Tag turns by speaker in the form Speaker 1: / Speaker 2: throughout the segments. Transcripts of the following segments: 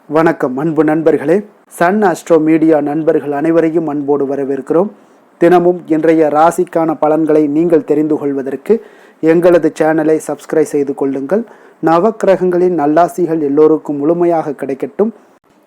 Speaker 1: வணக்கம் அன்பு நண்பர்களே. சன் அஸ்ட்ரோ மீடியா நண்பர்கள் அனைவரையும் அன்போடு வரவேற்கிறோம். தினமும் இன்றைய ராசிக்கான பலன்களை நீங்கள் தெரிந்து கொள்வதற்கு எங்களது சேனலை சப்ஸ்கிரைப் செய்து கொள்ளுங்கள். நவக்கிரகங்களின் நல்லாசிகள் எல்லோருக்கும் முழுமையாக கிடைக்கட்டும்.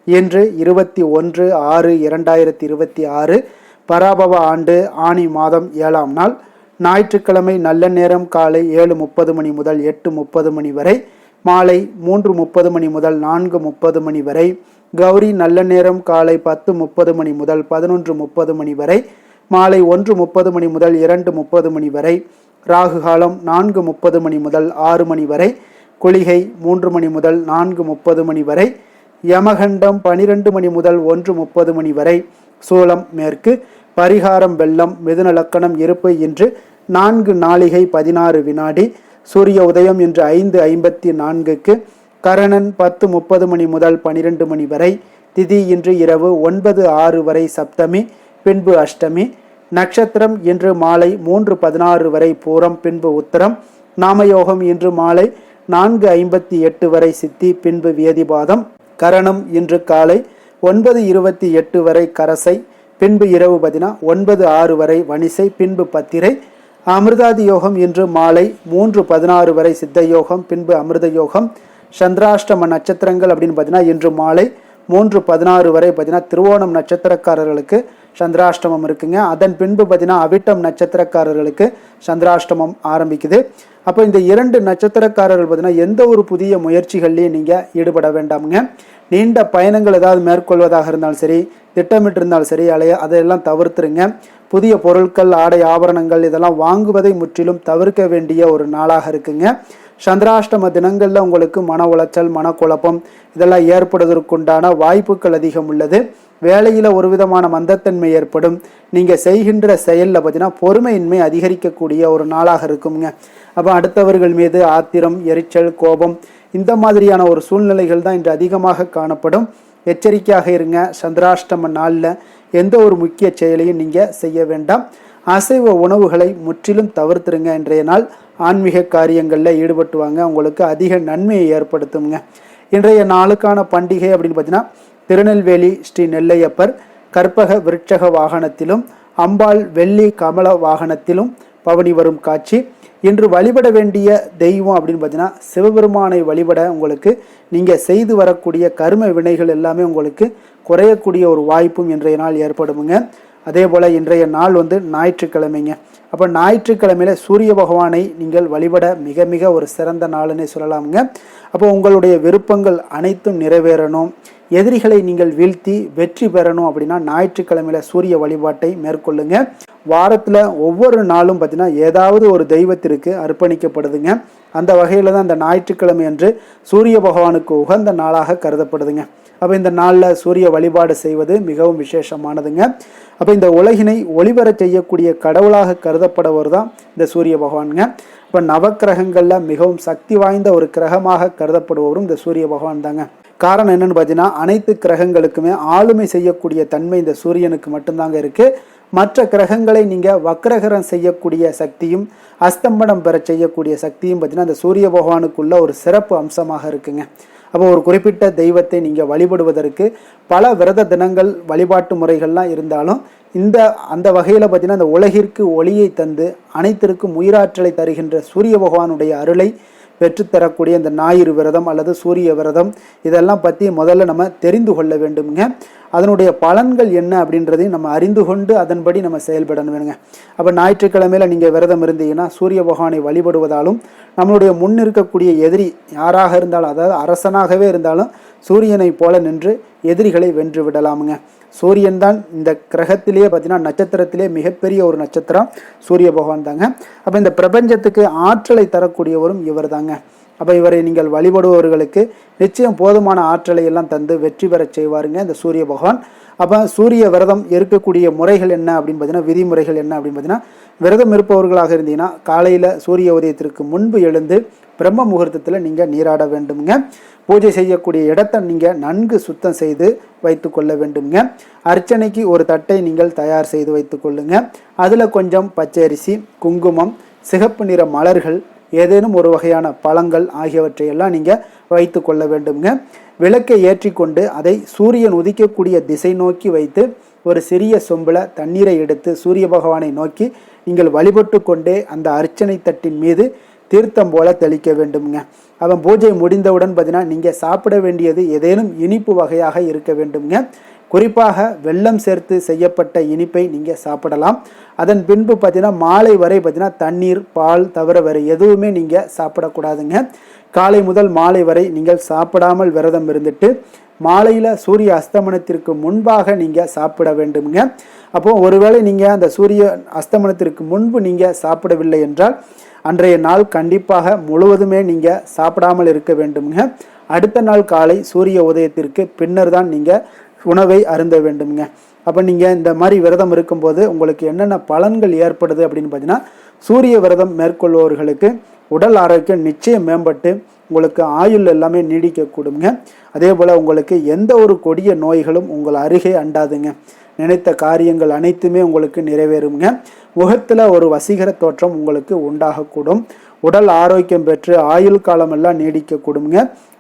Speaker 1: இன்று 21/6/2026 பராபவ ஆண்டு ஆனி மாதம் 7ஆம் நாள் ஞாயிற்றுக்கிழமை. நல்ல நேரம் காலை 7:30 மணி முதல் 8:30 மணி வரை, மாலை 3:30 மணி முதல் 4:30 மணி வரை. கௌரி நல்ல நேரம் காலை 10:30 மணி முதல் 11:30 மணி வரை, மாலை 1:30 மணி முதல் 2:30 மணி வரை. ராகு காலம் 4:30 மணி முதல் 6 மணி வரை, குளிகை 3 மணி முதல் 4:30 மணி வரை, யமகண்டம் 12 மணி முதல் 1:30 மணி வரை. சூலம் மேற்கு, பரிகாரம் வெள்ளம், மிதுன லக்கணம் இருப்பு. இன்று 4 நாழிகை 16 வினாடி. சூரிய உதயம் இன்று 5:54க்கு. கரணன் 10:30 மணி முதல் 12 மணி வரை. திதி இன்று இரவு 9:06 வரை சப்தமி, பின்பு அஷ்டமி. நட்சத்திரம் இன்று மாலை 3:16 வரை பூரம், பின்பு உத்தரம். நாமயோகம் இன்று மாலை 4:58 வரை சித்தி, பின்பு வியதிபாதம். கரணம் இன்று காலை 9:28 வரை கரசை, பின்பு இரவு 9:06 வரை வணிசை, பின்பு பத்திரை. அமிர்தாதி யோகம் இன்று மாலை 3:16 வரை சித்த யோகம், பின்பு அமிர்த யோகம். சந்திராஷ்டம நட்சத்திரங்கள் அப்படின்னு இன்று மாலை 3:16 வரை திருவோணம் நட்சத்திரக்காரர்களுக்கு சந்திராஷ்டமம் இருக்குங்க. அதன் பின்பு அவிட்டம் நட்சத்திரக்காரர்களுக்கு சந்திராஷ்டமம் ஆரம்பிக்குது. அப்போ இந்த 2 நட்சத்திரக்காரர்கள் எந்த ஒரு புதிய முயற்சிகள்லையும் நீங்கள் ஈடுபட வேண்டாமுங்க. நீண்ட பயணங்கள் ஏதாவது மேற்கொள்வதாக இருந்தாலும் சரி, திட்டமிட்டு இருந்தாலும் சரி, அதையெல்லாம் தவிர்த்துருங்க. புதிய பொருட்கள், ஆடை, ஆபரணங்கள் இதெல்லாம் வாங்குவதை முற்றிலும் தவிர்க்க வேண்டிய ஒரு நாளாக இருக்குங்க. சந்திராஷ்டம தினங்களில் உங்களுக்கு மன உளைச்சல், மனக்குழப்பம் இதெல்லாம் ஏற்படுவதற்குண்டான வாய்ப்புகள் அதிகம் உள்ளது. வேலையில் ஒரு விதமான மந்தத்தன்மை ஏற்படும். நீங்கள் செய்கின்ற செயலில் பொறுமையின்மை அதிகரிக்கக்கூடிய ஒரு நாளாக இருக்குங்க. அப்போ அடுத்தவர்கள் மீது ஆத்திரம், எரிச்சல், கோபம் இந்த மாதிரியான ஒரு சூழ்நிலைகள் தான் இன்று அதிகமாக காணப்படும். எச்சரிக்கையாக இருங்க. சந்திராஷ்டம நாளில் எந்த ஒரு முக்கிய செயலையும் நீங்கள் செய்ய வேண்டாம். அசைவ உணவுகளை முற்றிலும் தவிர்த்துருங்க. இன்றைய நாள் ஆன்மீக காரியங்களில் ஈடுபட்டுவாங்க, உங்களுக்கு அதிக நன்மையை ஏற்படுத்துங்க. இன்றைய நாளுக்கான பண்டிகை அப்படின்னு திருநெல்வேலி ஸ்ரீ நெல்லையப்பர் கற்பக விருட்சக வாகனத்திலும், அம்பாள் வெள்ளி கமல வாகனத்திலும் பவனி வரும் காட்சி. இன்று வழிபட வேண்டிய தெய்வம் அப்படின்னு சிவபெருமானை வழிபட உங்களுக்கு நீங்கள் செய்து வரக்கூடிய கர்ம வினைகள் எல்லாமே உங்களுக்கு குறையக்கூடிய ஒரு வாய்ப்பும் இன்றைய நாள் ஏற்படுமுங்க. அதே போல் இன்றைய நாள் ஞாயிற்றுக்கிழமைங்க. அப்போ ஞாயிற்றுக்கிழமையில சூரிய பகவானை நீங்கள் வழிபட மிக மிக ஒரு சிறந்த நாளுன்னே சொல்லலாமுங்க. அப்போ உங்களுடைய விருப்பங்கள் அனைத்தும் நிறைவேறணும், எதிரிகளை நீங்கள் வீழ்த்தி வெற்றி பெறணும் அப்படின்னா ஞாயிற்றுக்கிழமையில சூரிய வழிபாட்டை மேற்கொள்ளுங்க. வாரத்தில் ஒவ்வொரு நாளும் ஏதாவது ஒரு தெய்வத்திற்கு அர்ப்பணிக்கப்படுதுங்க. அந்த வகையில் தான் இந்த ஞாயிற்றுக்கிழமை அன்று சூரிய பகவானுக்கு உகந்த நாளாக கருதப்படுதுங்க. அப்போ இந்த நாளில் சூரிய வழிபாடு செய்வது மிகவும் விசேஷமானதுங்க. அப்போ இந்த உலகினை ஒளிவர செய்யக்கூடிய கடவுளாக கருதப்படுவர் தான் இந்த சூரிய பகவானுங்க. இப்போ நவக்கிரகங்களில் மிகவும் சக்தி வாய்ந்த ஒரு கிரகமாக கருதப்படுபவரும் இந்த சூரிய பகவான் தாங்க. காரணம் என்னன்னு அனைத்து கிரகங்களுக்குமே ஆளுமை செய்யக்கூடிய தன்மை இந்த சூரியனுக்கு மட்டும்தாங்க இருக்குது. மற்ற கிரகங்களை நீங்கள் வக்ரகரம் செய்யக்கூடிய சக்தியும் அஸ்தம்பனம் பெற செய்யக்கூடிய சக்தியும் அந்த சூரிய பகவானுக்குள்ள ஒரு சிறப்பு அம்சமாக இருக்குங்க. அப்போ ஒரு குறிப்பிட்ட தெய்வத்தை நீங்கள் வழிபடுவதற்கு பல விரத தினங்கள், வழிபாட்டு முறைகள்லாம் இருந்தாலும் அந்த வகையில் அந்த உலகிற்கு ஒளியை தந்து அனைத்திற்கும் உயிராற்றலை தருகின்ற சூரிய பகவானுடைய அருளை பெற்றுத்தரக்கூடிய இந்த ஞாயிறு விரதம் அல்லது சூரிய விரதம் இதெல்லாம் பற்றி முதல்ல நம்ம தெரிந்து கொள்ள வேண்டுங்க. அதனுடைய பலன்கள் என்ன அப்படின்றதையும் நம்ம அறிந்து கொண்டு அதன்படி நம்ம செயல்படணும் வேணுங்க. அப்போ ஞாயிற்றுக்கிழமையில் நீங்கள் விரதம் இருந்தீங்கன்னா சூரிய பகவானை வழிபடுவதாலும் நம்மளுடைய முன் இருக்கக்கூடிய எதிரி யாராக இருந்தாலும், அதாவது அரசனாகவே இருந்தாலும் சூரியனை போல நின்று எதிரிகளை வென்று விடலாமுங்க. சூரியன் தான் இந்த கிரகத்திலேயே நட்சத்திரத்திலே மிகப்பெரிய ஒரு நட்சத்திரம் சூரிய பகவான் தாங்க. அப்போ இந்த பிரபஞ்சத்துக்கு ஆற்றலை தரக்கூடியவரும் இவர் தாங்க. அப்போ இவரை நீங்கள் வழிபடுபவர்களுக்கு நிச்சயம் போதுமான ஆற்றலை எல்லாம் தந்து வெற்றி பெற செய்வாருங்க இந்த சூரிய பகவான். அப்போ சூரிய விரதம் இருக்கக்கூடிய முறைகள் என்ன அப்படின்னு விதிமுறைகள் என்ன அப்படின்னு விரதம் இருப்பவர்களாக இருந்தீங்கன்னா காலையில் சூரிய உதயத்திற்கு முன்பு எழுந்து பிரம்ம முகூர்த்தத்தில் நீங்கள் நீராட வேண்டுங்க. பூஜை செய்யக்கூடிய இடத்தை நீங்கள் நன்கு சுத்தம் செய்து வைத்து கொள்ள வேண்டுங்க. அர்ச்சனைக்கு ஒரு தட்டை நீங்கள் தயார் செய்து வைத்து கொள்ளுங்க. அதில் கொஞ்சம் பச்சரிசி, குங்குமம், சிகப்பு நிற மலர்கள், ஏதேனும் ஒரு வகையான பழங்கள் ஆகியவற்றையெல்லாம் நீங்கள் வைத்து கொள்ள வேண்டுங்க. விளக்கை ஏற்றி கொண்டு அதை சூரியன் உதிக்கக்கூடிய திசை நோக்கி வைத்து ஒரு சிறிய சொம்பில் தண்ணீரை எடுத்து சூரிய பகவானை நோக்கி நீங்கள் வழிபட்டு கொண்டே அந்த அர்ச்சனை தட்டின் மீது தீர்த்தம் போல தெளிக்க வேண்டுங்க. அவன் பூஜை முடிந்தவுடன் பார்த்தீங்கன்னா நீங்கள் சாப்பிட வேண்டியது ஏதேனும் இனிப்பு வகையாக இருக்க வேண்டுங்க. குறிப்பாக வெல்லம் சேர்த்து செய்யப்பட்ட இனிப்பை நீங்கள் சாப்பிடலாம். அதன் பின்பு பார்த்தீங்கன்னா மாலை வரை பார்த்தீங்கன்னா தண்ணீர் பால் தவிர வேறு எதுவுமே நீங்கள் சாப்பிடக்கூடாதுங்க. காலை முதல் மாலை வரை நீங்கள் சாப்பிடாமல் விரதம் இருந்துட்டு மாலையில் சூரிய அஸ்தமனத்திற்கு முன்பாக நீங்கள் சாப்பிட வேண்டுங்க. அப்போது ஒருவேளை நீங்கள் அந்த சூரிய அஸ்தமனத்திற்கு முன்பு நீங்கள் சாப்பிடவில்லை என்றால் அன்றைய நாள் கண்டிப்பாக முழுவதுமே நீங்கள் சாப்பிடாமல் இருக்க வேண்டுங்க. அடுத்த நாள் காலை சூரிய உதயத்திற்கு பின்னர் தான் நீங்கள் உணவை அருந்த வேண்டுங்க. அப்போ நீங்கள் இந்த மாதிரி விரதம் இருக்கும்போது உங்களுக்கு என்னென்ன பலன்கள் ஏற்படுது அப்படின்னு பார்த்தீங்கன்னா, சூரிய விரதம் மேற்கொள்பவர்களுக்கு உடல் ஆரோக்கியம் நிச்சயம் மேம்பட்டு உங்களுக்கு ஆயுள் எல்லாமே நீடிக்கக்கூடுங்க. அதே போல் உங்களுக்கு எந்த ஒரு கொடிய நோய்களும் உங்கள் அருகே அண்டாதுங்க. நினைத்த காரியங்கள் அனைத்துமே உங்களுக்கு நிறைவேறுங்க. முகத்தில் ஒரு வசீகர தோற்றம் உங்களுக்கு உண்டாகக்கூடும். உடல் ஆரோக்கியம் பெற்று ஆயுள் காலம் எல்லாம் நீடிக்கக்கூடுங்க.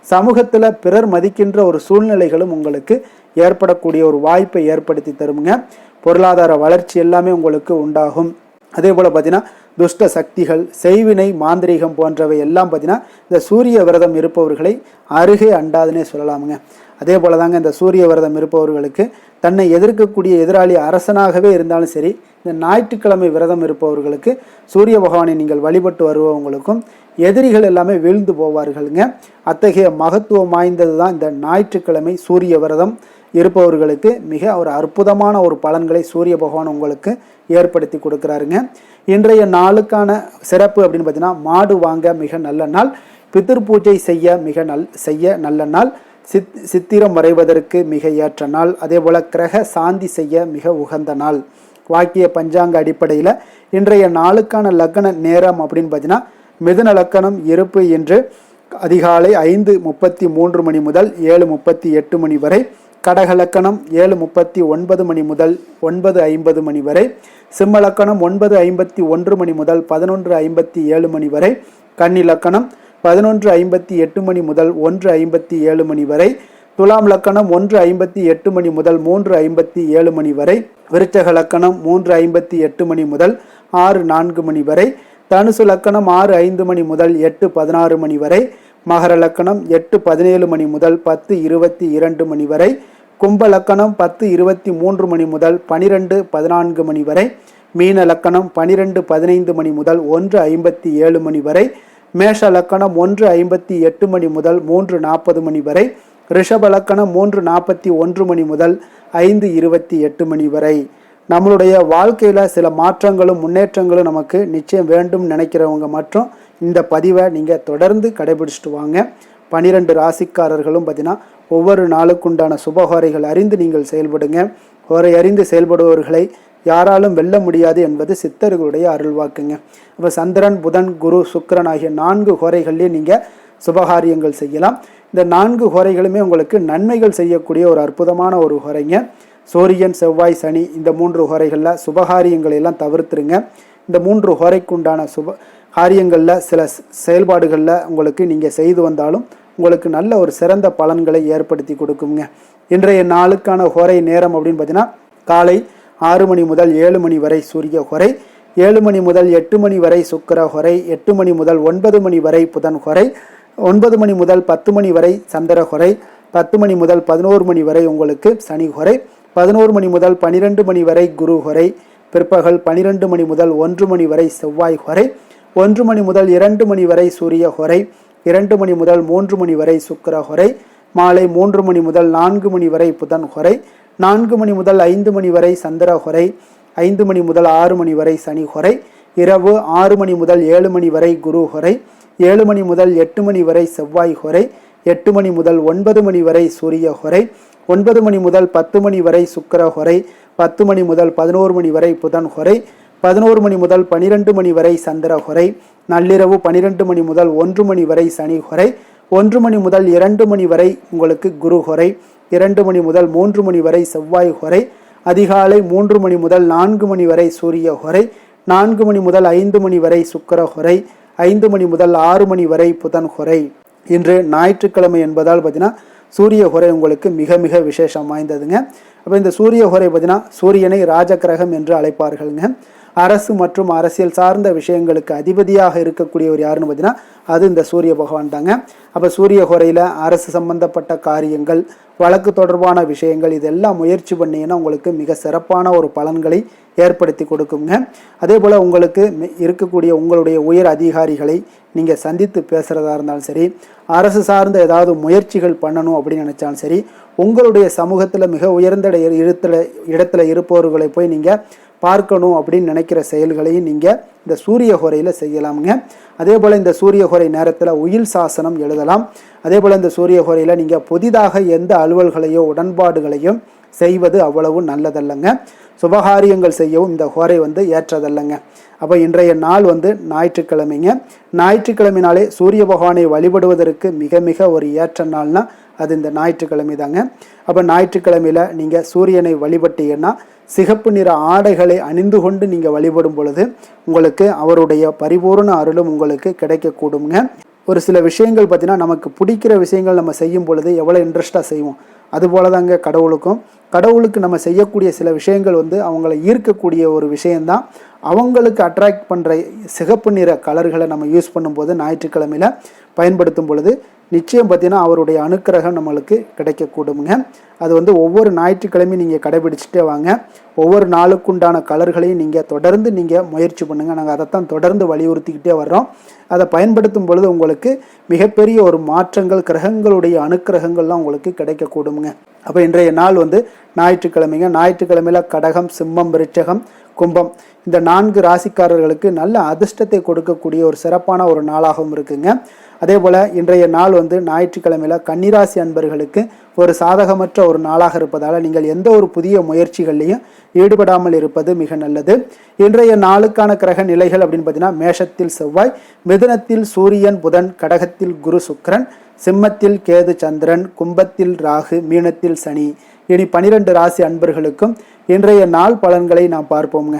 Speaker 1: சமூகத்தில் பிறர் மதிக்கின்ற ஒரு சூழ்நிலைகளும் உங்களுக்கு ஏற்படக்கூடிய ஒரு வாய்ப்பை ஏற்படுத்தி தருங்க. பொருளாதார வளர்ச்சி எல்லாமே உங்களுக்கு உண்டாகும். அதே போல் பார்த்தீங்கன்னா துஷ்ட சக்திகள், செய்வினை, மாந்திரீகம் போன்றவை எல்லாம் பார்த்தீங்கன்னா இந்த சூரிய விரதம் இருப்பவர்களை அருகே அண்டாதுன்னே சொல்லலாமுங்க. அதே போல தாங்க இந்த சூரிய விரதம் இருப்பவர்களுக்கு தன்னை எதிர்க்கக்கூடிய எதிராளி அரசனாகவே இருந்தாலும் சரி, இந்த ஞாயிற்றுக்கிழமை விரதம் இருப்பவர்களுக்கு சூரிய பகவானை நீங்கள் வழிபட்டு வருபவங்களுக்கும் எதிரிகள் எல்லாமே வீழ்ந்து போவார்களுங்க. அத்தகைய மகத்துவம் வாய்ந்தது தான் இந்த ஞாயிற்றுக்கிழமை சூரிய விரதம் இருப்பவர்களுக்கு மிக ஒரு அற்புதமான ஒரு பலன்களை சூரிய பகவான் உங்களுக்கு ஏற்படுத்தி கொடுக்குறாருங்க. இன்றைய நாளுக்கான சிறப்பு அப்படின்னு பார்த்தீங்கன்னா, மாடு வாங்க மிக நல்ல நாள், பிதிர் பூஜை செய்ய நல்ல நாள், சித்திரம் வரைவதற்கு மிக ஏற்ற நாள், அதே போல் கிரக சாந்தி செய்ய மிக உகந்த நாள். வாக்கிய பஞ்சாங்க அடிப்படையில் இன்றைய நாளுக்கான லக்கண நேரம் அப்படின்னு பார்த்தீங்கன்னா, மிதுன லக்கணம் இருப்பு என்று அதிகாலை 5:33 மணி முதல் 7:38 மணி வரை, கடக லக்கணம் 7:39 மணி முதல் 9:50 மணி வரை, சிம்ம லக்கணம் 9:51 மணி முதல் 11:57 மணி வரை, கன்னி லக்கணம் 11:58 மணி முதல் 1:57 மணி வரை, துலாம் லக்கணம் 1:58 மணி முதல் 3:57 மணி வரை, விருச்சக லக்கணம் 3:58 மணி முதல் 6:04 மணி வரை, தனுசு லக்கணம் 6:05 மணி முதல் 8:16 மணி வரை, மகர லக்கணம் 8:17 மணி முதல் 10:22 மணி வரை, கும்ப லக்கணம் 10:23 மணி முதல் 12:14 மணி வரை, மீன லக்கணம் 12:15 மணி முதல் 1:57 மணி வரை, மேஷ லக்கணம் 1:58 மணி முதல் 3:40 மணி வரை, ரிஷப லக்கணம் 3:41 மணி முதல் 5:28 மணி வரை. நம்மளுடைய வாழ்க்கையில் சில மாற்றங்களும் முன்னேற்றங்களும் நமக்கு நிச்சயம் வேண்டும் நினைக்கிறவங்க மற்றும் இந்த பதிவை நீங்கள் தொடர்ந்து கடைபிடிச்சிட்டு வாங்க. 12 ராசிக்காரர்களும் பார்த்தீங்கன்னா ஒவ்வொரு நாளுக்குண்டான சுபஹோரைகள் அறிந்து நீங்கள் செயல்படுங்க. ஹோரை அறிந்து செயல்படுபவர்களை யாராலும் வெல்ல முடியாது என்பது சித்தர்களுடைய அருள்வாக்குங்க. இப்போ சந்திரன், புதன், குரு, சுக்கிரன் ஆகிய 4 ஹோரைகள்லேயே நீங்கள் சுபகாரியங்கள் செய்யலாம். இந்த 4 ஹோரைகளுமே உங்களுக்கு நன்மைகள் செய்யக்கூடிய ஒரு அற்புதமான ஒரு ஹோரைங்க. சூரியன், செவ்வாய், சனி இந்த 3 ஹோரைகளில் சுபகாரியங்களை எல்லாம் தவிர்த்துருங்க. இந்த 3 ஹோரைக்குண்டான காரியங்களில் சில செயல்பாடுகளில் உங்களுக்கு நீங்கள் செய்து வந்தாலும் உங்களுக்கு நல்ல ஒரு சிறந்த பலன்களை ஏற்படுத்தி கொடுக்குங்க. இன்றைய நாளுக்கான ஹோரை நேரம் அப்படின்னு பார்த்தீங்கன்னா, காலை 6 மணி முதல் 7 மணி வரை சூரிய ஹோரை, 7 மணி முதல் 8 மணி வரை சுக்கிர ஹோரை, 8 மணி முதல் 9 மணி வரை புதன் ஹோரை, 9 மணி முதல் 10 மணி வரை சந்திர ஹோரை, 10 மணி முதல் 11 மணி வரை உங்களுக்கு சனி ஹோரை, 11 மணி முதல் 12 மணி வரை குரு ஹோரை, பிற்பகல் 12 மணி முதல் 1 மணி வரை செவ்வாய் ஹோரை, 1 மணி முதல் 2 மணி வரை சூரிய ஹோரை, 2 மணி முதல் 3 மணி வரை சுக்கிர ஹோரை, மாலை 3 மணி முதல் 4 மணி வரை புதன் ஹோரை, 4 மணி முதல் 5 மணி வரை சந்திர ஹோரை, 5 மணி முதல் 6 மணி வரை சனி ஹோரை, இரவு 6 மணி முதல் 7 மணி வரை குரு ஹோரை, 7 மணி முதல் 8 மணி வரை செவ்வாய் ஹோரை, 8 மணி முதல் 9 மணி வரை சூரிய ஹோரை, 9 மணி முதல் 10 மணி வரை சுக்கிர ஹோரை, 10 மணி முதல் 11 மணி வரை புதன் ஹோரை, 11 மணி முதல் 12 மணி வரை சந்திர ஹோரை, நள்ளிரவு 12 மணி முதல் 1 மணி வரை சனி ஹோரை, 1 மணி முதல் 2 மணி வரை உங்களுக்கு குரு ஹோரை, 2 மணி முதல் 3 மணி வரை செவ்வாய் ஹோரை, அதிகாலை 3 மணி முதல் 4 மணி வரை சூரிய ஹோரை, 4 மணி முதல் 5 மணி வரை சுக்கிர ஹோரை, 5 மணி முதல் 6 மணி வரை புதன் ஹொரை. இன்று ஞாயிற்றுக்கிழமை என்பதால் பார்த்தீங்கன்னா சூரிய ஹொரை உங்களுக்கு மிக மிக விசேஷம் வாய்ந்ததுங்க. அப்போ இந்த சூரிய ஹொரை பார்த்தீங்கன்னா சூரியனை ராஜகிரகம் என்று அழைப்பார்கள்ங்க. அரசு மற்றும் அரசியல் சார்ந்த விஷயங்களுக்கு அதிபதியாக இருக்கக்கூடியவர் யாருன்னு பார்த்தீங்கன்னா அது இந்த சூரிய பகவான் தாங்க. அப்போ சூரிய ஹொரையில் அரசு சம்பந்தப்பட்ட காரியங்கள், வழக்கு தொடர்பான விஷயங்கள் இதெல்லாம் முயற்சி பண்ணிங்கன்னா உங்களுக்கு மிக சிறப்பான ஒரு பலன்களை ஏற்படுத்தி கொடுக்குங்க. அதே போல் உங்களுக்கு இருக்கக்கூடிய உங்களுடைய உயர் அதிகாரிகளை நீங்கள் சந்தித்து பேசுகிறதா இருந்தாலும் சரி, அரசு சார்ந்த ஏதாவது முயற்சிகள் பண்ணணும் அப்படின்னு நினச்சாலும் சரி, உங்களுடைய சமூகத்தில் மிக உயர்ந்த இடத்துல இருப்பவர்களை போய் நீங்கள் பார்க்கணும் அப்படின்னு நினைக்கிற செயல்களையும் நீங்கள் இந்த சூரிய ஹொரையில் செய்யலாமுங்க. அதே போல் இந்த சூரிய ஹொரை நேரத்தில் உயில் சாசனம் எழுதலாம். அதே போல் இந்த சூரிய ஹொரையில் நீங்கள் புதிதாக எந்த அலுவல்களையோ உடன்பாடுகளையும் செய்வது அவ்வளவு நல்லதல்லங்க. சுபகாரியங்கள் செய்யவும் இந்த ஹொரை ஏற்றதல்லங்க. அப்போ இன்றைய நாள் ஞாயிற்றுக்கிழமைங்க. ஞாயிற்றுக்கிழமைனாலே சூரிய பகவானை வழிபடுவதற்கு மிக மிக ஒரு ஏற்ற நாள்னா அது இந்த ஞாயிற்றுக்கிழமை தாங்க. அப்போ ஞாயிற்றுக்கிழமையில் நீங்கள் சூரியனை வழிபட்டீங்கன்னா சிகப்பு நிற ஆடைகளை அணிந்து கொண்டு நீங்கள் வழிபடும் பொழுது உங்களுக்கு அவருடைய பரிபூர்ண அருளும் உங்களுக்கு கிடைக்கக்கூடுங்க. ஒரு சில விஷயங்கள் பார்த்தீங்கன்னா நமக்கு பிடிக்கிற விஷயங்கள் நம்ம செய்யும் பொழுது எவ்வளோ இன்ட்ரெஸ்டாக செய்வோம், அதுபோல தாங்க கடவுளுக்கு நம்ம செய்யக்கூடிய சில விஷயங்கள் அவங்கள ஈர்க்கக்கூடிய ஒரு விஷயந்தான். அவங்களுக்கு அட்ராக்ட் பண்ணுற சிகப்பு நிற கலர்களை நம்ம யூஸ் பண்ணும்போது ஞாயிற்றுக்கிழமையில் பயன்படுத்தும் பொழுது நிச்சயம் பார்த்தீங்கன்னா அவருடைய அனுக்கிரகம் நம்மளுக்கு கிடைக்கக்கூடுங்க. அது ஒவ்வொரு ஞாயிற்றுக்கிழமையும் நீங்கள் கடைபிடிச்சிட்டே வாங்க. ஒவ்வொரு நாளுக்குண்டான கலர்களையும் நீங்கள் தொடர்ந்து முயற்சி பண்ணுங்கள். நாங்கள் அதைத்தான் தொடர்ந்து வலியுறுத்திக்கிட்டே வர்றோம். அதை பயன்படுத்தும் பொழுது உங்களுக்கு மிகப்பெரிய ஒரு மாற்றங்கள், கிரகங்களுடைய அனுக்கிரகங்கள்லாம் உங்களுக்கு கிடைக்கக்கூடுங்க. அப்போ இன்றைய நாள் ஞாயிற்றுக்கிழமைங்க. ஞாயிற்றுக்கிழமையில் கடகம், சிம்மம், விருச்சகம், கும்பம் இந்த 4 ராசிக்காரர்களுக்கு நல்ல அதிர்ஷ்டத்தை கொடுக்கக்கூடிய ஒரு சிறப்பான ஒரு நாளாகவும் இருக்குங்க. அதே போல் இன்றைய நாள் ஞாயிற்றுக்கிழமையில் கன்னிராசி அன்பர்களுக்கு ஒரு சாதகமற்ற ஒரு நாளாக இருப்பதால் நீங்கள் எந்த ஒரு புதிய முயற்சிகள்லையும் ஈடுபடாமல் இருப்பது மிக நல்லது. இன்றைய நாளுக்கான கிரக நிலைகள் அப்படின்னு பார்த்தீங்கன்னா மேஷத்தில் செவ்வாய், மிதுனத்தில் சூரியன் புதன், கடகத்தில் குரு சுக்கிரன், சிம்மத்தில் கேது சந்திரன், கும்பத்தில் ராகு, மீனத்தில் சனி. இனி 12 ராசி அன்பர்களுக்கும் இன்றைய நாள் பலன்களை நாம் பார்ப்போம்ங்க.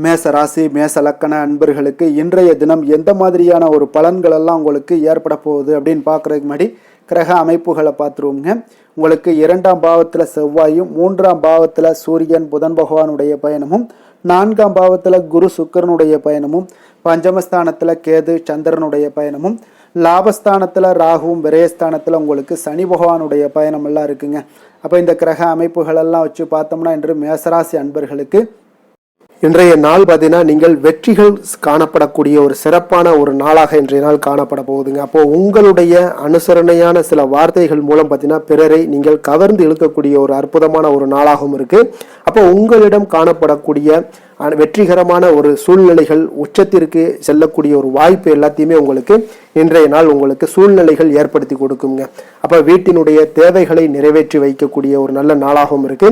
Speaker 1: மேச ராசி மேச லக்கண அன்பர்களுக்கு இன்றைய தினம் எந்த மாதிரியான ஒரு பலன்கள் எல்லாம் உங்களுக்கு ஏற்பட போகுது அப்படின்னு பார்க்குறதுக்கு முன்னாடி கிரக அமைப்புகளை பார்த்துருவோங்க. உங்களுக்கு 2ஆம் பாவத்தில் செவ்வாயும், 3ஆம் பாவத்தில் சூரியன் புதன் பகவானுடைய பயணமும், 4ஆம் பாவத்தில் குரு சுக்கிரனுடைய பயணமும், பஞ்சமஸ்தானத்தில் கேது சந்திரனுடைய பயணமும், லாபஸ்தானத்தில் ராகுவும், விரயஸ்தானத்தில் உங்களுக்கு சனி பகவானுடைய பயணம் எல்லாம் இருக்குங்க. அப்போ இந்த கிரக அமைப்புகளெல்லாம் வச்சு பார்த்தோம்னா இன்று மேசராசி அன்பர்களுக்கு இன்றைய நாள் பார்த்தீங்கன்னா நீங்கள் வெற்றிகள் காணப்படக்கூடிய ஒரு சிறப்பான ஒரு நாளாக இன்றைய நாள் காணப்பட போகுதுங்க. அப்போ உங்களுடைய அனுசரணையான சில வார்த்தைகள் மூலம் பார்த்தீங்கன்னா பிறரை நீங்கள் கவர்ந்து இழுக்கக்கூடிய ஒரு அற்புதமான ஒரு நாளாகவும் இருக்கு. அப்போ உங்களிடம் காணப்படக்கூடிய வெற்றிகரமான ஒரு சூழ்நிலைகள், உச்சத்திற்கு செல்லக்கூடிய ஒரு வாய்ப்பு எல்லாத்தையுமே உங்களுக்கு இன்றைய நாள் உங்களுக்கு சூழ்நிலைகள் ஏற்படுத்தி கொடுக்குங்க. அப்போ வீட்டினுடைய தேவைகளை நிறைவேற்றி வைக்கக்கூடிய ஒரு நல்ல நாளாகவும் இருக்கு.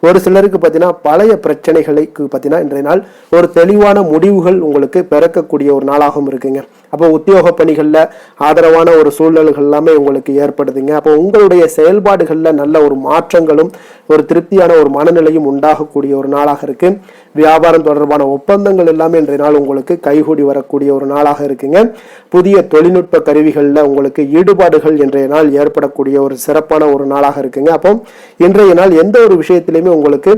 Speaker 1: ஒரு சிலருக்கு பார்த்தீங்கன்னா பழைய பிரச்சனைகளுக்கு பார்த்தீங்கன்னா இன்றைய நாள் ஒரு தெளிவான முடிவுகள் உங்களுக்கு பிறக்கக்கூடிய ஒரு நாளாகவும் இருக்குங்க. அப்போ உத்தியோக பணிகளில் ஆதரவான ஒரு சூழ்நிலைகள் எல்லாமே உங்களுக்கு ஏற்படுதுங்க. அப்போ உங்களுடைய செயல்பாடுகளில் நல்ல ஒரு மாற்றங்களும் ஒரு திருப்தியான ஒரு மனநிலையும் உண்டாகக்கூடிய ஒரு நாளாக இருக்கு. வியாபாரம் தொடர்பான ஒப்பந்தங்கள் எல்லாமே இன்றைய நாள் உங்களுக்கு கைகூடி வரக்கூடிய ஒரு நாளாக இருக்குங்க. புதிய தொழில்நுட்ப கருவிகளில் உங்களுக்கு ஈடுபாடுகள் இன்றைய நாள் ஏற்படக்கூடிய ஒரு சிறப்பான ஒரு நாளாக இருக்குங்க. அப்போ இன்றைய நாள் எந்த ஒரு விஷயத்திலையுமே உங்களுக்கு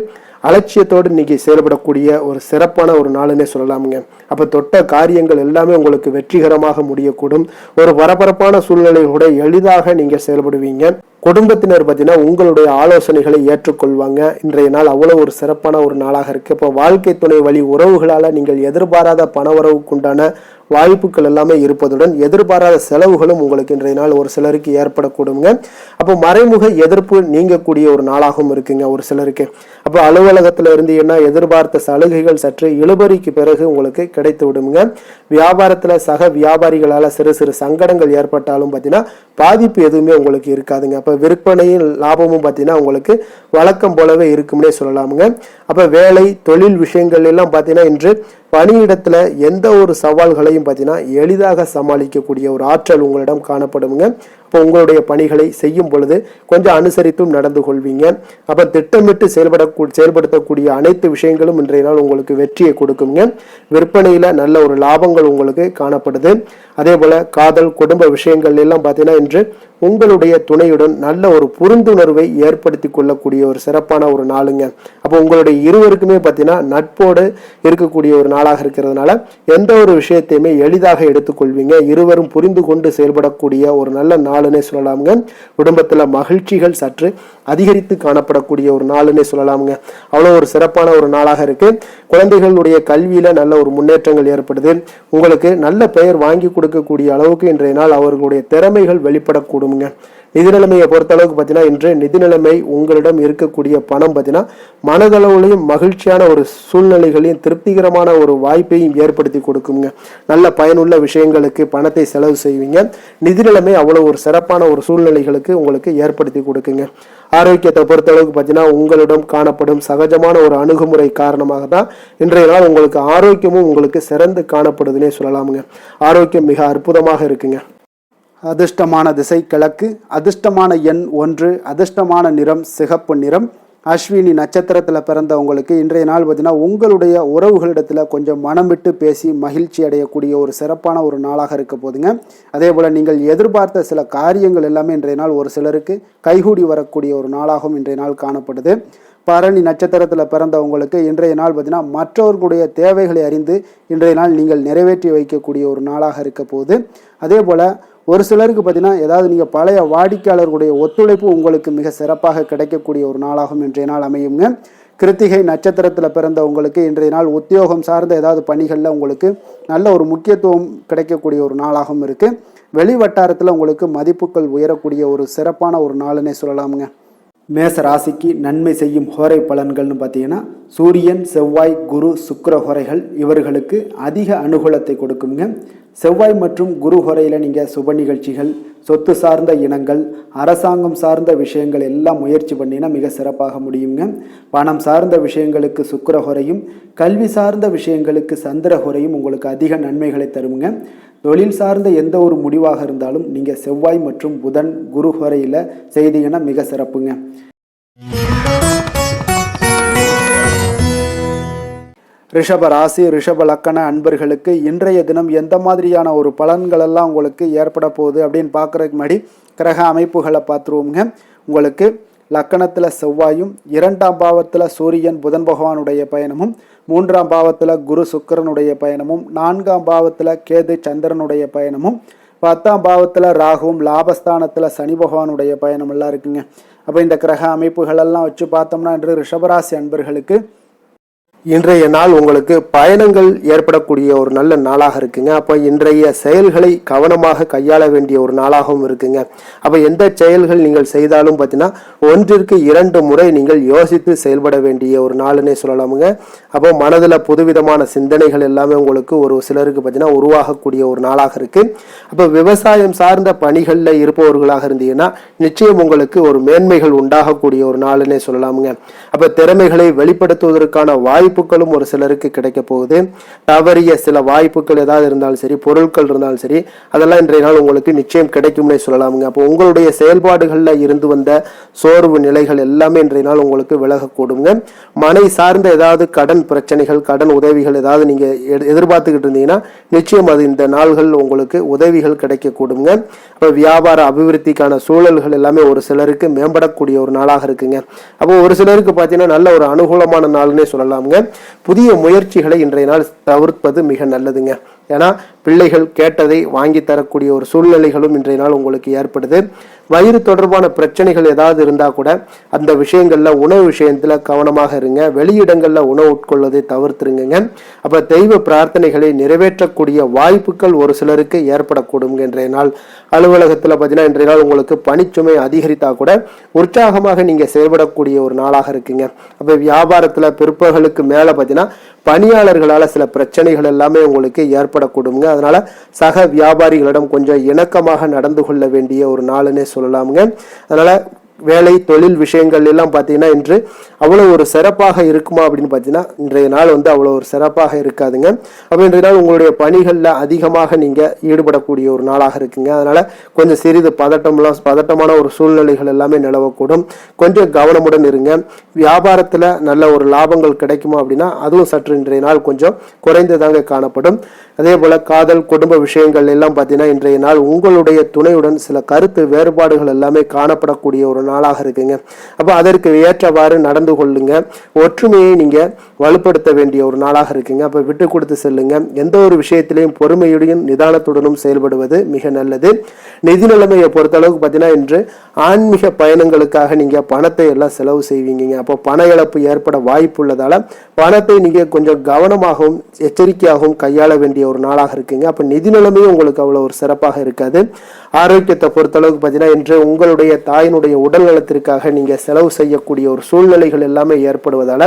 Speaker 1: அலட்சியத்தோடு இன்னைக்கு செயல்படக்கூடிய ஒரு சிறப்பான ஒரு நாளுன்னே சொல்லலாமுங்க. அப்போ தொட்ட காரியங்கள் எல்லாமே உங்களுக்கு வெற்றிகரமாக முடியக்கூடும். ஒரு பரபரப்பான சூழ்நிலையோட எளிதாக நீங்கள் செயல்படுவீங்க. குடும்பத்தினர் பார்த்தீங்கன்னா உங்களுடைய ஆலோசனைகளை ஏற்றுக்கொள்வாங்க. இன்றைய நாள் அவ்வளோ ஒரு சிறப்பான ஒரு நாளாக இருக்கு. இப்போ வாழ்க்கை துணை வழி உறவுகளால் நீங்கள் எதிர்பாராத பண வரவுக்குண்டான வாய்ப்புகள் எல்லாமே இருப்பதுடன் எதிர்பாராத செலவுகளும் உங்களுக்கு இன்றைய நாள் ஒரு சிலருக்கு ஏற்படக்கூடுங்க. அப்போ மறைமுக எதிர்ப்பு நீங்கக்கூடிய ஒரு நாளாகவும் இருக்குங்க ஒரு சிலருக்கு. அப்போ அலுவலகத்தில் இருந்தீங்கன்னா எதிர்பார்த்த சலுகைகள் சற்று இழுபறிக்கு பிறகு உங்களுக்கு கிடைத்து விடுங்க. வியாபாரத்தில் சக வியாபாரிகளால் சிறு சிறு சங்கடங்கள் ஏற்பட்டாலும் பார்த்தீங்கன்னா பாதிப்பு எதுவுமே உங்களுக்கு இருக்காதுங்க. அப்போ விற்பனையும் லாபமும் பார்த்தீங்கன்னா உங்களுக்கு வழக்கம் போலவே இருக்கும்னே சொல்லலாமுங்க. அப்போ வேலை தொழில் விஷயங்கள் எல்லாம் பார்த்தீங்கன்னா இன்று பணியிடத்துல எந்த ஒரு சவால்களையும் பார்த்தீங்கன்னா எளிதாக சமாளிக்கக்கூடிய ஒரு ஆற்றல் உங்களிடம் காணப்படுங்க.
Speaker 2: அப்போ உங்களுடைய பணிகளை செய்யும் பொழுது கொஞ்சம் அனுசரித்தும் நடந்து கொள்வீங்க. அப்போ திட்டமிட்டு செயல்படுத்தக்கூடிய அனைத்து விஷயங்களும் இன்றைய நாள் உங்களுக்கு வெற்றியை கொடுக்குங்க. விற்பனையில நல்ல ஒரு லாபங்கள் உங்களுக்கு காணப்படுது. அதே போல காதல் குடும்ப விஷயங்கள் எல்லாம் பார்த்தீங்கன்னா இன்று உங்களுடைய துணையுடன் நல்ல ஒரு புரிந்துணர்வை ஏற்படுத்தி கொள்ளக்கூடிய ஒரு சிறப்பான ஒரு நாளுங்க. அப்போ உங்களுடைய இருவருக்குமே பார்த்தீங்கன்னா நட்போடு இருக்கக்கூடிய ஒரு நாளாக இருக்கிறதுனால எந்த ஒரு விஷயத்தையுமே எளிதாக எடுத்துக்கொள்வீங்க. இருவரும் புரிந்து கொண்டு செயல்படக்கூடிய ஒரு நல்ல நாளுன்னே சொல்லலாமுங்க. குடும்பத்துல மகிழ்ச்சிகள் சற்று அதிகரித்து காணப்படக்கூடிய ஒரு நாளுன்னே சொல்லலாமுங்க. அவ்வளோ ஒரு சிறப்பான ஒரு நாளாக இருக்கு. குழந்தைகளுடைய கல்வியில நல்ல ஒரு முன்னேற்றங்கள் ஏற்படுது. உங்களுக்கு நல்ல பெயர் வாங்கி கொடுக்கக்கூடிய அளவுக்கு இன்றைய நாள் அவர்களுடைய திறமைகள் வெளிப்படக்கூடுங்க. நிதி நிலைமையை பொறுத்த அளவுக்கு பார்த்தீங்கன்னா இன்று நிதி நிலைமை உங்களிடம் இருக்கக்கூடிய பணம் பார்த்தீங்கன்னா மனதளவுலையும் மகிழ்ச்சியான ஒரு சூழ்நிலைகளையும் திருப்திகரமான ஒரு வாய்ப்பையும் ஏற்படுத்தி கொடுக்குங்க. நல்ல பயனுள்ள விஷயங்களுக்கு பணத்தை செலவு செய்வீங்க. நிதி நிலைமை அவ்வளவு ஒரு சிறப்பான ஒரு சூழ்நிலைகளுக்கு உங்களுக்கு ஏற்படுத்தி கொடுக்குங்க. ஆரோக்கியத்தை பொறுத்த அளவுக்கு பார்த்தீங்கன்னா உங்களிடம் காணப்படும் சகஜமான ஒரு அணுகுமுறை காரணமாக தான் இன்றைய நாள் உங்களுக்கு ஆரோக்கியமும் உங்களுக்கு சிறந்து காணப்படுதுன்னே சொல்லலாமுங்க. ஆரோக்கியம் மிக அற்புதமாக இருக்குங்க.
Speaker 1: அதிர்ஷ்டமான திசை கிழக்கு, அதிர்ஷ்டமான எண் 1, அதிர்ஷ்டமான நிறம் சிகப்பு நிறம். அஸ்வினி நட்சத்திரத்தில் பிறந்தவங்களுக்கு இன்றைய நாள் பார்த்தீங்கன்னா உங்களுடைய உறவுகளிடத்தில் கொஞ்சம் மனம் விட்டு பேசி மகிழ்ச்சி அடையக்கூடிய ஒரு சிறப்பான ஒரு நாளாக இருக்க போதுங்க. அதே போல் நீங்கள் எதிர்பார்த்த சில காரியங்கள் எல்லாமே இன்றைய நாள் ஒரு சிலருக்கு கைகூடி வரக்கூடிய ஒரு நாளாகவும் இன்றைய நாள் காணப்படுது. பரணி நட்சத்திரத்தில் பிறந்தவங்களுக்கு இன்றைய நாள் பார்த்தீங்கன்னா மற்றவர்களுடைய தேவைகளை அறிந்து இன்றைய நாள் நீங்கள் நிறைவேற்றி வைக்கக்கூடிய ஒரு நாளாக இருக்க போகுது. அதே போல் ஒரு சிலருக்கு பார்த்தீங்கன்னா ஏதாவது நீங்கள் பழைய வாடிக்கையாளர்களுடைய ஒத்துழைப்பு உங்களுக்கு மிக சிறப்பாக கிடைக்கக்கூடிய ஒரு நாளாகவும் இன்றைய நாள் அமையுங்க. கிருத்திகை நட்சத்திரத்தில் பிறந்த உங்களுக்கு இன்றைய நாள் உத்தியோகம் சார்ந்த ஏதாவது பணிகளில் உங்களுக்கு நல்ல ஒரு முக்கியத்துவம் கிடைக்கக்கூடிய ஒரு நாளாகவும் இருக்குது. வெளி வட்டாரத்தில் உங்களுக்கு மதிப்புகள் உயரக்கூடிய ஒரு சிறப்பான ஒரு நாளுன்னே சொல்லலாமுங்க. மேச ராசிக்கு நன்மை செய்யும் ஹோரை பலன்கள்னு பார்த்தீங்கன்னா சூரியன், செவ்வாய், குரு, சுக்கிர ஹோரைகள் இவர்களுக்கு அதிக அனுகூலத்தை கொடுக்குங்க. செவ்வாய் மற்றும் குரு ஹோரையில் நீங்கள் சுப நிகழ்ச்சிகள், சொத்து சார்ந்த இனங்கள், அரசாங்கம் சார்ந்த விஷயங்கள் எல்லாம் முயற்சி பண்ணினா மிக சிறப்பாக முடியுங்க. பணம் சார்ந்த விஷயங்களுக்கு சுக்கிர ஹோரையும், கல்வி சார்ந்த விஷயங்களுக்கு சந்திர ஹோரையும் உங்களுக்கு அதிக நன்மைகளை தருங்க. தொழில் சார்ந்த எந்த ஒரு முடிவாக இருந்தாலும் நீங்கள் செவ்வாய் மற்றும் புதன், குரு ஹோரையில் செய்தீங்கன்னா மிக சிறப்புங்க. ரிஷப ராசி, ரிஷப லக்கண அன்பர்களுக்கு இன்றைய தினம் எந்த மாதிரியான ஒரு பலன்கள் எல்லாம் உங்களுக்கு ஏற்பட போகுது அப்படின்னு பார்க்குறதுக்கு முன்னாடி கிரக அமைப்புகளை பார்த்துருவோங்க. உங்களுக்கு லக்கணத்தில் செவ்வாயும், 2ஆம் பாவத்தில் சூரியன் புதன் பகவானுடைய பயணமும், 3ஆம் பாவத்தில் குரு சுக்கிரனுடைய பயணமும், 4ஆம் பாவத்தில் கேது சந்திரனுடைய பயணமும், 10ஆம் பாவத்தில் ராகுவும், லாபஸ்தானத்தில் சனி பகவானுடைய பயணம் எல்லாம் இருக்குங்க. அப்போ இந்த கிரக அமைப்புகளெல்லாம் வச்சு பார்த்தோம்னா இன்று ரிஷபராசி அன்பர்களுக்கு
Speaker 2: இன்றைய நாள் உங்களுக்கு பயணங்கள் ஏற்படக்கூடிய ஒரு நல்ல நாளாக இருக்குங்க. அப்போ இன்றைய செயல்களை கவனமாக கையாள வேண்டிய ஒரு நாளாகவும் இருக்குங்க. அப்போ எந்த செயல்கள் நீங்கள் செய்தாலும் பார்த்தீங்கன்னா 1ற்கு 2 முறை நீங்கள் யோசித்து செயல்பட வேண்டிய ஒரு நாளுன்னே சொல்லலாமுங்க. அப்போ மனதில் புதுவிதமான சிந்தனைகள் எல்லாமே உங்களுக்கு ஒரு சிலருக்கு பார்த்தீங்கன்னா உருவாகக்கூடிய ஒரு நாளாக இருக்கு. அப்போ விவசாயம் சார்ந்த பணிகளில் இருப்பவர்களாக இருந்தீங்கன்னா நிச்சயம் உங்களுக்கு ஒரு மேன்மைகள் உண்டாகக்கூடிய ஒரு நாளுன்னே சொல்லலாமுங்க. அப்போ திறமைகளை வெளிப்படுத்துவதற்கான வாய்ப்புகளும் ஒரு சிலருக்கு கிடைக்க போகுது. தவறிய சில வாய்ப்புகள் ஏதாவது இருந்தாலும் சரி, பொருட்கள் இருந்தாலும் சரி, அதெல்லாம் இன்றைய நாள் உங்களுக்கு நிச்சயம் கிடைக்கும்னே சொல்லலாமுங்க. அப்போ உங்களுடைய செயல்பாடுகளில் இருந்து வந்த சோர்வு நிலைகள் எல்லாமே இன்றைய நாள் உங்களுக்கு விலகக்கூடுங்க. மனை சார்ந்த ஏதாவது கடன் பிரச்சனைகள், கடன் உதவிகள் ஏதாவது நீங்க எதிர்பார்த்துக்கிட்டு இருந்தீங்கன்னா நிச்சயம் அது இந்த நாள்கள் உங்களுக்கு உதவிகள் கிடைக்கக்கூடுங்க. அப்போ வியாபார அபிவிருத்திக்கான சூழல்கள் எல்லாமே ஒரு சிலருக்கு மேம்படக்கூடிய ஒரு நாளாக இருக்குங்க. அப்போ ஒரு சிலருக்கு பார்த்தீங்கன்னா நல்ல ஒரு அனுகூலமான நாள்னே சொல்லலாமுங்க. புதிய முயற்சிகளை இன்றைய நாள் தவிர்ப்பது மிக நல்லதுங்க. ஏன்னா பிள்ளைகள் கேட்டதை வாங்கி தரக்கூடிய ஒரு சூழ்நிலைகளும் இன்றைய நாள் உங்களுக்கு ஏற்படுது. வயிறு தொடர்பான பிரச்சனைகள் ஏதாவது இருந்தால் கூட அந்த விஷயங்கள்ல உணவு விஷயத்துல கவனமாக இருங்க. வெளியிடங்கள்ல உணவு உட்கொள்வதை தவிர்த்துருங்க. அப்ப தெய்வ பிரார்த்தனைகளை நிறைவேற்றக்கூடிய வாய்ப்புகள் ஒரு சிலருக்கு ஏற்படக்கூடும். இன்றைய நாள் அலுவலகத்துல பார்த்தீங்கன்னா இன்றைய நாள் உங்களுக்கு பணிச்சுமை அதிகரித்தா கூட உற்சாகமாக நீங்க செயல்படக்கூடிய ஒரு நாளாக இருக்குங்க. அப்ப வியாபாரத்துல பிற்பகலுக்கு மேல பார்த்தீங்கன்னா பணியாளர்களால சில பிரச்சனைகள் எல்லாமே உங்களுக்கு ஏற்படக்கூடுங்க. அதனால சக வியாபாரிகளிடம் கொஞ்சம் இணக்கமாக நடந்து கொள்ள வேண்டிய ஒரு நாளுன்னே சொல்லலாமுங்க. அதனால வேலை தொழில் விஷயங்கள் எல்லாம் பார்த்தீங்கன்னா இன்று அவ்வளோ ஒரு சிறப்பாக இருக்குமா அப்படின்னு பார்த்தீங்கன்னா இன்றைய நாள் வந்து அவ்வளோ ஒரு சிறப்பாக இருக்காதுங்க. அப்போ இன்றைய நாள் உங்களுடைய பணிகளில் அதிகமாக நீங்கள் ஈடுபடக்கூடிய ஒரு நாளாக இருக்குங்க. அதனால் கொஞ்சம் சிறிது பதட்டமான ஒரு சூழ்நிலைகள் எல்லாமே நிலவக்கூடும். கொஞ்சம் கவனமுடன் இருங்க. வியாபாரத்தில் நல்ல ஒரு லாபங்கள் கிடைக்குமா அப்படின்னா அதுவும் சற்று இன்றைய நாள் கொஞ்சம் குறைந்ததாக காணப்படும். அதே போல் காதல் குடும்ப விஷயங்கள் எல்லாம் பார்த்தீங்கன்னா இன்றைய நாள் உங்களுடைய துணையுடன் சில கருத்து வேறுபாடுகள் எல்லாமே காணப்படக்கூடிய ஒரு நாளாக இருக்குங்க. அப்போ அதற்கு ஏற்றவாறு நடந்து கொள்ளுங்க. ஒற்றுமையை நீங்கள் வலுப்படுத்த வேண்டிய ஒரு நாளாக இருக்குங்க. அப்போ விட்டு கொடுத்து செல்லுங்க. எந்த ஒரு விஷயத்திலையும் பொறுமையுடன் நிதானத்துடனும் செயல்படுவது மிக நல்லது. நிதி நிலைமையை பொறுத்தளவுக்கு பார்த்தீங்கன்னா இன்று ஆன்மீக பயணங்களுக்காக நீங்கள் பணத்தை எல்லாம் செலவு செய்வீங்க. அப்போ பண இழப்பு ஏற்பட வாய்ப்பு உள்ளதால பணத்தை நீங்கள் கொஞ்சம் கவனமாகவும் எச்சரிக்கையாகவும் கையாள வேண்டிய ஒரு நாளாக இருக்குங்க. அப்போ நிதி நிலைமையும் உங்களுக்கு அவ்வளோ ஒரு சிறப்பாக இருக்காது. ஆரோக்கியத்தை பொறுத்தளவுக்கு பார்த்தீங்கன்னா இன்று உங்களுடைய தாயினுடைய உடல் நலத்திற்காக நீங்கள் செலவு செய்யக்கூடிய ஒரு சூழ்நிலைகள் எல்லாமே ஏற்படுவதால்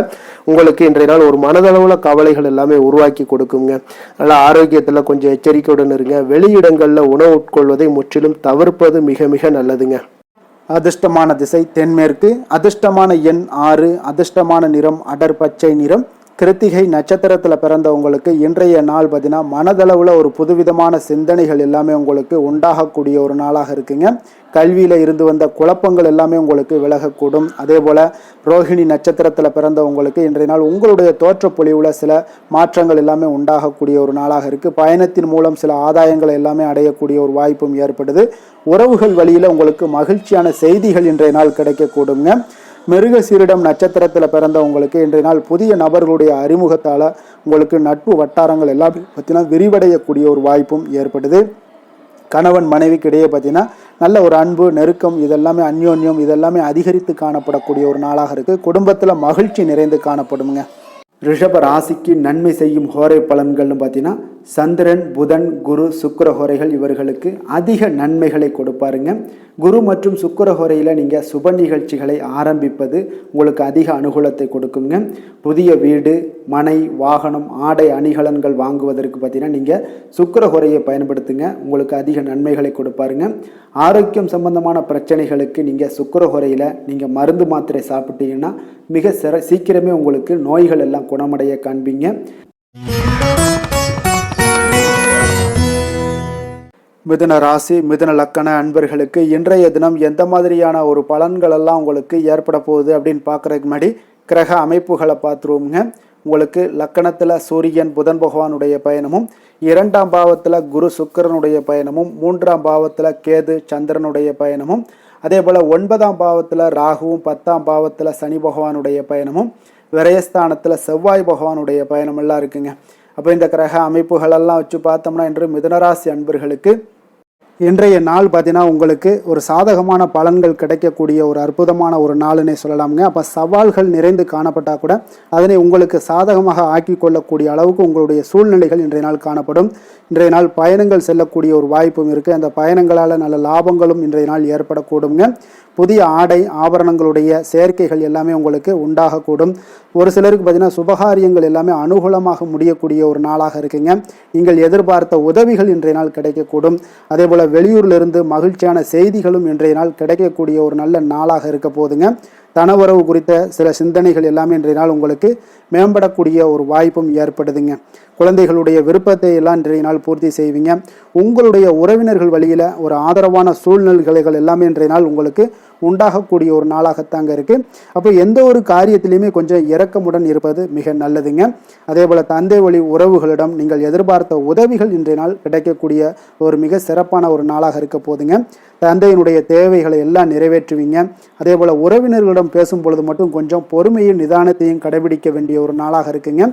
Speaker 2: உங்களுக்கு இன்றைய நாள் ஒரு மனதளவுல கவலைகள் எல்லாமே உருவாக்கி கொடுக்குங்க. அதனால் ஆரோக்கியத்தில் கொஞ்சம் எச்சரிக்கையுடன் இருங்க. வெளியிடங்களில் உணவு உட்கொள்வதை முற்றிலும் தவிர்ப்பது மிக மிக நல்லதுங்க.
Speaker 1: அதிர்ஷ்டமான திசை தென்மேற்கு. அதிர்ஷ்டமான எண் 6. அதிர்ஷ்டமான நிறம் அடர் பச்சை நிறம். கிருத்திகை நட்சத்திரத்தில் பிறந்தவங்களுக்கு இன்றைய நாள் பார்த்தீங்கன்னா மனதளவில் ஒரு புதுவிதமான சிந்தனைகள் எல்லாமே உங்களுக்கு உண்டாகக்கூடிய ஒரு நாளாக இருக்குங்க. கல்வியில் இருந்து வந்த குழப்பங்கள் எல்லாமே உங்களுக்கு விலகக்கூடும். அதே போல் ரோஹிணி நட்சத்திரத்தில் பிறந்தவங்களுக்கு இன்றைய நாள் உங்களுடைய தோற்றப்பொழிவில் சில மாற்றங்கள் எல்லாமே உண்டாகக்கூடிய ஒரு நாளாக இருக்குது. பயணத்தின் மூலம் சில ஆதாயங்களை எல்லாமே அடையக்கூடிய ஒரு வாய்ப்பும் ஏற்படுது. உறவுகள் வழியில் உங்களுக்கு மகிழ்ச்சியான செய்திகள் இன்றைய நாள் கிடைக்கக்கூடுங்க. மிருகசீரிடம் நட்சத்திரத்தில் பிறந்தவங்களுக்கு இன்றைய நாள் புதிய நபர்களுடைய அறிமுகத்தால் உங்களுக்கு நட்பு வட்டாரங்கள் எல்லாமே பார்த்தீங்கன்னா விரிவடையக்கூடிய ஒரு வாய்ப்பும் ஏற்படுது. கணவன் மனைவிக்கு இடையே பார்த்தீங்கன்னா நல்ல ஒரு அன்பு நெருக்கம் இதெல்லாமே அந்யோன்யம் இதெல்லாமே அதிகரித்து காணப்படக்கூடிய ஒரு நாளாக இருக்குது. குடும்பத்தில் மகிழ்ச்சி நிறைந்து காணப்படுங்க. ரிஷப ராசிக்கு நன்மை செய்யும் ஹோரை பலன்கள்னு பார்த்தீங்கன்னா சந்திரன் புதன் குரு சுக்கிர ஹோரைகள் இவர்களுக்கு அதிக நன்மைகளை கொடுப்பாருங்க. குரு மற்றும் சுக்கிர ஹோரையில் நீங்கள் சுப நிகழ்ச்சிகளை ஆரம்பிப்பது உங்களுக்கு அதிக அனுகூலத்தை கொடுக்குங்க. புதிய வீடு மனை வாகனம் ஆடை அணிகலன்கள் வாங்குவதற்கு பார்த்தீங்கன்னா நீங்கள் சுக்கிர ஹோரையை பயன்படுத்துங்க. உங்களுக்கு அதிக நன்மைகளை கொடுப்பாருங்க. ஆரோக்கியம் சம்பந்தமான பிரச்சனைகளுக்கு நீங்கள் சுக்கிர ஹோரையில் நீங்கள் மருந்து மாத்திரை சாப்பிட்டீங்கன்னா மிக சீக்கிரமே உங்களுக்கு நோய்கள் எல்லாம் குணமடைய காண்பீங்க. மிதுன ராசி மிதுன லக்கண அன்பர்களுக்கு இன்றைய தினம் எந்த மாதிரியான ஒரு பலன்கள் எல்லாம் உங்களுக்கு ஏற்பட போகுது அப்படின்னு பார்க்குறதுக்கு முன்னாடி கிரக அமைப்புகளை பார்த்துருவோங்க. உங்களுக்கு லக்கணத்தில் சூரியன் புதன் பகவானுடைய பயணமும் 2ஆம் பாவத்தில் குரு சுக்கிரனுடைய பயணமும் 3ஆம் பாவத்தில் கேது சந்திரனுடைய பயணமும் அதே போல் 9ஆம் பாவத்தில் ராகுவும் 10ஆம் பாவத்தில் சனி பகவானுடைய பயணமும் விரயஸ்தானத்தில் செவ்வாய் பகவானுடைய பயணம் எல்லாம் இருக்குங்க. அப்போ இந்த கிரக அமைப்புகளெல்லாம் வச்சு பார்த்தோம்னா இன்று மிதுனராசி அன்பர்களுக்கு இன்றைய நாள் பார்த்தீங்கன்னா உங்களுக்கு ஒரு சாதகமான பலன்கள் கிடைக்கக்கூடிய ஒரு அற்புதமான ஒரு நாளுன்னே சொல்லலாமுங்க. அப்போ சவால்கள் நிறைந்து காணப்பட்டால் கூட அதனை உங்களுக்கு சாதகமாக ஆக்கி கொள்ளக்கூடிய அளவுக்கு உங்களுடைய சூழ்நிலைகள் இன்றைய நாள் காணப்படும். இன்றைய நாள் பயணங்கள் செல்லக்கூடிய ஒரு வாய்ப்பும் இருக்குது. அந்த பயணங்களால் நல்ல லாபங்களும் இன்றைய நாள் ஏற்படக்கூடுங்க. புதிய ஆடை ஆபரணங்களுடைய சேர்க்கைகள் எல்லாமே உங்களுக்கு உண்டாகக்கூடும். ஒரு சிலருக்கு பார்த்தீங்கன்னா சுபகாரியங்கள் எல்லாமே அனுகூலமாக முடியக்கூடிய ஒரு நாளாக இருக்குங்க. நீங்கள் எதிர்பார்த்த உதவிகள் இன்றைய நாள் கிடைக்கக்கூடும். அதே போல் வெளியூரிலிருந்து மகிழ்ச்சியான செய்திகளும் இன்றைய நாள் கிடைக்கக்கூடிய ஒரு நல்ல நாளாக இருக்க போதுங்க. தனவரவு குறித்த சில சிந்தனைகள் எல்லாமே இன்றைய நாள் உங்களுக்கு மேம்படக்கூடிய ஒரு வாய்ப்பும் ஏற்படுதுங்க. குழந்தைகளுடைய விருப்பத்தை எல்லாம் இன்றைய நாள் பூர்த்தி செய்வீங்க. உங்களுடைய உறவினர்கள் வழியில் ஒரு ஆதரவான சூழ்நிலைகள் எல்லாமே இன்றைய நாள் உங்களுக்கு உண்டாகக்கூடிய ஒரு நாளாகத்தாங்க இருக்குது. அப்போ எந்த ஒரு காரியத்திலையுமே கொஞ்சம் இரக்கமுடன் இருப்பது மிக நல்லதுங்க. அதே போல் தந்தை வழி உறவுகளிடம் நீங்கள் எதிர்பார்த்த உதவிகள் இன்றைய நாள் கிடைக்கக்கூடிய ஒரு மிக சிறப்பான ஒரு நாளாக இருக்க போதுங்க. தந்தையினுடைய தேவைகளை எல்லாம் நிறைவேற்றுவீங்க. அதே போல் உறவினர்களிடம் பேசும் பொழுது மட்டும் கொஞ்சம் பொறுமையும் நிதானத்தையும் கடைபிடிக்க வேண்டிய ஒரு நாளாக இருக்குங்க.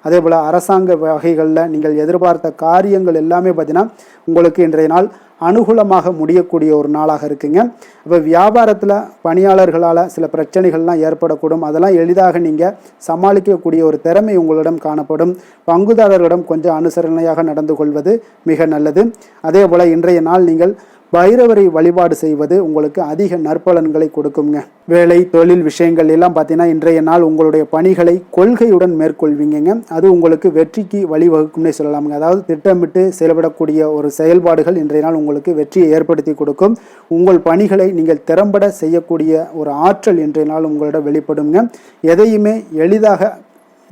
Speaker 1: அதே போல் அரசாங்க வகைகளில் நீங்கள் எதிர்பார்த்த காரியங்கள் எல்லாமே பார்த்தீங்கன்னா உங்களுக்கு இன்றைய நாள் அனுகூலமாக முடியக்கூடிய ஒரு நாளாக இருக்குங்க. இப்போ வியாபாரத்தில் பணியாளர்களால் சில பிரச்சனைகள்லாம் ஏற்படக்கூடும். அதெல்லாம் எளிதாக நீங்கள் சமாளிக்கக்கூடிய ஒரு திறமை உங்களிடம் காணப்படும். பங்குதாரர்களிடம் கொஞ்சம் அனுசரணையாக நடந்து கொள்வது மிக நல்லது. அதே போல் இன்றைய நாள் நீங்கள் பைரவரை வழிபாடு செய்வது உங்களுக்கு அதிக நற்பலன்களை கொடுக்குங்க. வேலை தொழில் விஷயங்கள் எல்லாம் பார்த்தீங்கன்னா இன்றைய நாள் உங்களுடைய பணிகளை கொள்கையுடன் மேற்கொள்வீங்க. அது உங்களுக்கு வெற்றிக்கு வழிவகுக்கும்னே சொல்லலாமுங்க. அதாவது திட்டமிட்டு செயல்படக்கூடிய ஒரு செயல்பாடுகள் இன்றைய நாள் உங்களுக்கு வெற்றியை ஏற்படுத்தி கொடுக்கும். உங்கள் பணிகளை நீங்கள் திறம்பட செய்யக்கூடிய ஒரு ஆற்றல் இன்றைய நாள் உங்களிடம் வெளிப்படுங்க. எதையுமே எளிதாக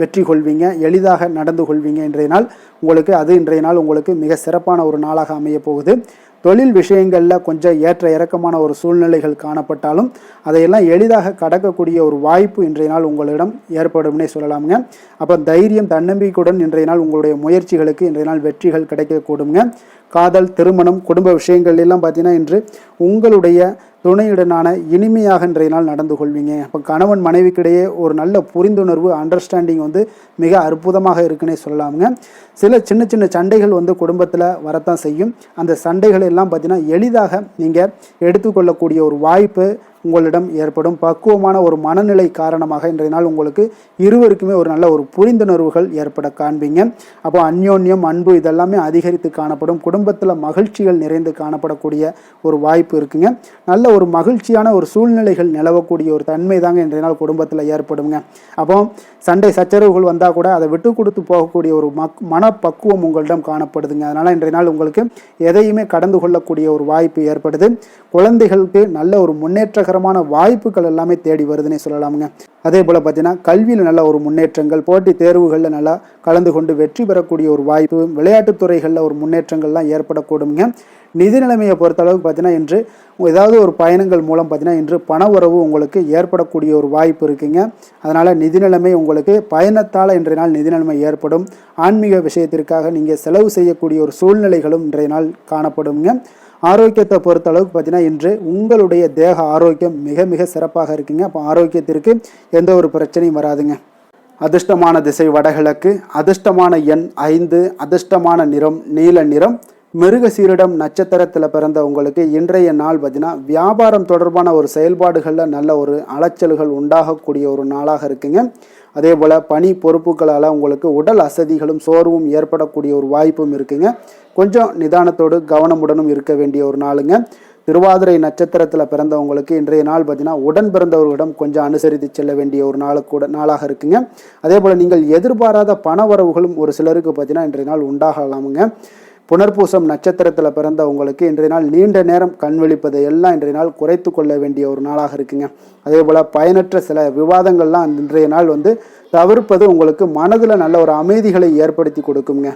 Speaker 1: வெற்றி கொள்வீங்க, எளிதாக நடந்து கொள்வீங்க. இன்றைய நாள் உங்களுக்கு மிக சிறப்பான ஒரு நாளாக அமைய போகுது. தொழில் விஷயங்களில் கொஞ்சம் ஏற்ற இறக்கமான ஒரு சூழ்நிலைகள் காணப்பட்டாலும் அதையெல்லாம் எளிதாக கடக்கக்கூடிய ஒரு வாய்ப்பு இன்றைய நாள் உங்களிடம் ஏற்படும்னே சொல்லலாமுங்க. அப்போ தைரியம் தன்னம்பிக்கையுடன் இன்றைய நாள் உங்களுடைய முயற்சிகளுக்கு இன்றைய நாள் வெற்றிகள் கிடைக்கக்கூடுங்க. காதல், திருமணம், குடும்ப விஷயங்கள் எல்லாம் பார்த்தீங்கன்னா இன்று உங்களுடைய துணையுடனான இனிமையாக இன்றைய நாள் நடந்து கொள்வீங்க. அப்போ கணவன் மனைவிக்கிடையே ஒரு நல்ல புரிந்துணர்வு, அண்டர்ஸ்டாண்டிங் மிக அற்புதமாக இருக்குன்னே சொல்லலாமுங்க. சில சின்ன சின்ன சண்டைகள் குடும்பத்தில் வரத்தான் செய்யும். அந்த சண்டைகள் எல்லாம் பார்த்தீங்கன்னா எளிதாக நீங்கள் எடுத்துக்கொள்ளக்கூடிய ஒரு வாய்ப்பு உங்களிடம் ஏற்படும். பக்குவமான ஒரு மனநிலை காரணமாக இன்றைய நாள் உங்களுக்கு இருவருக்குமே ஒரு நல்ல ஒரு புரிந்துணர்வுகள் ஏற்பட காண்பீங்க. அப்போ அந்யோன்யம், அன்பு இதெல்லாமே அதிகரித்து காணப்படும். குடும்பத்தில் மகிழ்ச்சிகள் நிறைந்து காணப்படக்கூடிய ஒரு வாய்ப்பு இருக்குங்க. நல்ல ஒரு மகிழ்ச்சியான ஒரு சூழ்நிலைகள் நிலவக்கூடிய ஒரு தன்மை தாங்க இன்றைய நாள் குடும்பத்தில் ஏற்படுங்க. அப்போ சண்டை சச்சரவுகள் வந்தால் கூட அதை விட்டு கொடுத்து போகக்கூடிய ஒரு மனப்பக்குவம் உங்களிடம் காணப்படுதுங்க. அதனால் இன்றைய நாள் உங்களுக்கு எதையுமே கடந்து கொள்ளக்கூடிய ஒரு வாய்ப்பு ஏற்படுது. குழந்தைகளுக்கு நல்ல ஒரு முன்னேற்றகரமான வாய்ப்புகள் எல்லாமே தேடி வருதுன்னே சொல்லலாமுங்க. அதே போல் பார்த்தீங்கன்னா கல்வியில் நல்ல ஒரு முன்னேற்றங்கள், போட்டித் தேர்வுகளில் நல்லா கலந்து கொண்டு வெற்றி பெறக்கூடிய ஒரு வாய்ப்பு, விளையாட்டுத் துறைகளில் ஒரு முன்னேற்றங்கள்லாம் ஏற்படக்கூடுங்க. நிதி நிலைமையை பொறுத்தளவுக்கு பார்த்தீங்கன்னா இன்று ஏதாவது ஒரு பயணங்கள் மூலம் பார்த்தீங்கன்னா இன்று பண உறவு உங்களுக்கு ஏற்படக்கூடிய ஒரு வாய்ப்பு இருக்குங்க. அதனால் நிதி நிலைமை உங்களுக்கு பயணத்தால் இன்றைய நாள் நிதி நிலைமை ஏற்படும். ஆன்மீக விஷயத்திற்காக நீங்கள் செலவு செய்யக்கூடிய ஒரு சூழ்நிலைகளும் இன்றைய நாள் காணப்படுங்க. ஆரோக்கியத்தை பொறுத்த அளவுக்கு பார்த்தீங்கன்னா இன்று உங்களுடைய தேக ஆரோக்கியம் மிக மிக சிறப்பாக இருக்குங்க. அப்போ ஆரோக்கியத்திற்கு எந்த ஒரு பிரச்சனையும் வராதுங்க. அதிர்ஷ்டமான திசை வடகிழக்கு, அதிர்ஷ்டமான எண் 5, அதிர்ஷ்டமான நிறம் நீல நிறம். மிருகசீரிடம் நட்சத்திரத்தில் பிறந்த உங்களுக்கு இன்றைய நாள் பார்த்தீங்கன்னா வியாபாரம் தொடர்பான ஒரு செயல்பாடுகளில் நல்ல ஒரு அலைச்சல்கள் உண்டாகக்கூடிய ஒரு நாளாக இருக்குங்க. அதே போல் பணி பொறுப்புகளால் உங்களுக்கு உடல் அசதிகளும் சோர்வும் ஏற்படக்கூடிய ஒரு வாய்ப்பும் இருக்குங்க. கொஞ்சம் நிதானத்தோடு கவனமுடனும் இருக்க வேண்டிய ஒரு நாளுங்க. திருவாதிரை நட்சத்திரத்தில் பிறந்தவங்களுக்கு இன்றைய நாள் பார்த்தீங்கன்னா உடன் பிறந்தவர்களிடம் கொஞ்சம் அனுசரித்து செல்ல வேண்டிய ஒரு நாளாக இருக்குங்க. அதே போல் நீங்கள் எதிர்பாராத பண வரவுகளும் ஒரு சிலருக்கு பார்த்தீங்கன்னா இன்றைய நாள் உண்டாகலாமுங்க. புனர்பூசம் நட்சத்திரத்தில் பிறந்தவங்களுக்கு இன்றைய நாள் நீண்ட நேரம் கண் விழிப்பதை எல்லாம் இன்றைய நாள் குறைத்து கொள்ள வேண்டிய ஒரு நாளாக இருக்குங்க. அதே போல் பயனற்ற சில விவாதங்கள்லாம் இன்றைய நாள் தவிர்ப்பது உங்களுக்கு மனதில் நல்ல ஒரு அமைதிகளை ஏற்படுத்தி கொடுக்குங்க.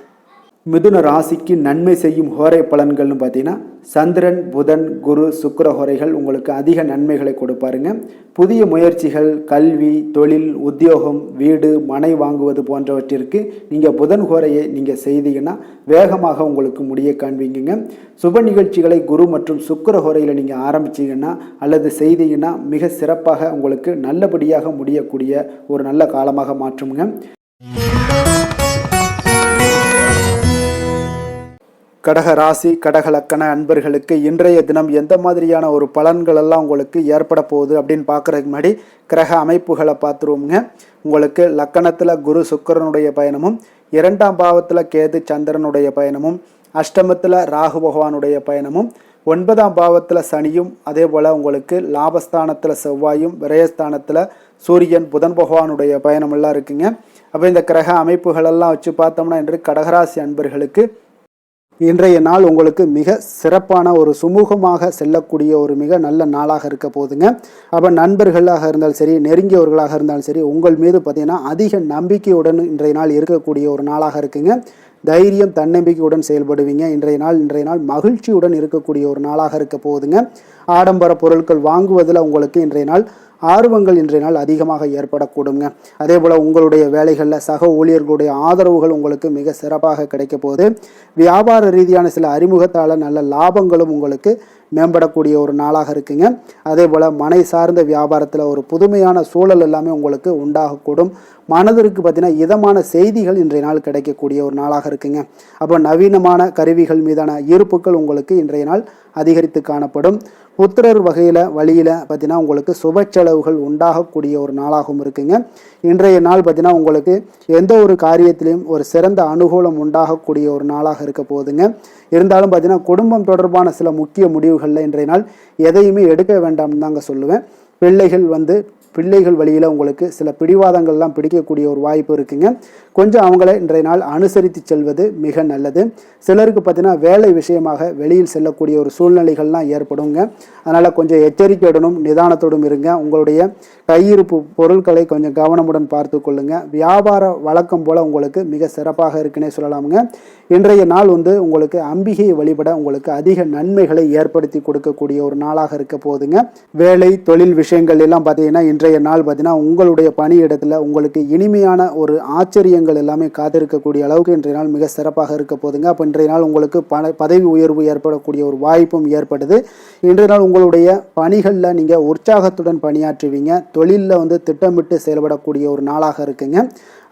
Speaker 1: மிதுன ராசிக்கு நன்மை செய்யும் ஹோரை பலன்கள்னு பார்த்தீங்கன்னா சந்திரன், புதன், குரு, சுக்கிர ஹோரைகள் உங்களுக்கு அதிக நன்மைகளை கொடுப்பாருங்க. புதிய முயற்சிகள், கல்வி, தொழில், உத்தியோகம், வீடு, மனை வாங்குவது போன்றவற்றிற்கு நீங்கள் புதன் ஹோரையை நீங்கள் செய்தீங்கன்னா வேகமாக உங்களுக்கு முடிய காண்பீங்க. சுப நிகழ்ச்சிகளை குரு மற்றும் சுக்கிர ஹோரையில் நீங்கள் ஆரம்பிச்சிங்கன்னா அல்லது செய்தீங்கன்னா மிக சிறப்பாக உங்களுக்கு நல்லபடியாக முடியக்கூடிய ஒரு நல்ல காலமாக மாற்றுங்க. கடக ராசி, கடக லக்கண அன்பர்களுக்கு இன்றைய தினம் எந்த மாதிரியான ஒரு பலன்கள் எல்லாம் உங்களுக்கு ஏற்பட போகுது அப்படின்னு பார்க்குறதுக்கு முன்னாடி கிரக அமைப்புகளை பார்த்துருவோங்க. உங்களுக்கு லக்கணத்தில் குரு சுக்கிரனுடைய பயணமும், 2ஆம் பாவத்தில் கேது சந்திரனுடைய பயணமும், அஷ்டமத்தில் ராகு பகவானுடைய பயணமும், 9ஆம் பாவத்தில் சனியும், அதே போல் உங்களுக்கு லாபஸ்தானத்தில் செவ்வாயும், விரயஸ்தானத்தில் சூரியன், புதன் பகவானுடைய பயணமெல்லாம் இருக்குங்க. அப்போ இந்த கிரக அமைப்புகளெல்லாம் வச்சு பார்த்தோம்னா இன்று கடகராசி அன்பர்களுக்கு இன்றைய நாள் உங்களுக்கு மிக சிறப்பான ஒரு சுமூகமாக செல்லக்கூடிய ஒரு மிக நல்ல நாளாக இருக்க போகுதுங்க. அப்போ நண்பர்களாக இருந்தாலும் சரி, நெருங்கியவர்களாக இருந்தாலும் சரி, உங்கள் மீது பார்த்தீங்கன்னா அதிக நம்பிக்கையுடன் இன்றைய நாள் இருக்கக்கூடிய ஒரு நாளாக இருக்குங்க. தைரியம் தன்னம்பிக்கையுடன் செயல்படுவீங்க. இன்றைய நாள் மகிழ்ச்சியுடன் இருக்கக்கூடிய ஒரு நாளாக இருக்க போகுதுங்க. ஆடம்பர பொருட்கள் வாங்குவதில் உங்களுக்கு இன்றைய நாள் ஆர்வங்கள் இன்றைய நாள் அதிகமாக ஏற்படக்கூடுங்க. அதே போல் உங்களுடைய வேலைகளில் சக ஊழியர்களுடைய ஆதரவுகள் உங்களுக்கு மிக சிறப்பாக கிடைக்க போகுது. வியாபார ரீதியான சில அறிமுகத்தால் நல்ல லாபங்களும் உங்களுக்கு மேம்படக்கூடிய ஒரு நாளாக இருக்குங்க. அதே போல் மனை சார்ந்த வியாபாரத்தில் ஒரு புதுமையான சூழல் எல்லாமே உங்களுக்கு உண்டாகக்கூடும். மனதிற்கு பார்த்தீங்கன்னா இதமான செய்திகள் இன்றைய நாள் கிடைக்கக்கூடிய ஒரு நாளாக இருக்குங்க. அப்போ நவீனமான கருவிகள் மீதான ஈர்ப்புகள் உங்களுக்கு இன்றைய நாள் அதிகரித்து காணப்படும். புத்திரர் வழியில் பார்த்தீங்கன்னா உங்களுக்கு சுப செலவுகள் உண்டாகக்கூடிய ஒரு நாளாகவும் இருக்குங்க. இன்றைய நாள் பார்த்தீங்கன்னா உங்களுக்கு எந்த ஒரு காரியத்திலையும் ஒரு சிறந்த அனுகூலம் உண்டாகக்கூடிய ஒரு நாளாக இருக்க போகுதுங்க. இருந்தாலும் பார்த்தீங்கன்னா குடும்பம் தொடர்பான சில முக்கிய முடிவுகளில் இன்றைய நாள் எதையுமே எடுக்க வேண்டாம்னு தாங்க சொல்லுவேன். பிள்ளைகள் வழியில் உங்களுக்கு சில பிடிவாதங்கள்லாம் பிடிக்கக்கூடிய ஒரு வாய்ப்பு இருக்குங்க. கொஞ்சம் அவங்கள இன்றைய நாள் அனுசரித்து செல்வது மிக நல்லது. சிலருக்கு பார்த்தீங்கன்னா வேலை விஷயமாக வெளியில் செல்லக்கூடிய ஒரு சூழ்நிலைகள்லாம் ஏற்படுங்க. அதனால் கொஞ்சம் எச்சரிக்கையுடனும் நிதானத்தோடும் இருங்க. உங்களுடைய கையிருப்பு பொருட்களை கொஞ்சம் கவனமுடன் பார்த்து கொள்ளுங்க. வியாபார வழக்கம் போல் உங்களுக்கு மிக சிறப்பாக இருக்குன்னே சொல்லலாமுங்க. இன்றைய நாள் உங்களுக்கு அம்பிகையை வழிபட உங்களுக்கு அதிக நன்மைகளை ஏற்படுத்தி கொடுக்கக்கூடிய ஒரு நாளாக இருக்க போகுதுங்க. வேலை தொழில் விஷயங்கள் எல்லாம் பார்த்தீங்கன்னா இன்றைய நாள் பார்த்தீங்கன்னா உங்களுடைய பணியிடத்தில் உங்களுக்கு இனிமையான ஒரு ஆச்சரியங்கள் எல்லாமே காத்திருக்கக்கூடிய அளவுக்கு இன்றைய நாள் மிக சிறப்பாக இருக்க போகுதுங்க. அப்போ இன்றைய நாள் உங்களுக்கு பதவி உயர்வு ஏற்படக்கூடிய ஒரு வாய்ப்பும் ஏற்படுது. இன்றைய நாள் உங்களுடைய பணிகளில் நீங்கள் உற்சாகத்துடன் பணியாற்றுவீங்க. தொழிலில் திட்டமிட்டு செயல்படக்கூடிய ஒரு நாளாக இருக்குங்க.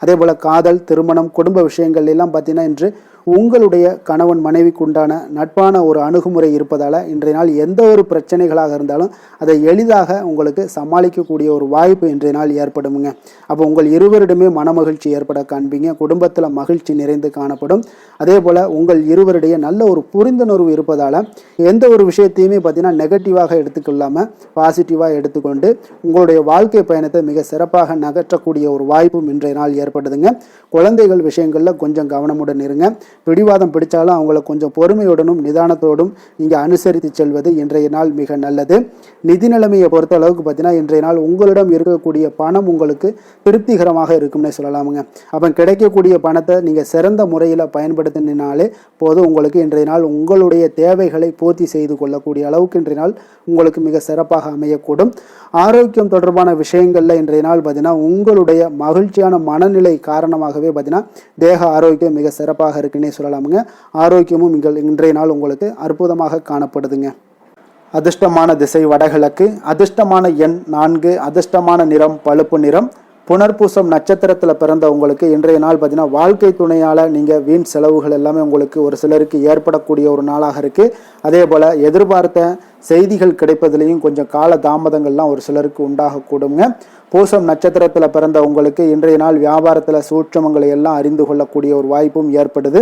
Speaker 1: அதே போல் காதல், திருமணம், குடும்ப விஷயங்கள் எல்லாம் பார்த்தீங்கன்னா இன்று உங்களுடைய கணவன் மனைவிக்கு உண்டான நட்பான ஒரு அணுகுமுறை இருப்பதால் இன்றைய நாள் எந்த ஒரு பிரச்சனைகளாக இருந்தாலும் அதை எளிதாக உங்களுக்கு சமாளிக்கக்கூடிய ஒரு வாய்ப்பு இன்றைய நாள் ஏற்படுமுங்க. அப்போ உங்கள் இருவரிடமே மனமகிழ்ச்சி ஏற்பட காண்பீங்க. குடும்பத்தில் மகிழ்ச்சி நிறைந்து காணப்படும். அதே போல் உங்கள் இருவருடைய நல்ல ஒரு புரிந்துணர்வு இருப்பதால் எந்த ஒரு விஷயத்தையுமே பார்த்தீங்கன்னா நெகட்டிவாக எடுத்துக்கொள்ளாமல் பாசிட்டிவாக எடுத்துக்கொண்டு உங்களுடைய வாழ்க்கை பயணத்தை மிக சிறப்பாக நகற்றக்கூடிய ஒரு வாய்ப்பும் இன்றைய நாள் ஏற்படுதுங்க. குழந்தைகள் விஷயங்களில் கொஞ்சம் கவனமுடன் இருங்க. பிடிவாதம் பிடிச்சாலும் அவங்கள கொஞ்சம் பொறுமையுடனும் நிதானத்தோடும் நீங்கள் அனுசரித்து செல்வது இன்றைய நாள் மிக நல்லது. நிதி நிலைமையை பொறுத்த அளவுக்கு பார்த்தீங்கன்னா இன்றைய நாள் உங்களிடம் இருக்கக்கூடிய பணம் உங்களுக்கு திருப்திகரமாக இருக்கும்னே சொல்லலாமுங்க. அப்போ கிடைக்கக்கூடிய பணத்தை நீங்கள் சிறந்த முறையில் பயன்படுத்தினாலே போதும். உங்களுக்கு இன்றைய நாள் உங்களுடைய தேவைகளை பூர்த்தி செய்து கொள்ளக்கூடிய அளவுக்கு இன்றைய நாள் உங்களுக்கு மிக சிறப்பாக அமையக்கூடும். ஆரோக்கியம் தொடர்பான விஷயங்களில் இன்றைய நாள் பார்த்தீங்கன்னா உங்களுடைய மகிழ்ச்சியான மனநிலை காரணமாகவே பார்த்தீங்கன்னா தேக ஆரோக்கியம் மிக சிறப்பாக இருக்குன்னே சொல்லலாமுங்க. ஆரோக்கியமும் இன்றைய நாள் உங்களுக்கு அற்புதமாக காணப்படுதுங்க. அதிர்ஷ்டமான திசை வடகிழக்கு, அதிர்ஷ்டமான எண் 4, அதிர்ஷ்டமான நிறம் பழுப்பு நிறம். புனர்பூசம் நட்சத்திரத்தில் பிறந்த உங்களுக்கு இன்றைய நாள் பார்த்தீங்கன்னா வாழ்க்கை துணையால் நீங்கள் வீண் செலவுகள் எல்லாமே உங்களுக்கு ஒரு சிலருக்கு ஏற்படக்கூடிய ஒரு நாளாக இருக்குது. அதே போல் எதிர்பார்த்த செய்திகள் கிடைப்பதிலையும் கொஞ்சம் கால தாமதங்கள்லாம் ஒரு சிலருக்கு உண்டாகக்கூடுங்க. பூசம் நட்சத்திரத்தில் பிறந்த உங்களுக்கு இன்றைய நாள் வியாபாரத்தில் சூட்சமங்களை எல்லாம் அறிந்து கொள்ளக்கூடிய ஒரு வாய்ப்பும் ஏற்படுது.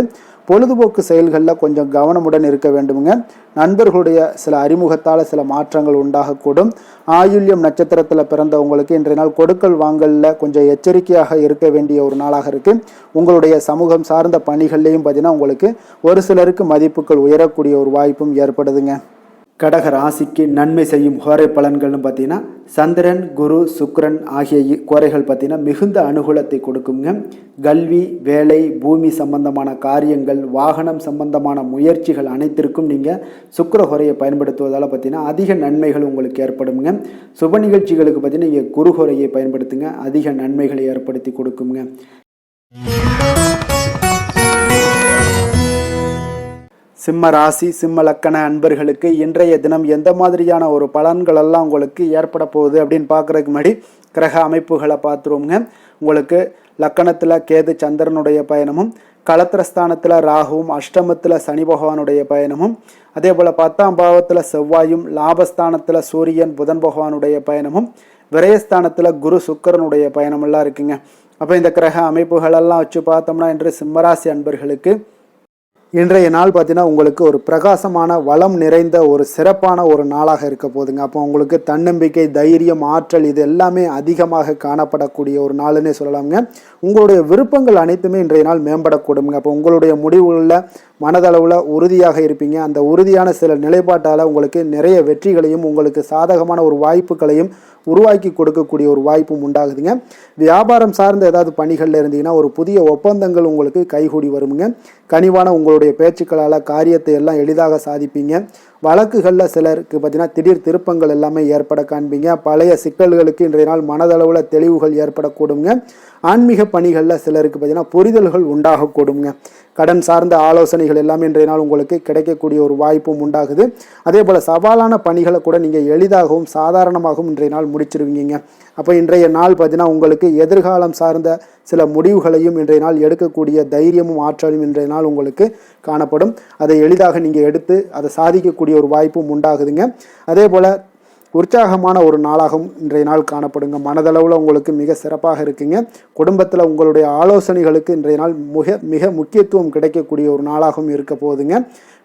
Speaker 1: பொழுதுபோக்கு செயல்களில் கொஞ்சம் கவனமுடன் இருக்க வேண்டுமுங்க. நண்பர்களுடைய சில அறிமுகத்தால் சில மாற்றங்கள் உண்டாகக்கூடும். ஆயுள்யம் நட்சத்திரத்தில் பிறந்த உங்களுக்கு இன்றைய நாள் கொடுக்கல் வாங்கலில் கொஞ்சம் எச்சரிக்கையாக இருக்க வேண்டிய ஒரு நாளாக இருக்குது. உங்களுடைய சமூகம் சார்ந்த பணிகள்லையும் பார்த்தீங்கன்னா உங்களுக்கு ஒரு சிலருக்கு மதிப்புகள் உயரக்கூடிய ஒரு வாய்ப்பும் ஏற்படுதுங்க. கடக ராசிக்கு நன்மை செய்யும் கோரை பலன்கள்னு பார்த்தீங்கன்னா சந்திரன், குரு, சுக்கிரன் ஆகிய கோரைகள் பார்த்தீங்கன்னா மிகுந்த அனுகூலத்தை கொடுக்குங்க. கல்வி, வேலை, பூமி சம்பந்தமான காரியங்கள், வாகனம் சம்பந்தமான முயற்சிகள் அனைத்திற்கும் நீங்கள் சுக்கிர கோரையை பயன்படுத்துவதால் பார்த்தீங்கன்னா அதிக நன்மைகள் உங்களுக்கு ஏற்படுங்க. சுப நிகழ்ச்சிகளுக்கு பார்த்தீங்கன்னா நீங்கள் குரு கோரையை பயன்படுத்துங்க, அதிக நன்மைகளை ஏற்படுத்தி கொடுக்குங்க. சிம்ம ராசி, சிம்ம லக்கண அன்பர்களுக்கு இன்றைய தினம் எந்த மாதிரியான ஒரு பலன்கள் எல்லாம் உங்களுக்கு ஏற்பட போகுது அப்படின்னு பார்க்குறதுக்கு முன்னாடி கிரக அமைப்புகளை பார்த்துருவோங்க. உங்களுக்கு லக்கணத்தில் கேது சந்திரனுடைய பயணமும், களத்திரஸ்தானத்தில் ராகுவும், அஷ்டமத்தில் சனி பகவானுடைய பயணமும், அதே போல் 10ஆம் பாவத்தில் செவ்வாயும், லாபஸ்தானத்தில் சூரியன் புதன் பகவானுடைய பயணமும், விரயஸ்தானத்தில் குரு சுக்கிரனுடைய பயணமெல்லாம் இருக்குங்க. அப்போ இந்த கிரக அமைப்புகளெல்லாம் வச்சு பார்த்தோம்னா இன்று சிம்மராசி அன்பர்களுக்கு இன்றைய நாள் பார்த்தீங்கன்னா உங்களுக்கு ஒரு பிரகாசமான வளம் நிறைந்த ஒரு சிறப்பான ஒரு நாளாக இருக்க போகுதுங்க. அப்போ உங்களுக்கு தன்னம்பிக்கை, தைரியம், ஆற்றல் இது எல்லாமே அதிகமாக காணப்படக்கூடிய ஒரு நாளுன்னே சொல்லலாமுங்க. உங்களுடைய விருப்பங்கள் அனைத்துமே இன்றைய நாள் மேம்படக்கூடுங்க. அப்போ உங்களுடைய முடிவுகளில் மனதளவில் உறுதியாக இருப்பீங்க. அந்த உறுதியான சில நிலைப்பாட்டால் உங்களுக்கு நிறைய வெற்றிகளையும் உங்களுக்கு சாதகமான ஒரு வாய்ப்புகளையும் உருவாக்கி கொடுக்கக்கூடிய ஒரு வாய்ப்பும் உண்டாகுதுங்க. வியாபாரம் சார்ந்த ஏதாவது பணிகளில் இருந்தீங்கன்னா ஒரு புதிய ஒப்பந்தங்கள் உங்களுக்கு கைகூடி வருமுங்க. கனிவான உங்களுடைய பேச்சுக்களால் காரியத்தை எல்லாம் எளிதாக சாதிப்பீங்க. வழக்குகளில் சிலருக்கு பார்த்தீங்கன்னா திடீர் திருப்பங்கள் எல்லாமே ஏற்பட காண்பீங்க. பழைய சிக்கல்களுக்கு இன்றைய நாள் மனதளவில் தெளிவுகள் ஏற்படக்கூடுங்க. ஆன்மீக பணிகளில் சிலருக்கு பார்த்தீங்கன்னா புரிதல்கள் உண்டாகக்கூடுங்க. கடன் சார்ந்த ஆலோசனைகள் எல்லாமே இன்றைய நாள் உங்களுக்கு கிடைக்கக்கூடிய ஒரு வாய்ப்பும் உண்டாகுது. அதே போல் சவாலான பணிகளை கூட நீங்கள் எளிதாகவும் சாதாரணமாகவும் இன்றைய நாள் முடிச்சிருவீங்க. அப்போ இன்றைய நாள் பார்த்தீங்கன்னா உங்களுக்கு எதிர்காலம் சார்ந்த சில முடிவுகளையும் இன்றைய நாள் எடுக்கக்கூடிய தைரியமும் ஆற்றலும் இன்றைய நாள் உங்களுக்கு காணப்படும். அதை எளிதாக நீங்கள் எடுத்து அதை சாதிக்கக்கூடிய ஒரு வாய்ப்பும் உண்டாகுதுங்க. அதே போல் உற்சாகமான ஒரு நாளாகவும் இன்றைய நாள் காணப்படுங்க. மனதளவில் உங்களுக்கு மிக சிறப்பாக இருக்குங்க. குடும்பத்தில் உங்களுடைய ஆலோசனைகளுக்கு இன்றைய நாள் மிக முக்கியத்துவம் கிடைக்கக்கூடிய ஒரு நாளாகவும் இருக்க போகுதுங்க.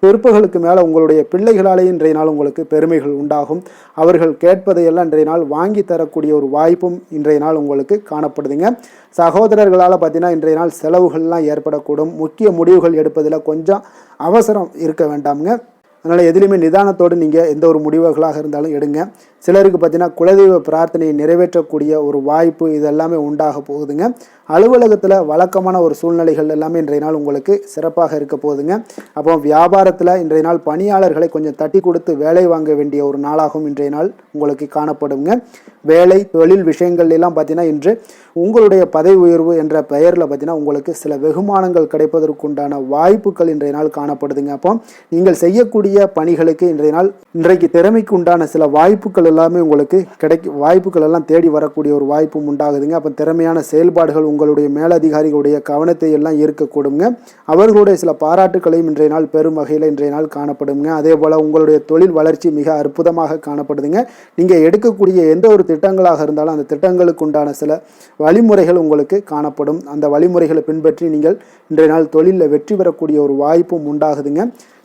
Speaker 1: பிற்பகலுக்கு மேலே உங்களுடைய பிள்ளைகளாலே இன்றைய நாள் உங்களுக்கு பெருமைகள் உண்டாகும். அவர்கள் கேட்பதையெல்லாம் இன்றைய நாள் வாங்கி தரக்கூடிய ஒரு வாய்ப்பும் இன்றைய நாள் உங்களுக்கு காணப்படுதுங்க. சகோதரர்களால் பார்த்தீங்கன்னா இன்றைய நாள் செலவுகள்லாம் ஏற்படக்கூடும். முக்கிய முடிவுகள் எடுப்பதில் கொஞ்சம் அவசரம் இருக்க வேண்டாமுங்க. அதனால் எதுலேயுமே நிதானத்தோடு நீங்கள் எந்த ஒரு முடிவுகளாக இருந்தாலும் எடுங்க. சிலருக்கு பார்த்தீங்கன்னா குலதெய்வ பிரார்த்தனையை நிறைவேற்றக்கூடிய ஒரு வாய்ப்பு இதெல்லாமே உண்டாக போகுதுங்க. அலுவலகத்தில் வழக்கமான ஒரு சூழ்நிலைகள் எல்லாமே இன்றைய நாள் உங்களுக்கு சிறப்பாக இருக்க போகுதுங்க. அப்போ வியாபாரத்தில் இன்றைய நாள் பணியாளர்களை கொஞ்சம் தட்டி கொடுத்து வேலை வாங்க வேண்டிய ஒரு நாளாகவும் இன்றைய நாள் உங்களுக்கு காணப்படுங்க. வேலை தொழில் விஷயங்கள் எல்லாம் பார்த்தீங்கன்னா இன்று உங்களுடைய பதவி உயர்வு என்ற பெயரில் பார்த்தீங்கன்னா உங்களுக்கு சில வெகுமானங்கள் கிடைப்பதற்குண்டான வாய்ப்புகள் இன்றைய நாள் காணப்படுதுங்க. அப்போ நீங்கள் செய்யக்கூடிய பணிகளுக்கு இன்றைக்கு திறமைக்கு உண்டான சில வாய்ப்புகள் எல்லாமே உங்களுக்கு வாய்ப்புகள் எல்லாம் தேடி வரக்கூடிய ஒரு வாய்ப்பும் உண்டாகுதுங்க. அப்போ திறமையான செயல்பாடுகள் உங்களுடைய மேலதிகாரிகளுடைய கவனத்தை எல்லாம் ஈர்க்கக்கூடுங்க. அவர்களுடைய சில பாராட்டுகளையும் இன்றைய நாள் பெரும் வகையில் இன்றைய நாள் காணப்படுங்க. அதே போல் உங்களுடைய தொழில் வளர்ச்சி மிக அற்புதமாக காணப்படுதுங்க. நீங்கள் எடுக்கக்கூடிய எந்த ஒரு திட்டங்களாக இருந்தாலும் அந்த திட்டங்களுக்கு உண்டான சில வழிமுறைகள் உங்களுக்கு காணப்படும். அந்த வழிமுறைகளை பின்பற்றி நீங்கள் இன்றைய நாள் தொழிலில் வெற்றி பெறக்கூடிய ஒரு வாய்ப்பும் உண்டாகுதுங்க.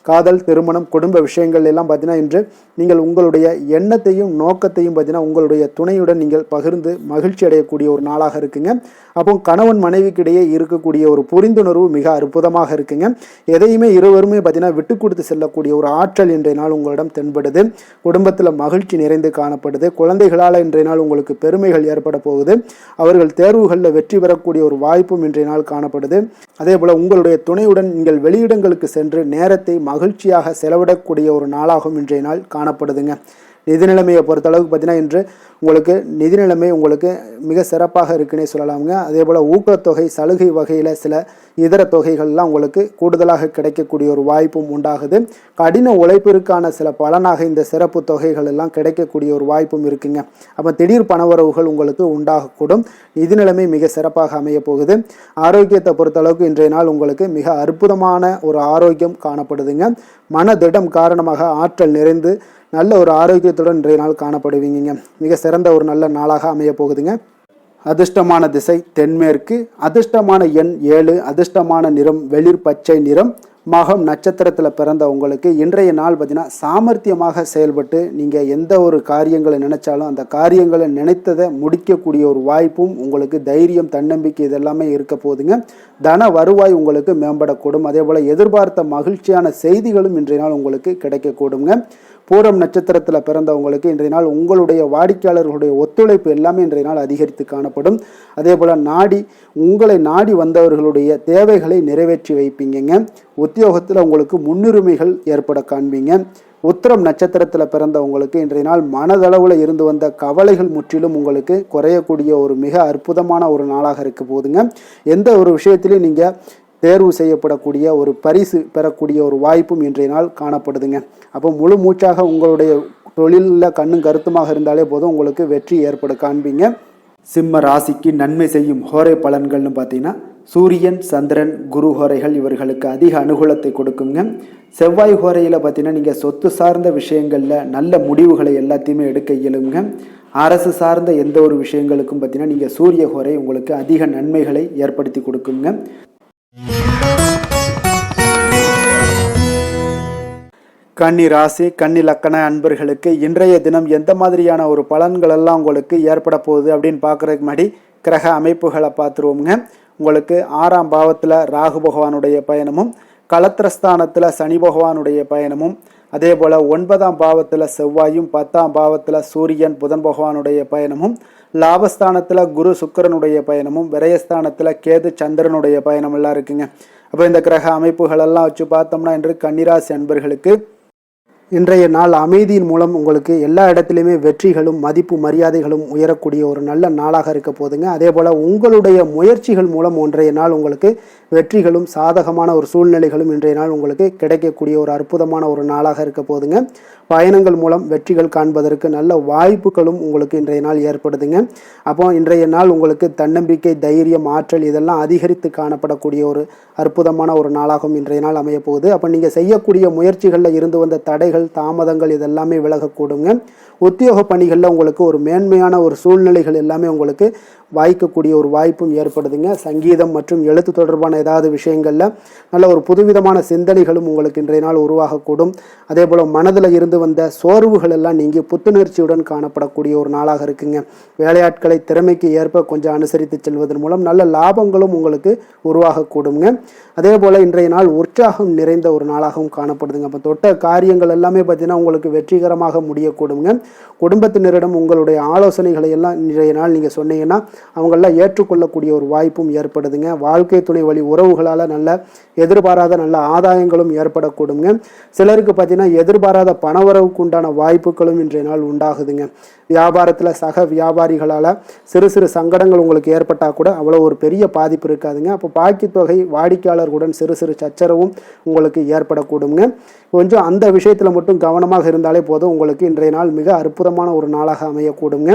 Speaker 1: காதல், திருமணம், குடும்ப விஷயங்கள் எல்லாம் பார்த்தீங்கன்னா இன்று நீங்கள் உங்களுடைய எண்ணத்தையும் நோக்கத்தையும் பார்த்தீங்கன்னா உங்களுடைய துணையுடன் நீங்கள் பகிர்ந்து மகிழ்ச்சி அடையக்கூடிய ஒரு நாளாக இருக்குங்க. அப்போ கணவன் மனைவிக்கிடையே இருக்கக்கூடிய ஒரு புரிந்துணர்வு மிக அற்புதமாக இருக்குங்க. எதையுமே இருவருமே பார்த்தீங்கன்னா விட்டு கொடுத்து செல்லக்கூடிய ஒரு ஆற்றல் இன்றைய நாள் உங்களிடம் தென்படுது. குடும்பத்தில் மகிழ்ச்சி நிறைந்து காணப்படுது. குழந்தைகளால் இன்றைய நாள் உங்களுக்கு பெருமைகள் ஏற்பட போகுது. அவர்கள் தேர்வுகளில் வெற்றி பெறக்கூடிய ஒரு வாய்ப்பும் இன்றைய நாள் காணப்படுது. அதே போல் உங்களுடைய துணையுடன் நீங்கள் வெளியிடங்களுக்கு சென்று நேரத்தை மகிழ்ச்சியாக செலவிடக்கூடிய ஒரு நாளாகவும் இன்றைய நாள் காணப்படுதுங்க. நிதி நிலைமையை பொறுத்தளவுக்கு பார்த்தீங்கன்னா இன்று உங்களுக்கு நிதி நிலைமை உங்களுக்கு மிக சிறப்பாக இருக்குன்னே சொல்லலாமுங்க. அதே போல் ஊக்கத்தொகை, சலுகை வகையில் சில இதர தொகைகள்லாம் உங்களுக்கு கூடுதலாக கிடைக்கக்கூடிய ஒரு வாய்ப்பும் உண்டாகுது. கடின உழைப்பிற்கான சில பலனாக இந்த சிறப்பு தொகைகள் எல்லாம் கிடைக்கக்கூடிய ஒரு வாய்ப்பும் இருக்குங்க. அப்போ திடீர் பணவரவுகள் உங்களுக்கு உண்டாகக்கூடும். நிதி நிலைமை மிக சிறப்பாக அமைய போகுது. ஆரோக்கியத்தை பொறுத்தளவுக்கு இன்றைய நாள் உங்களுக்கு மிக அற்புதமான ஒரு ஆரோக்கியம் காணப்படுதுங்க. மனதிடம் காரணமாக ஆற்றல் நிறைந்து நல்ல ஒரு ஆரோக்கியத்துடன் இன்றைய நாள் காணப்படுவீங்க. மிக சிறந்த ஒரு நல்ல நாளாக அமைய போகுதுங்க. அதிர்ஷ்டமான திசை தென்மேற்கு, அதிர்ஷ்டமான எண் 7, அதிர்ஷ்டமான நிறம் வெளிர் பச்சை நிறம். மகம் நட்சத்திரத்தில் பிறந்த உங்களுக்கு இன்றைய நாள் பார்த்தீங்கன்னா சாமர்த்தியமாக செயல்பட்டு நீங்கள் எந்த ஒரு காரியங்களை நினைச்சாலும் அந்த காரியங்களை நினைத்ததை முடிக்கக்கூடிய ஒரு வாய்ப்பும் உங்களுக்கு தைரியம், தன்னம்பிக்கை இதெல்லாமே இருக்க போகுதுங்க. தன வருவாய் உங்களுக்கு மேம்படக்கூடும். அதே போல் எதிர்பார்த்த மகிழ்ச்சியான செய்திகளும் இன்றைய நாள் உங்களுக்கு கிடைக்கக்கூடுங்க. பூரம் நட்சத்திரத்தில் பிறந்தவங்களுக்கு இன்றைய நாள் உங்களுடைய வாடிக்கையாளர்களுடைய ஒத்துழைப்பு எல்லாமே இன்றைய நாள் அதிகரித்து காணப்படும். அதே போல் உங்களை நாடி வந்தவர்களுடைய தேவைகளை நிறைவேற்றி வைப்பீங்க. உத்தியோகத்தில் உங்களுக்கு முன்னுரிமைகள் ஏற்பட காண்பீங்க. உத்திரம் நட்சத்திரத்தில் பிறந்தவங்களுக்கு இன்றைய நாள் மனதளவில் இருந்து வந்த கவலைகள் முற்றிலும் உங்களுக்கு குறையக்கூடிய ஒரு மிக அற்புதமான ஒரு நாளாக இருக்க போகுதுங்க. எந்த ஒரு விஷயத்திலையும் நீங்கள் தேர்வு செய்யப்படக்கூடிய ஒரு பரிசு பெறக்கூடிய ஒரு வாய்ப்பும் இன்றைய நாள் காணப்படுதுங்க. அப்போ முழு மூச்சாக உங்களுடைய தொழிலில் கண்ணும் கருத்துமாக இருந்தாலே போதும் உங்களுக்கு வெற்றி ஏற்பட காண்பீங்க. சிம்ம ராசிக்கு நன்மை செய்யும் ஹோரை பலன்கள்னு பார்த்தீங்கன்னா சூரியன், சந்திரன், குரு ஹோரைகள் இவர்களுக்கு அதிக அனுகூலத்தை கொடுக்குங்க. செவ்வாய் ஹோரையில் பார்த்தீங்கன்னா நீங்கள் சொத்து சார்ந்த விஷயங்களில் நல்ல முடிவுகளை எல்லாத்தையுமே எடுக்க இயலுங்க. அரசு சார்ந்த எந்த ஒரு விஷயங்களுக்கும் பார்த்தீங்கன்னா நீங்கள் சூரிய ஹோரை உங்களுக்கு அதிக நன்மைகளை ஏற்படுத்தி கொடுக்குங்க. கன்னி ராசி, கன்னி லக்கண அன்பர்களுக்கு இன்றைய தினம் எந்த மாதிரியான ஒரு பலன்கள் எல்லாம் உங்களுக்கு ஏற்பட போகுது அப்படின்னு பார்க்குறதுக்கு முன்னாடி கிரக அமைப்புகளை பார்த்துருவோங்க. உங்களுக்கு 6ஆம் பாவத்தில் ராகு பகவானுடைய பயணமும், களத்திரஸ்தானத்தில் சனி பகவானுடைய பயணமும், அதே போல் 9ஆம் பாவத்தில் செவ்வாயும், 10ஆம் பாவத்தில் சூரியன் புதன் பகவானுடைய பயணமும், லாபஸ்தானத்தில் குரு சுக்கிரனுடைய பயணமும், விரயஸ்தானத்தில் கேது சந்திரனுடைய பயணம் எல்லாம் இருக்குங்க. அப்போ இந்த கிரக அமைப்புகளெல்லாம் வச்சு பார்த்தோம்னா இன்று கன்னிராசி அன்பர்களுக்கு இன்றைய நாள் அமைதியின் மூலம் உங்களுக்கு எல்லா இடத்துலையுமே வெற்றிகளும் மதிப்பு மரியாதைகளும் உயரக்கூடிய ஒரு நல்ல நாளாக இருக்க போதுங்க. அதே போல் உங்களுடைய முயற்சிகள் மூலம் இன்றைய நாள் உங்களுக்கு வெற்றிகளும் சாதகமான ஒரு சூழ்நிலைகளும் இன்றைய நாள் உங்களுக்கு கிடைக்கக்கூடிய ஒரு அற்புதமான ஒரு நாளாக இருக்க போதுங்க. பயணங்கள் மூலம் வெற்றிகள் காண்பதற்கு நல்ல வாய்ப்புகளும் உங்களுக்கு இன்றைய நாள் ஏற்படுதுங்க. அப்போ இன்றைய நாள் உங்களுக்கு தன்னம்பிக்கை, தைரியம், ஆற்றல் இதெல்லாம் அதிகரித்து காணப்படக்கூடிய ஒரு அற்புதமான ஒரு நாளாகவும் இன்றைய நாள் அமைய போகுது. அப்போ நீங்கள் செய்யக்கூடிய முயற்சிகளில் இருந்து வந்த தடைகள், தாமதங்கள் இதெல்லாமே விலகக்கூடுங்க. உத்தியோக பணிகளில் உங்களுக்கு ஒரு மேன்மையான ஒரு சூழ்நிலைகள் எல்லாமே உங்களுக்கு வாய்க்கக்கூடிய ஒரு வாய்ப்பும் ஏற்படுதுங்க. சங்கீதம் மற்றும் எழுத்து தொடர்பான ஏதாவது விஷயங்களில் நல்ல ஒரு புதுவிதமான சிந்தனைகளும் உங்களுக்கு இன்றைய நாள் உருவாகக்கூடும். அதே போல் மனதில் இருந்து வந்த சோர்வுகள் எல்லாம் நீங்கி புத்துணர்ச்சியுடன் காணப்படக்கூடிய ஒரு நாளாக இருக்குங்க. வேலையாட்களை திறமைக்கு ஏற்ப கொஞ்சம் அனுசரித்து செல்வதன் மூலம் நல்ல லாபங்களும் உங்களுக்கு உருவாகக்கூடுங்க. அதே போல் இன்றைய நாள் உற்சாகம் நிறைந்த ஒரு நாளாகவும் காணப்படுதுங்க. அப்போ தொட்ட காரியங்கள் எல்லாமே பார்த்தீங்கன்னா உங்களுக்கு வெற்றிகரமாக முடியக்கூடுங்க. குடும்பத்தினரிடம் உங்களுடைய ஆலோசனைகளை எல்லாம் இன்றைய நாள் நீங்கள் சொன்னீங்கன்னா அவங்களெல்லாம் ஏற்றுக்கொள்ளக்கூடிய ஒரு வாய்ப்பும் ஏற்படுதுங்க. வாழ்க்கை துணை வழி உறவுகளால் நல்ல எதிர்பாராத நல்ல ஆதாயங்களும் ஏற்படக்கூடுங்க. சிலருக்கு பார்த்தீங்கன்னா எதிர்பாராத பணவரவுக்கு உண்டான வாய்ப்புகளும் இன்றைய நாள் உண்டாகுதுங்க. வியாபாரத்தில் சக வியாபாரிகளால் சிறு சிறு சங்கடங்கள் உங்களுக்கு ஏற்பட்டால் கூட அவ்வளோ ஒரு பெரிய பாதிப்பு இருக்காதுங்க. அப்போ பாக்கி தொகை வாடிக்கையாளர்களுடன் சிறு சிறு சச்சரவும் உங்களுக்கு ஏற்படக்கூடுங்க. கொஞ்சம் அந்த விஷயத்தில் மட்டும் கவனமாக இருந்தாலே போதும், உங்களுக்கு இன்றைய நாள் மிக அற்புதமான ஒரு நாளாக அமையக்கூடுங்க.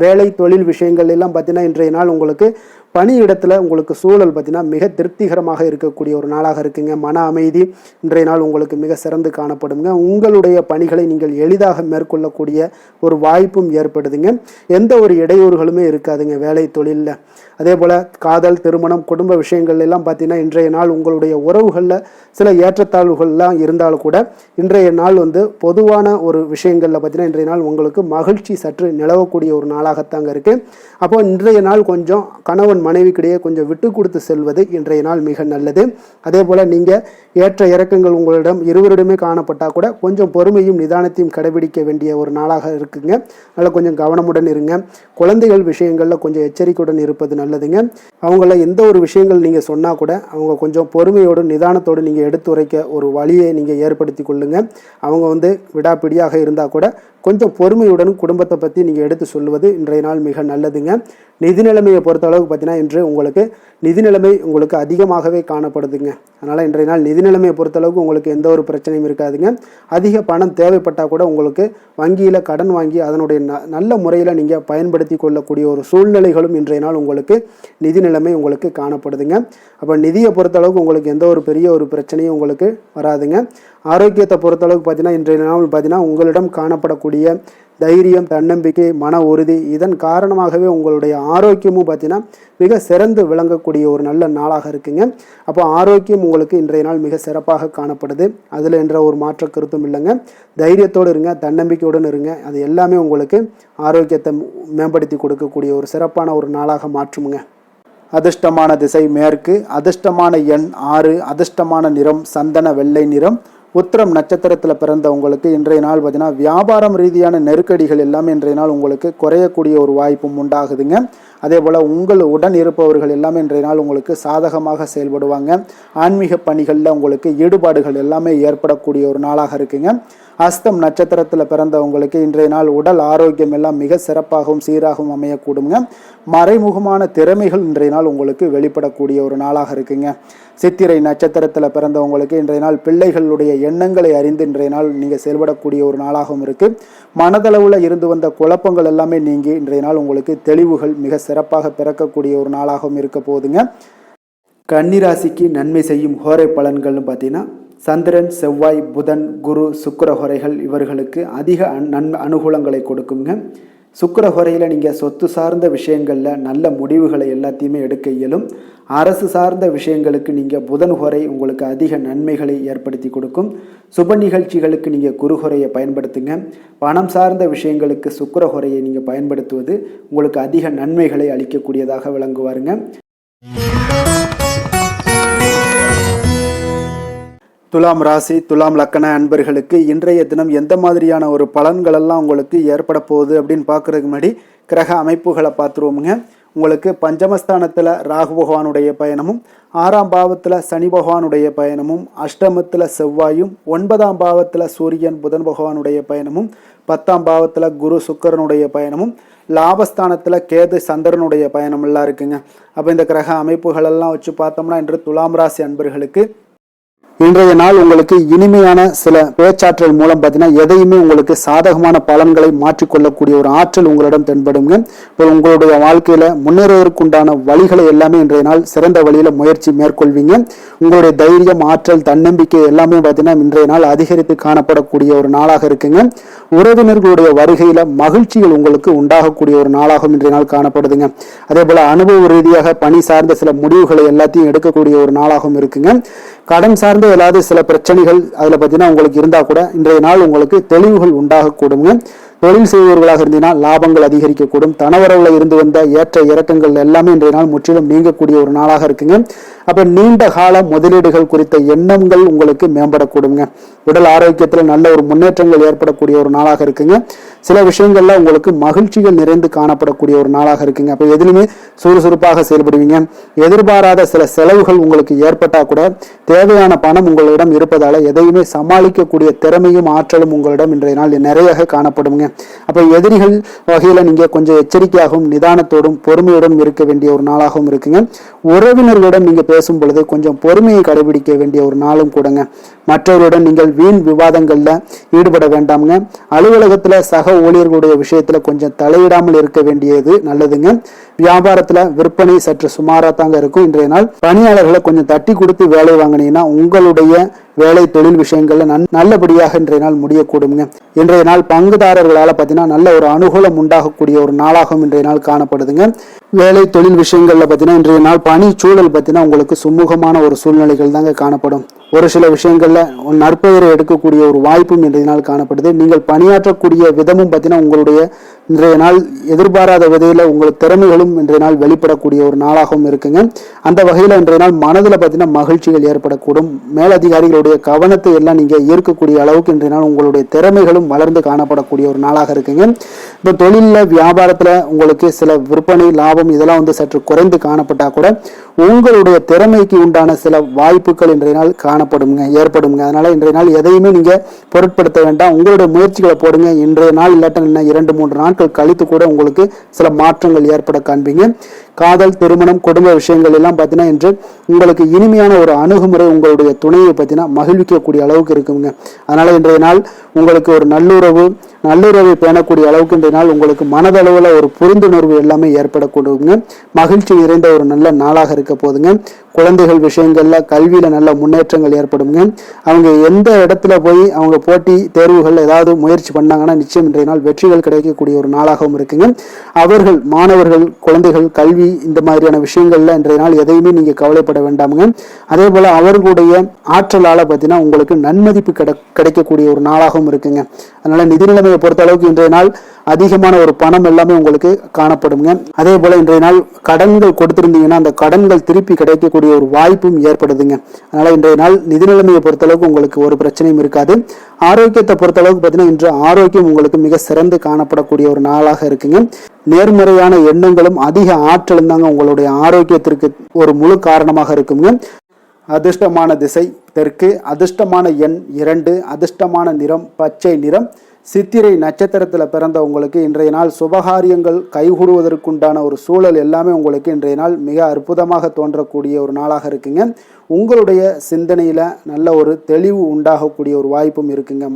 Speaker 1: வேலை தொழில் விஷயங்கள் எல்லாம் பார்த்தீங்கன்னா இன்றைய நாள் உங்களுக்கு பணியிடத்தில் உங்களுக்கு சூழல் பார்த்தீங்கன்னா மிக திருப்திகரமாக இருக்கக்கூடிய ஒரு நாளாக இருக்குங்க. மன அமைதி இன்றைய நாள் உங்களுக்கு மிக சிறந்து காணப்படுங்க. உங்களுடைய பணிகளை நீங்கள் எளிதாக மேற்கொள்ளக்கூடிய ஒரு வாய்ப்பும் ஏற்படுதுங்க. எந்த ஒரு இடையூறுகளுமே இருக்காதுங்க வேலை தொழிலில். அதே போல் காதல், திருமணம், குடும்ப விஷயங்கள் எல்லாம் பார்த்தீங்கன்னா இன்றைய நாள் உங்களுடைய உறவுகளில் சில ஏற்றத்தாழ்வுகள்லாம் இருந்தாலும் கூட இன்றைய நாள் பொதுவான ஒரு விஷயங்களில் பார்த்தீங்கன்னா இன்றைய நாள் உங்களுக்கு மகிழ்ச்சி சற்று நிலவக்கூடிய ஒரு நாளாகத்தாங்க இருக்குது. அப்போ இன்றைய நாள் கொஞ்சம் கணவன் மனைவிக்கிடையே கொஞ்சம் விட்டு கொடுத்து செல்வது இன்றைய நாள் மிக நல்லது. அதே போல் நீங்கள் ஏற்ற இறக்கங்கள் உங்களிடம் இருவரிடமே காணப்பட்டால் கூட கொஞ்சம் பொறுமையும் நிதானத்தையும் கடைபிடிக்க வேண்டிய ஒரு நாளாக இருக்குங்க. அதனால் கொஞ்சம் கவனமுடன் இருங்க. குழந்தைகள் விஷயங்களில் கொஞ்சம் எச்சரிக்கையுடன் இருப்பது நல்லதுங்க. அவங்கள எந்த ஒரு விஷயங்கள் நீங்கள் சொன்னால் கூட அவங்க கொஞ்சம் பொறுமையோடு நிதானத்தோடு நீங்கள் எடுத்துரைக்க ஒரு வழியை நீங்கள் ஏற்படுத்தி கொள்ளுங்க. அவங்க விடாப்பிடியாக இருந்தால் கூட கொஞ்சம் பொறுமையுடன் குடும்பத்தை பற்றி நீங்கள் எடுத்து சொல்லுவது இன்றைய நாள் மிக நல்லதுங்க. நிதி நிலைமையை பொறுத்த அளவுக்கு பார்த்தீங்கன்னா இன்று உங்களுக்கு நிதி நிலைமை உங்களுக்கு அதிகமாகவே காணப்படுதுங்க. அதனால் இன்றைய நாள் நிதி நிலைமையை பொறுத்தளவுக்கு உங்களுக்கு எந்த ஒரு பிரச்சனையும் இருக்காதுங்க. அதிக பணம் தேவைப்பட்டால் கூட உங்களுக்கு வங்கியில் கடன் வாங்கி அதனுடைய நல்ல முறையில் நீங்கள் பயன்படுத்தி கொள்ளக்கூடிய ஒரு சூழ்நிலைகளும் இன்றைய நாள் உங்களுக்கு நிதி நிலைமை உங்களுக்கு காணப்படுதுங்க. அப்போ நிதியை பொறுத்தளவுக்கு உங்களுக்கு எந்த ஒரு பெரிய ஒரு பிரச்சனையும் உங்களுக்கு வராதுங்க. ஆரோக்கியத்தை பொறுத்தளவுக்கு பார்த்தீங்கன்னா இன்றைய நாள் பார்த்தீங்கன்னா உங்களிடம் காணப்படக்கூடிய தைரியம், தன்னம்பிக்கை, மன உறுதி இதன் காரணமாகவே உங்களுடைய ஆரோக்கியமும் பார்த்தீங்கன்னா மிக சிறந்து விளங்கக்கூடிய ஒரு நல்ல நாளாக இருக்குங்க. அப்போ ஆரோக்கியம் உங்களுக்கு இன்றைய நாள் மிக சிறப்பாக காணப்படுது. அதில் என்ற ஒரு மாற்ற கருத்தும் இல்லைங்க. தைரியத்தோடு இருங்க, தன்னம்பிக்கையுடன் இருங்க. அது எல்லாமே உங்களுக்கு ஆரோக்கியத்தை மேம்படுத்தி கொடுக்கக்கூடிய ஒரு சிறப்பான ஒரு நாளாக மாற்றுமுங்க. அதிர்ஷ்டமான திசை மேற்கு, அதிர்ஷ்டமான எண் 6, அதிர்ஷ்டமான நிறம் சந்தன வெள்ளை நிறம். உத்திரம் நட்சத்திரத்தில் பிறந்த உங்களுக்கு இன்றைய நாள் பார்த்தீங்கன்னா வியாபாரம் ரீதியான நெருக்கடிகள் எல்லாமே இன்றைய நாள் உங்களுக்கு குறையக்கூடிய ஒரு வாய்ப்பும் உண்டாகுதுங்க. அதே போல் உங்கள் உடன் இருப்பவர்கள் எல்லாமே இன்றைய நாள் உங்களுக்கு சாதகமாக செயல்படுவாங்க. ஆன்மீக பணிகளில் உங்களுக்கு ஈடுபாடுகள் எல்லாமே ஏற்படக்கூடிய ஒரு நாளாக இருக்குங்க. அஸ்தம் நட்சத்திரத்தில் பிறந்தவங்களுக்கு இன்றைய நாள் உடல் ஆரோக்கியம் எல்லாம் மிக சிறப்பாகவும் சீராகவும் அமையக்கூடுங்க. மறைமுகமான திறமைகள் இன்றைய நாள் உங்களுக்கு வெளிப்படக்கூடிய ஒரு நாளாக இருக்குங்க. சித்திரை நட்சத்திரத்தில் பிறந்தவங்களுக்கு இன்றைய நாள் பிள்ளைகளுடைய எண்ணங்களை அறிந்து இன்றைய நாள் நீங்கள் செயல்படக்கூடிய ஒரு நாளாகவும் இருக்குது. மனதளவில் இருந்து வந்த குழப்பங்கள் எல்லாமே நீங்கி இன்றைய நாள் உங்களுக்கு தெளிவுகள் மிக சிறப்பாக பிறக்கக்கூடிய ஒரு நாளாகவும் இருக்க போகுதுங்க. கன்னிராசிக்கு நன்மை செய்யும் ஹோரை பலன்கள்னு பார்த்தீங்கன்னா சந்திரன், செவ்வாய், புதன், குரு, சுக்கிர ஹோரைகள் இவர்களுக்கு அதிக அனுகூலங்களை கொடுக்குங்க. சுக்கிர ஹோரையில் நீங்கள் சொத்து சார்ந்த விஷயங்களில் நல்ல முடிவுகளை எல்லாத்தையுமே எடுக்க இயலும். அரசு சார்ந்த விஷயங்களுக்கு நீங்கள் புதன் ஹோரை உங்களுக்கு அதிக நன்மைகளை ஏற்படுத்தி கொடுக்கும். சுப நிகழ்ச்சிகளுக்கு நீங்கள் குரு ஹோரையை பயன்படுத்துங்க. பணம் சார்ந்த விஷயங்களுக்கு சுக்கிர ஹோரையை நீங்கள் பயன்படுத்துவது உங்களுக்கு அதிக நன்மைகளை அளிக்கக்கூடியதாக விளங்குவாருங்க. துலாம் ராசி, துலாம் லக்கண அன்பர்களுக்கு இன்றைய தினம் எந்த மாதிரியான ஒரு பலன்கள் எல்லாம் உங்களுக்கு ஏற்பட போகுது அப்படின்னு பார்க்குறதுக்கு முன்னாடி கிரக அமைப்புகளை பார்த்துருவோமுங்க. உங்களுக்கு பஞ்சமஸ்தானத்தில் ராகு பகவானுடைய பயணமும், 6ஆம் பாவத்தில் சனி பகவானுடைய பயணமும், அஷ்டமத்தில் செவ்வாயும், 9ஆம் பாவத்தில் சூரியன் புதன் பகவானுடைய பயணமும், 10ஆம் பாவத்தில் குரு சுக்கிரனுடைய பயணமும், லாபஸ்தானத்தில் கேது சந்திரனுடைய பயணம் எல்லாம் இருக்குங்க. அப்போ இந்த கிரக அமைப்புகள் எல்லாம் வச்சு பார்த்தோம்னா இன்று துலாம் ராசி அன்பர்களுக்கு இன்றைய நாள் உங்களுக்கு இனிமையான சில பேச்சாற்றல் மூலம் பார்த்தீங்கன்னா எதையுமே உங்களுக்கு சாதகமான பலன்களை மாற்றிக்கொள்ளக்கூடிய ஒரு ஆற்றல் உங்களிடம் தென்படுங்க. இப்போ உங்களுடைய வாழ்க்கையில முன்னேறுவதற்குண்டான வழிகளை எல்லாமே இன்றைய நாள் சிறந்த வழியில முயற்சி மேற்கொள்வீங்க. உங்களுடைய தைரியம், ஆற்றல், தன்னம்பிக்கை எல்லாமே பார்த்தீங்கன்னா இன்றைய நாள் அதிகரித்து காணப்படக்கூடிய ஒரு நாளாக இருக்குங்க. உறவினர்களுடைய வருகையில மகிழ்ச்சிகள் உங்களுக்கு உண்டாகக்கூடிய ஒரு நாளாகவும் இன்றைய நாள் காணப்படுதுங்க. அதே போல அனுபவ ரீதியாக பணி சார்ந்த சில முடிவுகளை எல்லாத்தையும் எடுக்கக்கூடிய ஒரு நாளாகவும் இருக்குங்க. கடன் சார்ந்த ஏதாவது சில பிரச்சனைகள் அதுல பார்த்தீங்கன்னா உங்களுக்கு இருந்தா கூட இன்றைய நாள் உங்களுக்கு தெளிவுகள் உண்டாகக்கூடுங்க. தொழில் செய்பவர்களாக இருந்தீங்கன்னா லாபங்கள் அதிகரிக்கக்கூடும். தனவரவுல இருந்து வந்த ஏற்ற இறக்கங்கள் எல்லாமே இன்றைய நாள் முற்றிலும் நீங்கக்கூடிய ஒரு நாளாக இருக்குங்க. அப்ப நீண்ட கால முதலீடுகள் குறித்த எண்ணங்கள் உங்களுக்கு மேம்படக்கூடுங்க. உடல் ஆரோக்கியத்துல நல்ல ஒரு முன்னேற்றங்கள் ஏற்படக்கூடிய ஒரு நாளாக இருக்குங்க. சில விஷயங்கள்ல உங்களுக்கு மகிழ்ச்சிகள் நிறைந்து காணப்படக்கூடிய ஒரு நாளாக இருக்குங்க. அப்ப எதிலுமே சுறுசுறுப்பாக செயல்படுவீங்க. எதிர்பாராத சில செலவுகள் உங்களுக்கு ஏற்பட்டா கூட தேவையான பணம் உங்களிடம் இருப்பதால எதையுமே சமாளிக்கக்கூடிய திறமையும் ஆற்றலும் உங்களிடம் இன்றைய நாள் நிறைய காணப்படுங்க. அப்ப எதிரிகள் வகையில நீங்க கொஞ்சம் எச்சரிக்கையாகவும் நிதானத்தோடும் பொறுமையுடன் இருக்க வேண்டிய ஒரு நாளாகவும் இருக்குங்க. உறவினர்களுடன் நீங்க பேசும் பொழுது கொஞ்சம் பொறுமையை கடைபிடிக்க வேண்டிய ஒரு நாளும் கூடங்க. மற்றவருடன் நீங்கள் வீண் விவாதங்கள்ல ஈடுபட வேண்டாமுங்க. அலுவலகத்துல சக ஊழியர்களுடைய விஷயத்துல கொஞ்சம் தலையிடாமல் இருக்க வேண்டியது நல்லதுங்க. வியாபாரத்துல விற்பனை சற்று சுமாரா தாங்க இருக்கும். இன்றைய நாள் பணியாளர்களை கொஞ்சம் தட்டி கொடுத்து வேலை வாங்கினீங்கன்னா உங்களுடைய வேலை தொழில் விஷயங்கள்ல நல்லபடியாக இன்றைய நாள் முடியக்கூடுங்க. இன்றைய நாள் பங்குதாரர்களால பார்த்தீங்கன்னா நல்ல ஒரு அனுகூலம் உண்டாகக்கூடிய ஒரு நாளாகவும் இன்றைய நாள் காணப்படுதுங்க. வேலை தொழில் விஷயங்கள்ல பார்த்தீங்கன்னா இன்றைய நாள் பணி சூழல் பார்த்தீங்கன்னா உங்களுக்கு சுமூகமான ஒரு சூழ்நிலைகள் தாங்க காணப்படும். ஒரு சில விஷயங்கள்ல நற்பெயரை எடுக்கக்கூடிய ஒரு வாய்ப்பும் இன்றைய நாள் காணப்படுது. நீங்கள் பணியாற்றக்கூடிய விதமும் பார்த்தீங்கன்னா உங்களுடைய இன்றைய நாள் எதிர்பாராத விதையில உங்கள் திறமைகளும் இன்றைய நாள் வெளிப்படக்கூடிய ஒரு நாளாகவும் இருக்குங்க. அந்த வகையில இன்றைய நாள் மனதில் பார்த்தீங்கன்னா மகிழ்ச்சிகள் ஏற்படக்கூடும். மேலதிகாரிகளுடைய கவனத்தை எல்லாம் நீங்க ஈர்க்கக்கூடிய அளவுக்கு இன்றைய நாள் உங்களுடைய திறமைகளும் வளர்ந்து காணப்படக்கூடிய ஒரு நாளாக இருக்குங்க. இப்போ தொழில வியாபாரத்துல உங்களுக்கு சில விற்பனை லாபம் இதெல்லாம் சற்று குறைந்து காணப்பட்டா கூட உங்களுடைய திறமைக்கு உண்டான சில வாய்ப்புகள் இன்றைய நாள் ஏற்படுங்க. அதனால இன்றைய நாள் எதையுமே நீங்க பொருட்படுத்த வேண்டாம். உங்களுடைய முயற்சிகளை போடுங்க. இன்றைய நாள் இல்லாட்ட 2-3 நாட்கள் கழித்து கூட உங்களுக்கு சில மாற்றங்கள் ஏற்பட காண்பீங்க. காதல், திருமணம், குடும்ப விஷயங்கள் எல்லாம் பார்த்தீங்கன்னா இன்று உங்களுக்கு இனிமையான ஒரு அணுகுமுறை உங்களுடைய துணையை பார்த்தீங்கன்னா மகிழ்விக்கக்கூடிய அளவுக்கு இருக்குங்க. அதனால இன்றைய நாள் உங்களுக்கு ஒரு நல்லுறவை பேணக்கூடிய அளவுக்கு இன்றைய நாள் உங்களுக்கு மனதளவுல ஒரு புரிந்துணர்வு எல்லாமே ஏற்படக்கூடுங்க. மகிழ்ச்சி நிறைந்த ஒரு நல்ல நாளாக இருக்க போதுங்க. குழந்தைகள் விஷயங்கள்ல கல்வியில நல்ல முன்னேற்றங்கள் ஏற்படுங்க. அவங்க எந்த இடத்துல போய் அவங்க போட்டி தேர்வுகள் ஏதாவது முயற்சி பண்ணாங்கன்னா நிச்சயம் இன்றைய நாள் வெற்றிகள் கிடைக்கக்கூடிய ஒரு நாளாகவும் இருக்குங்க. அவர்கள் மாணவர்கள் குழந்தைகள் கல்வி இந்த மாதிரியான விஷயங்கள்ல இன்றைய நாள் எதையுமே நீங்க கவலைப்பட வேண்டாமுங்க. அதே போல அவர்களுடைய ஆற்றலால பார்த்தீங்கன்னா உங்களுக்கு நன்மதிப்பு கிடைக்கக்கூடிய ஒரு நாளாகவும் இருக்குங்க. அதனால நிதி நிலைமையை பொறுத்த அளவுக்கு இன்றைய நாள் அதிகமான ஒரு பணம் எல்லாமே உங்களுக்கு காணப்படுங்க. அதே போல இன்றைய நாள் கடன்கள் கொடுத்திருந்தீங்கன்னா அந்த கடன்கள் திருப்பி கிடைக்கக்கூடிய ஒரு வாய்ப்பும் ஏற்படுதுங்க. அதனால இன்றைய நாள் நிதி நிலைமையை பொறுத்தளவுக்கு உங்களுக்கு ஒரு பிரச்சனையும் இருக்காது. ஆரோக்கியத்தை பொறுத்தளவுக்கு பார்த்தீங்கன்னா இன்று ஆரோக்கியம் உங்களுக்கு மிக சிறந்து காணப்படக்கூடிய ஒரு நாளாக இருக்குங்க. நேர்மறையான எண்ணங்களும் அதிக ஆற்றலும் தாங்க உங்களுடைய ஆரோக்கியத்திற்கு ஒரு முழு காரணமாக இருக்குங்க. அதிர்ஷ்டமான திசை தெற்கு, அதிர்ஷ்டமான எண் 2, அதிர்ஷ்டமான நிறம் பச்சை நிறம். சித்திரை நட்சத்திரத்தில் பிறந்த உங்களுக்கு இன்றைய நாள் சுபகாரியங்கள் கைகூடுவதற்குண்டான ஒரு சூழல் எல்லாமே உங்களுக்கு இன்றைய நாள் மிக அற்புதமாக தோன்றக்கூடிய ஒரு நாளாக இருக்குங்க. உங்களுடைய சிந்தனையில நல்ல ஒரு தெளிவு உண்டாகக்கூடிய ஒரு வாய்ப்பும் இருக்குங்க.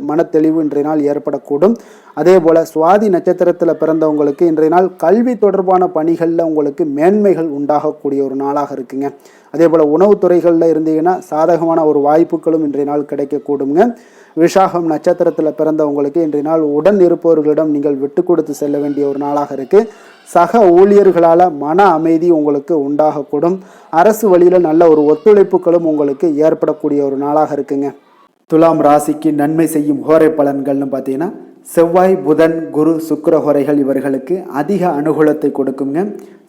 Speaker 1: மன தெளிவு இன்றைய நாள் ஏற்படக்கூடும். அதே போல சுவாதி நட்சத்திரத்தில் பிறந்தவங்களுக்கு இன்றைய நாள் கல்வி தொடர்பான பணிகளில் உங்களுக்கு மேன்மைகள் உண்டாகக்கூடிய ஒரு நாளாக இருக்குங்க. அதே போல உணவுத்துறைகளில் இருந்தீங்கன்னா சாதகமான ஒரு வாய்ப்புகளும் இன்றைய நாள் கிடைக்கக்கூடுங்க. விசாகம் நட்சத்திரத்தில் பிறந்தவங்களுக்கு இன்றைய நாள் உடன் இருப்பவர்களிடம் நீங்கள் விட்டு கொடுத்து செல்ல வேண்டிய ஒரு நாளாக இருக்கு. சக ஊழியர்களால் மன அமைதி உங்களுக்கு உண்டாகக்கூடும். அரசு வழியில நல்ல ஒரு ஒத்துழைப்புகளும் உங்களுக்கு ஏற்படக்கூடிய ஒரு நாளாக இருக்குங்க. துலாம் ராசிக்கு நன்மை செய்யும் ஹோரை பலன்கள்னு பார்த்தீங்கன்னா செவ்வாய், புதன், குரு, சுக்கிர ஹோரைகள் இவர்களுக்கு அதிக அனுகூலத்தை கொடுக்குங்க.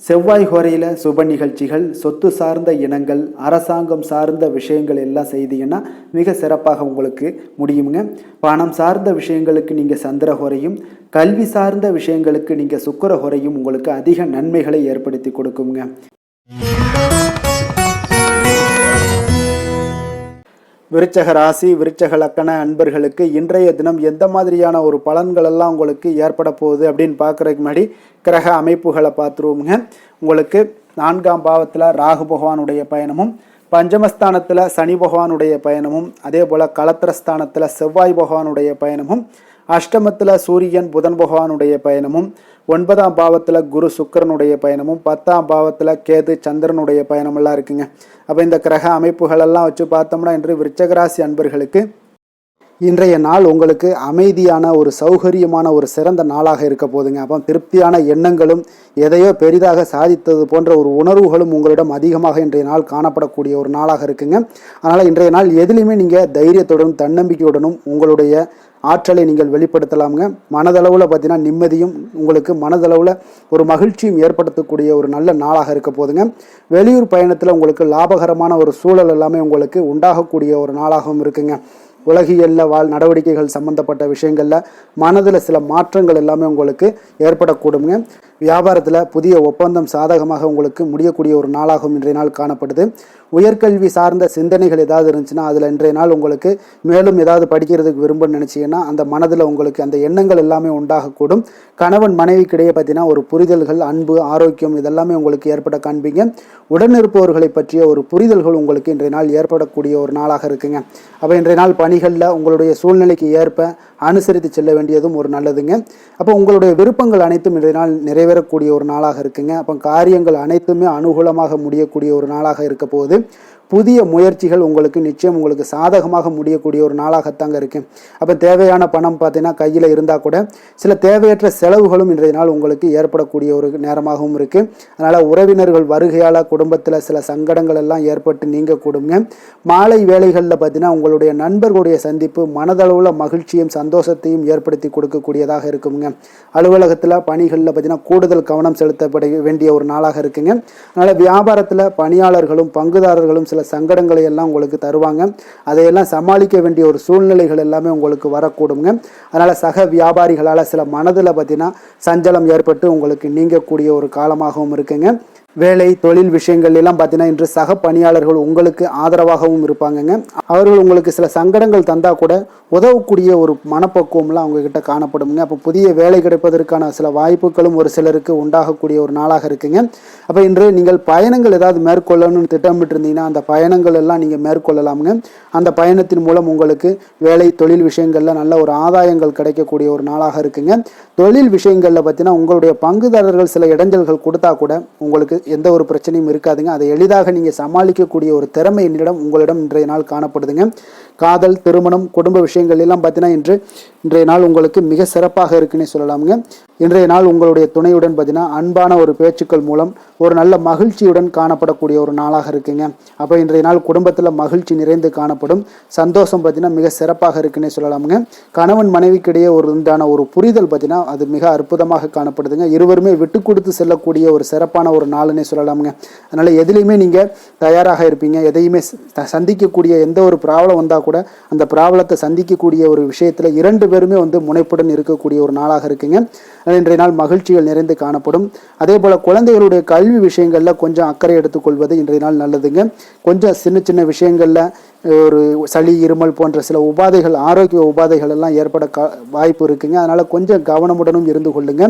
Speaker 1: செவ்வாய் ஹோரையில் சுப நிகழ்ச்சிகள், சொத்து சார்ந்த இனங்கள், அரசாங்கம் சார்ந்த விஷயங்கள் எல்லாம் செய்தீங்கன்னா மிக சிறப்பாக உங்களுக்கு முடியுங்க. பணம் சார்ந்த விஷயங்களுக்கு நீங்கள் சந்திர ஹோரையும், கல்வி சார்ந்த விஷயங்களுக்கு நீங்கள் சுக்கிர ஹோரையும் உங்களுக்கு அதிக நன்மைகளை ஏற்படுத்தி கொடுக்குங்க. விருச்சக ராசி, விருச்சக லக்கண அன்பர்களுக்கு இன்றைய தினம் எந்த மாதிரியான ஒரு பலன்கள் எல்லாம் உங்களுக்கு ஏற்பட போகுது அப்படின்னு பார்க்குறதுக்கு முன்னாடி கிரக அமைப்புகளை பார்த்துருவோமுங்க. உங்களுக்கு 4ஆம் பாவத்தில் ராகு பகவானுடைய பயணமும், பஞ்சமஸ்தானத்தில் சனி பகவானுடைய பயணமும், அதே போல் களத்திரஸ்தானத்தில் செவ்வாய் பகவானுடைய பயணமும், அஷ்டமத்தில் சூரியன் புதன் பகவானுடைய பயணமும், 9ஆம் பாவத்தில் குரு சுக்கிரனுடைய பயணமும், 10ஆம் பாவத்தில் கேது சந்திரனுடைய பயணமெல்லாம் இருக்குங்க. அப்போ இந்த கிரக அமைப்புகளெல்லாம் வச்சு பார்த்தோம்னா இன்று விருச்சகராசி அன்பர்களுக்கு இன்றைய நாள் உங்களுக்கு அமைதியான ஒரு சௌகரியமான ஒரு சிறந்த நாளாக இருக்க போதுங்க. அப்போ திருப்தியான எண்ணங்களும் எதையோ பெரிதாக சாதித்தது போன்ற ஒரு உணர்வுகளும் உங்களிடம் அதிகமாக இன்றைய நாள் காணப்படக்கூடிய ஒரு நாளாக இருக்குங்க. அதனால் இன்றைய நாள் எதிலையுமே நீங்கள் தைரியத்துடனும் தன்னம்பிக்கையுடனும் உங்களுடைய ஆற்றலை நீங்கள் வெளிப்படுத்தலாமுங்க. மனதளவில் பார்த்தீங்கன்னா நிம்மதியும் உங்களுக்கு மனதளவில் ஒரு மகிழ்ச்சியும் ஏற்படுத்தக்கூடிய ஒரு நல்ல நாளாக இருக்க போதுங்க. வெளியூர் பயணத்தில் உங்களுக்கு லாபகரமான ஒரு சூழல் எல்லாமே உங்களுக்கு உண்டாகக்கூடிய ஒரு நாளாகவும் இருக்குங்க. உலகியலில் நடவடிக்கைகள் சம்பந்தப்பட்ட விஷயங்களில் மனதில் சில மாற்றங்கள் எல்லாமே உங்களுக்கு ஏற்படக்கூடுங்க. வியாபாரத்தில் புதிய ஒப்பந்தம் சாதகமாக உங்களுக்கு முடியக்கூடிய ஒரு நாளாகவும் இன்றைய நாள் காணப்படுது. உயர்கல்வி சார்ந்த சிந்தனைகள் ஏதாவது இருந்துச்சுன்னா அதில் இன்றைய நாள் உங்களுக்கு மேலும் ஏதாவது படிக்கிறதுக்கு விரும்புன்னு நினச்சிங்கன்னா அந்த மனதில் உங்களுக்கு அந்த எண்ணங்கள் எல்லாமே உண்டாகக்கூடும். கணவன் மனைவிக்கிடையே பார்த்தீங்கன்னா ஒரு புரிதல்கள், அன்பு, ஆரோக்கியம் இதெல்லாமே உங்களுக்கு ஏற்பட காண்பீங்க. உடனிருப்பவர்களை பற்றிய ஒரு புரிதல்கள் உங்களுக்கு இன்றைய நாள் ஏற்படக்கூடிய ஒரு நாளாக இருக்குங்க. அப்போ இன்றைய நாள் பணிகளில் உங்களுடைய சூழ்நிலைக்கு ஏற்ப அனுசரித்து செல்ல வேண்டியதும் ஒரு நல்லதுங்க. அப்போ உங்களுடைய விருப்பங்கள் அனைத்தும் இன்றைய நாள் நிறைவேறக்கூடிய ஒரு நாளாக இருக்குங்க. அப்போ காரியங்கள் அனைத்துமே அனுகூலமாக முடியக்கூடிய ஒரு நாளாக இருக்க போகுது. புதிய முயற்சிகள் உங்களுக்கு நிச்சயம் உங்களுக்கு சாதகமாக முடியக்கூடிய ஒரு நாளாகத்தாங்க இருக்கு. அப்போ தேவையான பணம் பார்த்தீங்கன்னா கையில் இருந்தால் கூட சில தேவையற்ற செலவுகளும் இன்றைய நாள் உங்களுக்கு ஏற்படக்கூடிய ஒரு நேரமாகவும் இருக்கு. அதனால உறவினர்கள் வருகையால் குடும்பத்தில் சில சங்கடங்கள் எல்லாம் ஏற்பட்டு நீங்கக்கூடுங்க. மாலை வேளைகளில் பார்த்தீங்கன்னா உங்களுடைய நண்பர்களுடைய சந்திப்பு மனதளவில் மகிழ்ச்சியும் சந்தோஷத்தையும் ஏற்படுத்தி கொடுக்கக்கூடியதாக இருக்குங்க. அலுவலகத்தில் பணிகளில் பார்த்தீங்கன்னா கூடுதல் கவனம் செலுத்தப்பட வேண்டிய ஒரு நாளாக இருக்குங்க. அதனால் வியாபாரத்தில் பணியாளர்களும் பங்குதாரர்களும் சில சங்கடங்களை எல்லாம் உங்களுக்கு தருவாங்க. அதையெல்லாம் சமாளிக்க வேண்டிய ஒரு சூழ்நிலைகள் எல்லாமே உங்களுக்கு வரக்கூடுங்க. அதனால் சக வியாபாரிகளால் சில மனதில் பார்த்தீங்கன்னா சஞ்சலம் ஏற்பட்டு உங்களுக்கு நீங்கக்கூடிய ஒரு காலமாகவும் இருக்குங்க. வேலை தொழில் விஷயங்கள் எல்லாம் பார்த்தீங்கன்னா இன்று சக பணியாளர்கள் உங்களுக்கு ஆதரவாகவும் இருப்பாங்கங்க. அவர்கள் உங்களுக்கு சில சங்கடங்கள் தந்தால் கூட உதவக்கூடிய ஒரு மனப்பக்குவம்லாம் அவங்கக்கிட்ட காணப்படுங்க. அப்போ புதிய வேலை கிடைப்பதற்கான சில வாய்ப்புகளும் ஒரு சிலருக்கு உண்டாகக்கூடிய ஒரு நாளாக இருக்குங்க. அப்போ இன்று நீங்கள் பயணங்கள் ஏதாவது மேற்கொள்ளணும்னு திட்டமிட்டு இருந்தீங்கன்னா அந்த பயணங்கள் எல்லாம் நீங்கள் மேற்கொள்ளலாமுங்க. அந்த பயணத்தின் மூலம் உங்களுக்கு வேலை தொழில் விஷயங்களில் நல்ல ஒரு ஆதாயங்கள் கிடைக்கக்கூடிய ஒரு நாளாக இருக்குங்க. தொழில் விஷயங்களில் பார்த்தீங்கன்னா உங்களுடைய பங்குதாரர்கள் சில இடைஞ்சல்கள் கொடுத்தா கூட உங்களுக்கு எந்த ஒரு பிரச்சனையும் இருக்காதுங்க. அதை எளிதாக நீங்கள் சமாளிக்கக்கூடிய ஒரு திறமை உங்களிடம் இன்றைய நாள் காணப்படுதுங்க. காதல், திருமணம், குடும்ப விஷயங்கள் எல்லாம் பார்த்தீங்கன்னா இன்றைய நாள் உங்களுக்கு மிக சிறப்பாக இருக்குன்னே சொல்லலாமுங்க. இன்றைய நாள் உங்களுடைய துணையுடன் பார்த்தீங்கன்னா அன்பான ஒரு பேச்சுக்கள் மூலம் ஒரு நல்ல மகிழ்ச்சியுடன் காணப்படக்கூடிய ஒரு நாளாக இருக்குங்க. அப்போ இன்றைய நாள் குடும்பத்தில் மகிழ்ச்சி நிறைந்து காணப்படும். சந்தோஷம் பார்த்தீங்கன்னா மிக சிறப்பாக இருக்குன்னே சொல்லலாமுங்க. கணவன் மனைவிக்கிடையே உண்டான ஒரு புரிதல் பார்த்தீங்கன்னா அது மிக அற்புதமாக காணப்படுதுங்க. இருவருமே விட்டு கொடுத்து செல்லக்கூடிய ஒரு சிறப்பான ஒரு நாளுன்னே சொல்லலாமுங்க. அதனால் எதுலேயுமே நீங்கள் தயாராக இருப்பீங்க. எதையுமே சந்திக்கக்கூடிய எந்த ஒரு ப்ராப்ளம் வந்தால் கூட அந்த ப்ராப்ளத்தை சந்திக்கக்கூடிய ஒரு விஷயத்தில் 2 பேருமே முனைப்புடன் இருக்கக்கூடிய ஒரு நாளாக இருக்குங்க. இன்றைய நாள் மகிழ்ச்சிகள் நிறைந்து காணப்படும். அதே போல் குழந்தைகளுடைய கல்வி விஷயங்களில் கொஞ்சம் அக்கறை எடுத்துக்கொள்வது இன்றைய நாள் நல்லதுங்க. கொஞ்சம் சின்ன சின்ன விஷயங்களில் ஒரு சளி, இருமல் போன்ற சில உபாதைகள், ஆரோக்கிய உபாதைகள் எல்லாம் ஏற்பட வாய்ப்பு இருக்குங்க. அதனால் கொஞ்சம் கவனமுடனும் இருந்து கொள்ளுங்க.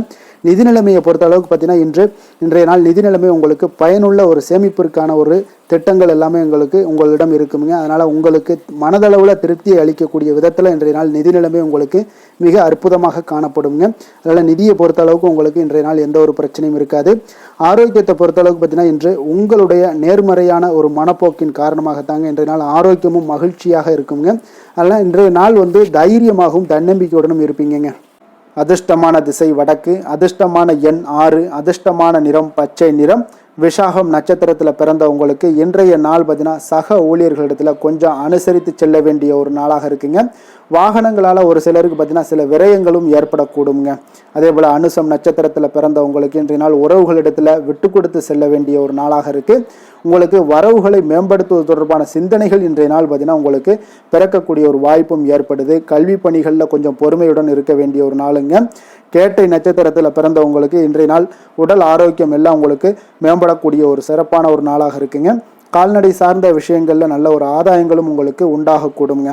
Speaker 1: நிதி நிலைமையை பொறுத்த அளவுக்கு பார்த்தீங்கன்னா இன்றைய நாள் நிதி நிலைமை உங்களுக்கு பயனுள்ள ஒரு சேமிப்பிற்கான ஒரு திட்டங்கள் எல்லாமே உங்களிடம் இருக்குங்க. அதனால் உங்களுக்கு மனதளவில் திருப்தியை அளிக்கக்கூடிய விதத்தில் இன்றைய நாள் நிதி நிலைமை உங்களுக்கு மிக அற்புதமாக காணப்படுங்க. அதனால் நிதியை பொறுத்த அளவுக்கு உங்களுக்கு இன்றைய நாள் எந்த ஒரு பிரச்சனையும் இருக்காது. ஆரோக்கியத்தை பொறுத்த அளவுக்கு பார்த்தீங்கன்னா இன்று உங்களுடைய நேர்மறையான ஒரு மனப்போக்கின் காரணமாகத்தாங்க இன்றைய நாள் ஆரோக்கியமும் மகிழ்ச்சியாக இருக்குங்க. அதனால் இன்றைய நாள் தைரியமாகவும் தன்னம்பிக்கையுடனும் இருப்பீங்க. அதிர்ஷ்டமான திசை வடக்கு, அதிர்ஷ்டமான எண் 6, அதிர்ஷ்டமான நிறம் பச்சை நிறம், விஷாகம் நட்சத்திரத்தில் பிறந்தவங்களுக்கு இன்றைய நாள் பார்த்தீங்கன்னா சக ஊழியர்களிடத்தில் கொஞ்சம் அனுசரித்து செல்ல வேண்டிய ஒரு நாளாக இருக்குங்க. வாகனங்களால் ஒரு சிலருக்கு பார்த்தீங்கன்னா சில விரயங்களும் ஏற்படக்கூடுங்க. அதே போல் அனுசம் நட்சத்திரத்தில் பிறந்தவங்களுக்கு இன்றைய நாள் உறவுகளிடத்தில் விட்டு கொடுத்து செல்ல வேண்டிய ஒரு நாளாக இருக்குது. உங்களுக்கு வரவுகளை மேம்படுத்துவது தொடர்பான சிந்தனைகள் இன்றைய நாள் பார்த்தீங்கன்னா உங்களுக்கு பிறக்கக்கூடிய ஒரு வாய்ப்பும் ஏற்படுது. கல்வி பணிகளில் கொஞ்சம் பொறுமையுடன் இருக்க வேண்டிய ஒரு நாளுங்க. கேட்டை நட்சத்திரத்தில் பிறந்தவங்களுக்கு இன்றைய நாள் உடல் ஆரோக்கியம் எல்லாம் உங்களுக்கு மேம்படக்கூடிய ஒரு சிறப்பான ஒரு நாளாக இருக்குங்க. கால்நடை சார்ந்த விஷயங்களில் நல்ல ஒரு ஆதாயங்களும் உங்களுக்கு உண்டாகக்கூடுங்க.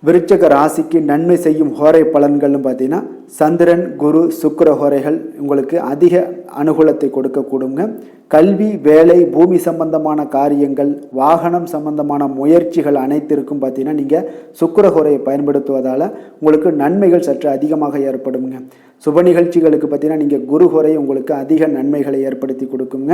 Speaker 1: விருச்சக ராசிக்கு நன்மை செய்யும் ஹோரை பலன்கள்னு பார்த்தீங்கன்னா சந்திரன், குரு, சுக்கிர ஹோரைகள் உங்களுக்கு அதிக அனுகூலத்தை கொடுக்கக்கூடுங்க. கல்வி, வேலை, பூமி சம்பந்தமான காரியங்கள், வாகனம் சம்பந்தமான முயற்சிகள் அனைத்திற்கும் பார்த்தீங்கன்னா நீங்கள் சுக்கிர ஹோரையை பயன்படுத்துவதால் உங்களுக்கு நன்மைகள் சற்று அதிகமாக ஏற்படுங்க. சுப நிகழ்ச்சிகளுக்கு பார்த்தீங்கன்னா நீங்கள் குரு ஹோரை உங்களுக்கு அதிக நன்மைகளை ஏற்படுத்தி கொடுக்குங்க.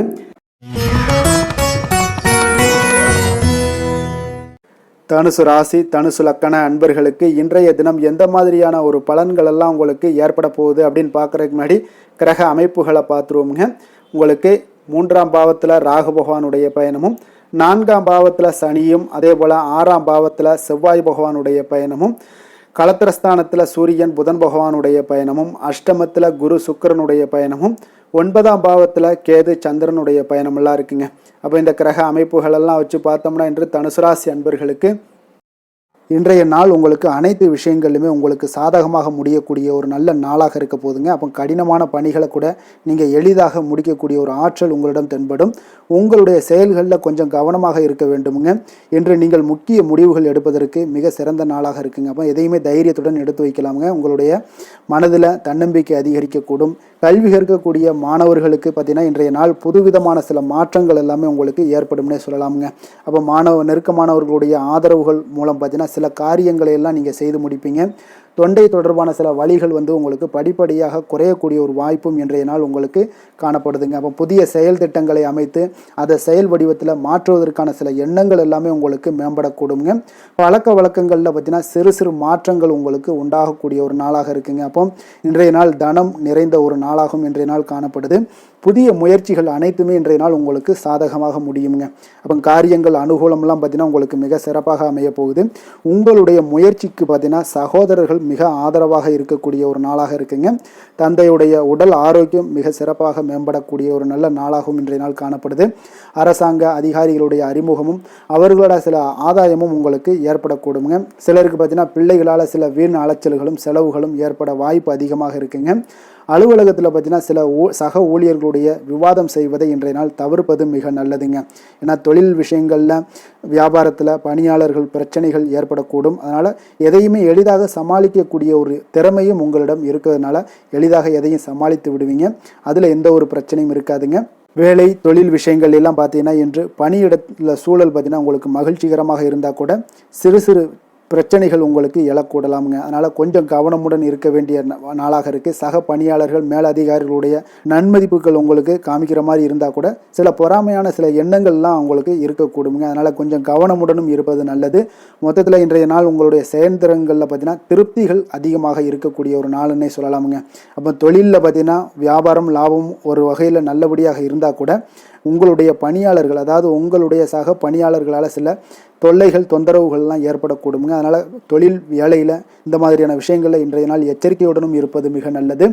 Speaker 1: தனுசு ராசி, தனுசு லக்கண அன்பர்களுக்கு இன்றைய தினம் எந்த மாதிரியான ஒரு பலன்கள் எல்லாம் உங்களுக்கு ஏற்பட போகுது அப்படின்னு பார்க்குறதுக்கு முன்னாடி கிரக அமைப்புகளை பார்த்துருவோமுங்க. உங்களுக்கு 3ஆம் பாவத்தில் ராகு பகவானுடைய பயணமும், 4ஆம் பாவத்தில் சனியும், அதே போல் 6ஆம் பாவத்தில் செவ்வாய் பகவானுடைய பயணமும், களத்திரஸ்தானத்தில் சூரியன் புதன் பகவானுடைய பயணமும், அஷ்டமத்தில் குரு சுக்கிரனுடைய பயணமும், 9ஆம் பாவத்தில் கேது சந்திரனுடைய பயணமெல்லாம் இருக்குங்க. அப்போ இந்த கிரக அமைப்புகளெல்லாம் வச்சு பார்த்தோம்னா இன்று தனுசு ராசி அன்பர்களுக்கு இன்றைய நாள் உங்களுக்கு அனைத்து விஷயங்களிலுமே உங்களுக்கு சாதகமாக முடியக்கூடிய ஒரு நல்ல நாளாக இருக்க போதுங்க. அப்போ கடினமான பணிகளை கூட நீங்கள் எளிதாக முடிக்கக்கூடிய ஒரு ஆற்றல் உங்களிடம் தென்படும். உங்களுடைய செயல்களில் கொஞ்சம் கவனமாக இருக்க வேண்டுமுங்க. இன்று நீங்கள் முக்கிய முடிவுகள் எடுப்பதற்கு மிக சிறந்த நாளாக இருக்குங்க. அப்போ எதையுமே தைரியத்துடன் எடுத்து வைக்கலாமுங்க. உங்களுடைய மனதில் தன்னம்பிக்கை அதிகரிக்கக்கூடும். கல்வி கற்கக்கூடிய மாணவர்களுக்கு பார்த்தீங்கன்னா இன்றைய நாள் புதுவிதமான சில மாற்றங்கள் எல்லாமே உங்களுக்கு ஏற்படும்னே சொல்லலாமுங்க. அப்போ நெருக்கமானவர்களுடைய ஆதரவுகள் மூலம் பார்த்தீங்கன்னா சில காரியங்களை எல்லாம் நீங்கள் செய்து முடிப்பீங்க. தொண்டை தொடர்பான சில வழிகள் உங்களுக்கு படிப்படியாக குறையக்கூடிய ஒரு வாய்ப்பும் இன்றைய நாள் உங்களுக்கு காணப்படுதுங்க. அப்போ புதிய செயல் திட்டங்களை அமைத்து அதை செயல் வடிவத்தில் மாற்றுவதற்கான சில எண்ணங்கள் எல்லாமே உங்களுக்கு மேம்படக்கூடுங்க. பழக்க வழக்கங்களில் பார்த்தீங்கன்னா சிறு சிறு மாற்றங்கள் உங்களுக்கு உண்டாகக்கூடிய ஒரு நாளாக இருக்குங்க. அப்போ இன்றைய நாள் தனம் நிறைந்த ஒரு நாளாகவும் இன்றைய நாள் காணப்படுது. புதிய முயற்சிகள் அனைத்துமே இன்றைய நாள் உங்களுக்கு சாதகமாக முடியுங்க. அப்போ காரியங்கள் அனுகூலம்லாம் பார்த்தீங்கன்னா உங்களுக்கு மிக சிறப்பாக அமைய போகுது. உங்களுடைய முயற்சிக்கு பார்த்தீங்கன்னா சகோதரர்கள் மிக ஆதரவாக இருக்கக்கூடிய ஒரு நாளாக இருக்குங்க. தந்தையுடைய உடல் ஆரோக்கியம் மிக சிறப்பாக மேம்படக்கூடிய ஒரு நல்ல நாளாகவும் இன்றைய நாள் காணப்படுது. அரசாங்க அதிகாரிகளுடைய அறிமுகமும் அவர்களோட சில ஆதாயமும் உங்களுக்கு ஏற்படக்கூடுங்க. சிலருக்கு பார்த்தீங்கன்னா பிள்ளைகளால் சில வீண் அலைச்சல்களும் செலவுகளும் ஏற்பட வாய்ப்பு அதிகமாக இருக்குங்க. அலுவலகத்தில் பார்த்தீங்கன்னா சில சக ஊழியர்களுடைய விவாதம் செய்வதை இன்றைய நாள் தவிர்ப்பது மிக நல்லதுங்க. ஏன்னா தொழில் விஷயங்களில் வியாபாரத்தில் பணியாளர்கள் பிரச்சனைகள் ஏற்படக்கூடும். அதனால் எதையுமே எளிதாக சமாளிக்கக்கூடிய ஒரு திறமையும் உங்களிடம் இருக்கிறதுனால எளிதாக எதையும் சமாளித்து விடுவீங்க. அதில் எந்த ஒரு பிரச்சனையும் இருக்காதுங்க. வேலை தொழில் விஷயங்கள் எல்லாம் பார்த்தீங்கன்னா இன்று பணியிடத்தில் சூழல் பார்த்தீங்கன்னா உங்களுக்கு மகிழ்ச்சிகரமாக இருந்தால் கூட சிறு சிறு பிரச்சனைகள் உங்களுக்கு எழக்கூடலாமுங்க. அதனால் கொஞ்சம் கவனமுடன் இருக்க வேண்டிய நாளாக இருக்குது. சக பணியாளர்கள் மேலதிகாரிகளுடைய நன்மதிப்புகள் உங்களுக்கு காமிக்கிற மாதிரி இருந்தால் கூட சில பொறாமையான சில எண்ணங்கள்லாம் உங்களுக்கு இருக்கக்கூடுங்க. அதனால் கொஞ்சம் கவனமுடனும் இருப்பது நல்லது. மொத்தத்தில் இன்றைய நாள் உங்களுடைய செயல்திறன்களில் பார்த்தீங்கன்னா திருப்திகள் அதிகமாக இருக்கக்கூடிய ஒரு நாளுன்னே சொல்லலாமுங்க. அப்போ தொழிலில் பார்த்தீங்கன்னா வியாபாரம் லாபம் ஒரு வகையில் நல்லபடியாக இருந்தால் கூட உங்களுடைய பணியாளர்கள் அதாவது உங்களுடைய சக பணியாளர்களால் சில தொல்லைகள் தொந்தரவுகள்லாம் ஏற்படக்கூடுங்க. அதனால் தொழில் வேலையில் இந்த மாதிரியான விஷயங்களில் இன்றைய நாள் எச்சரிக்கையுடனும் இருப்பது மிக நல்லது.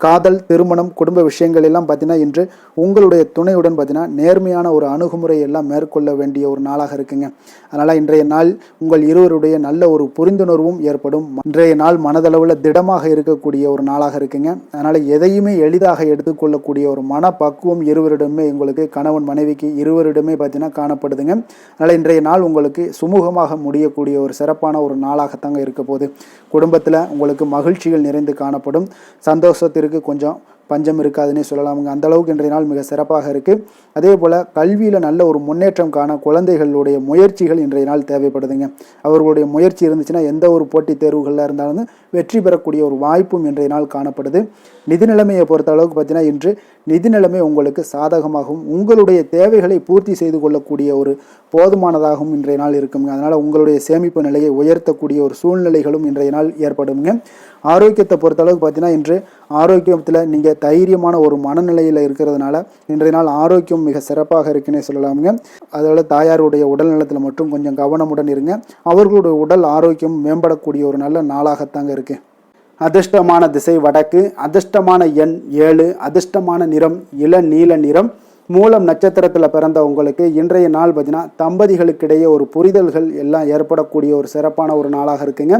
Speaker 1: காதல், திருமணம், குடும்ப விஷயங்கள் எல்லாம் பார்த்தீங்கன்னா இன்று உங்களுடைய துணையுடன் பார்த்தீங்கன்னா நேர்மையான ஒரு அணுகுமுறை எல்லாம் மேற்கொள்ள வேண்டிய ஒரு நாளாக இருக்குங்க. அதனால் இன்றைய நாள் உங்கள் இருவருடைய நல்ல ஒரு புரிந்துணர்வும் ஏற்படும். இன்றைய நாள் மனதளவில் திடமாக இருக்கக்கூடிய ஒரு நாளாக இருக்குங்க. அதனால் எதையுமே எளிதாக எடுத்துக்கொள்ளக்கூடிய ஒரு மனப்பக்குவம் இருவரிடமே உங்களுக்கு கணவன் மனைவிக்கு இருவரிடமே பார்த்தீங்கன்னா காணப்படுதுங்க. அதனால் இன்றைய நாள் உங்களுக்கு சுமூகமாக முடியக்கூடிய ஒரு சிறப்பான ஒரு நாளாகத்தாங்க இருக்க போகுது. குடும்பத்தில் உங்களுக்கு மகிழ்ச்சிகள் நிறைந்து காணப்படும். சந்தோஷத்திற்கு கொஞ்சம் பஞ்சம் இருக்காதுன்னே சொல்லலாமுங்க. அந்த அளவுக்கு இன்றைய நாள் மிக சிறப்பாக இருக்குது. அதே போல் கல்வியில் நல்ல ஒரு முன்னேற்றம் காண குழந்தைகளுடைய முயற்சிகள் இன்றைய நாள் தேவைப்படுதுங்க. அவர்களுடைய முயற்சி இருந்துச்சுன்னா எந்த ஒரு போட்டித் தேர்வுகளில் இருந்தாலும் வெற்றி பெறக்கூடிய ஒரு வாய்ப்பும் இன்றைய நாள் காணப்படுது. நிதி நிலைமையை பொறுத்த அளவுக்கு பார்த்தீங்கன்னா இன்று நிதி நிலைமை உங்களுக்கு சாதகமாகவும் உங்களுடைய தேவைகளை பூர்த்தி செய்து கொள்ளக்கூடிய ஒரு போதுமானதாகவும் இன்றைய நாள் இருக்குங்க. அதனால் உங்களுடைய சேமிப்பு நிலையை உயர்த்தக்கூடிய ஒரு சூழ்நிலைகளும் இன்றைய நாள் ஏற்படுங்க. ஆரோக்கியத்தை பொறுத்தளவுக்கு பார்த்தீங்கன்னா இன்று ஆரோக்கியத்தில் நீங்கள் தைரியமான ஒரு மனநிலையில் இருக்கிறதுனால இன்றைய நாள் ஆரோக்கியம் மிக சிறப்பாக இருக்குன்னே சொல்லலாமுங்க. அதோட தாயாருடைய உடல் நலத்தில் மட்டும் கொஞ்சம் கவனமுடன் இருங்க. அவர்களுடைய உடல் ஆரோக்கியம் மேம்படக்கூடிய ஒரு நல்ல நாளாகத்தாங்க இருக்குது. அதிர்ஷ்டமான திசை வடக்கு, அதிர்ஷ்டமான எண் 7, அதிர்ஷ்டமான நிறம் இளநீல நிறம். மூலம் நட்சத்திரத்தில் பிறந்த உங்களுக்கு இன்றைய நாள் பார்த்தீங்கன்னா தம்பதிகளுக்கிடையே ஒரு புரிதல்கள் எல்லாம் ஏற்படக்கூடிய ஒரு சிறப்பான ஒரு நாளாக இருக்குங்க.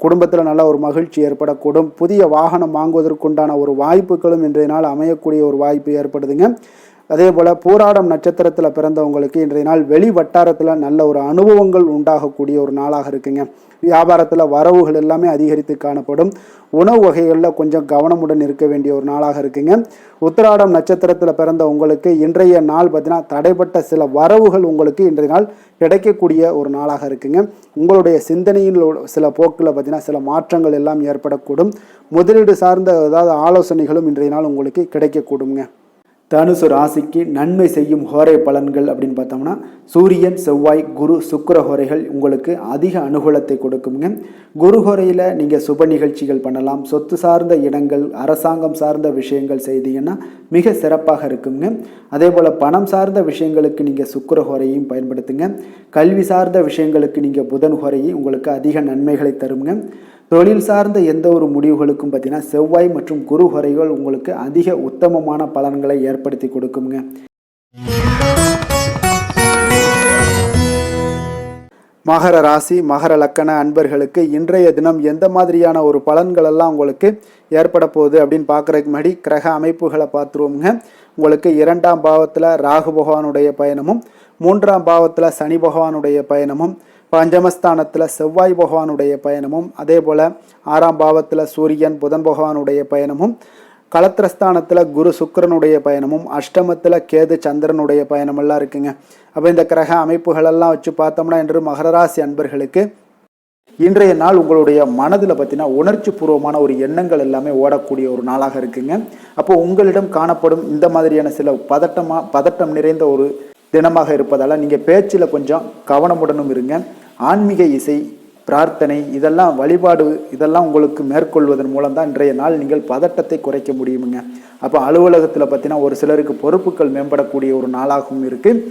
Speaker 1: குடும்பத்தில் நல்ல ஒரு மகிழ்ச்சி ஏற்படக்கூடும். புதிய வாகனம் வாங்குவதற்குண்டான ஒரு வாய்ப்புகளும் இன்றைய நாள் அமையக்கூடிய ஒரு வாய்ப்பு ஏற்படுதுங்க. அதே போல் பூராடம் நட்சத்திரத்தில் பிறந்தவங்களுக்கு இன்றைய நாள் வெளி வட்டாரத்தில் நல்ல ஒரு அனுபவங்கள் உண்டாகக்கூடிய ஒரு நாளாக இருக்குங்க. வியாபாரத்தில் வரவுகள் எல்லாமே அதிகரித்து காணப்படும். உணவு வகைகளில் கொஞ்சம் கவனமுடன் இருக்க வேண்டிய ஒரு நாளாக இருக்குங்க. உத்திராடம் நட்சத்திரத்தில் பிறந்த உங்களுக்கு இன்றைய நாள் பார்த்தீங்கன்னா தடைப்பட்ட சில வரவுகள் உங்களுக்கு இன்றைய நாள் கிடைக்கக்கூடிய ஒரு நாளாக இருக்குங்க. உங்களுடைய சிந்தனையில் சில போக்கில் பார்த்தீங்கன்னா சில மாற்றங்கள் எல்லாம் ஏற்படக்கூடும். முதலீடு சார்ந்த ஏதாவது ஆலோசனைகளும் இன்றைய நாள் உங்களுக்கு கிடைக்கக்கூடுங்க. தனுசு ராசிக்கு நன்மை செய்யும் ஹோரை பலன்கள் அப்படின்னு பார்த்தோம்னா சூரியன், செவ்வாய், குரு, சுக்கிர ஹோரைகள் உங்களுக்கு அதிக அனுகூலத்தை கொடுக்குங்க. குரு ஹோரையில் நீங்கள் சுப நிகழ்ச்சிகள் பண்ணலாம். சொத்து சார்ந்த இடங்கள், அரசாங்கம் சார்ந்த விஷயங்கள் செய்தீங்கன்னா மிக சிறப்பாக இருக்குங்க. அதே போல் பணம் சார்ந்த விஷயங்களுக்கு நீங்கள் சுக்கிர ஹோரையும் பயன்படுத்துங்க. கல்வி சார்ந்த விஷயங்களுக்கு நீங்கள் புதன் ஹோரையும் உங்களுக்கு அதிக நன்மைகளை தருங்க. தொழில் சார்ந்த எந்த ஒரு முடிவுகளுக்கும் பார்த்தீங்கன்னா செவ்வாய் மற்றும் குரு ஹோரைகள் உங்களுக்கு அதிக உத்தமமான பலன்களை ஏற்படுத்தி கொடுக்குங்க. மகர ராசி, மகர லக்கண அன்பர்களுக்கு இன்றைய தினம் எந்த மாதிரியான ஒரு பலன்கள் எல்லாம் உங்களுக்கு ஏற்பட போகுது அப்படின்னு பார்க்குறதுக்கு முன்னாடி கிரக அமைப்புகளை பார்த்துருவோங்க. உங்களுக்கு 2ஆம் பாவத்தில் ராகு பகவானுடைய பயணமும், 3ஆம் பாவத்தில் சனி பகவானுடைய பயணமும், பஞ்சமஸ்தானத்தில் செவ்வாய் பகவானுடைய பயணமும், அதே போல் 6ஆம் பாவத்தில் சூரியன் புதன் பகவானுடைய பயணமும், களத்திரஸ்தானத்தில் குரு சுக்கிரனுடைய பயணமும், அஷ்டமத்தில் கேது சந்திரனுடைய பயணமெல்லாம் இருக்குங்க. அப்போ இந்த கிரக அமைப்புகளெல்லாம் வச்சு பார்த்தோம்னா இன்று மகரராசி அன்பர்களுக்கு இன்றைய நாள் உங்களுடைய மனதில் பார்த்தீங்கன்னா உணர்ச்சி பூர்வமான ஒரு எண்ணங்கள் எல்லாமே ஓடக்கூடிய ஒரு நாளாக இருக்குங்க. அப்போ உங்களிடம் காணப்படும் இந்த மாதிரியான சில பதட்டம் நிறைந்த ஒரு தினமாக இருப்பதால் நீங்கள் பேச்சில் கொஞ்சம் கவனமுடனும் இருங்க. ஆன்மீக இசை, பிரார்த்தனை, இதெல்லாம் வழிபாடு, இதெல்லாம் உங்களுக்கு மேற்கொள்வதன் மூலம் தான் இன்றைய நாள் நீங்கள் பதட்டத்தை குறைக்க முடியுமுங்க. அப்போ அலுவலகத்தில் பார்த்தீங்கன்னா ஒரு சிலருக்கு பொறுப்புகள் மேம்படக்கூடிய ஒரு நாளாகவும் இருக்குது.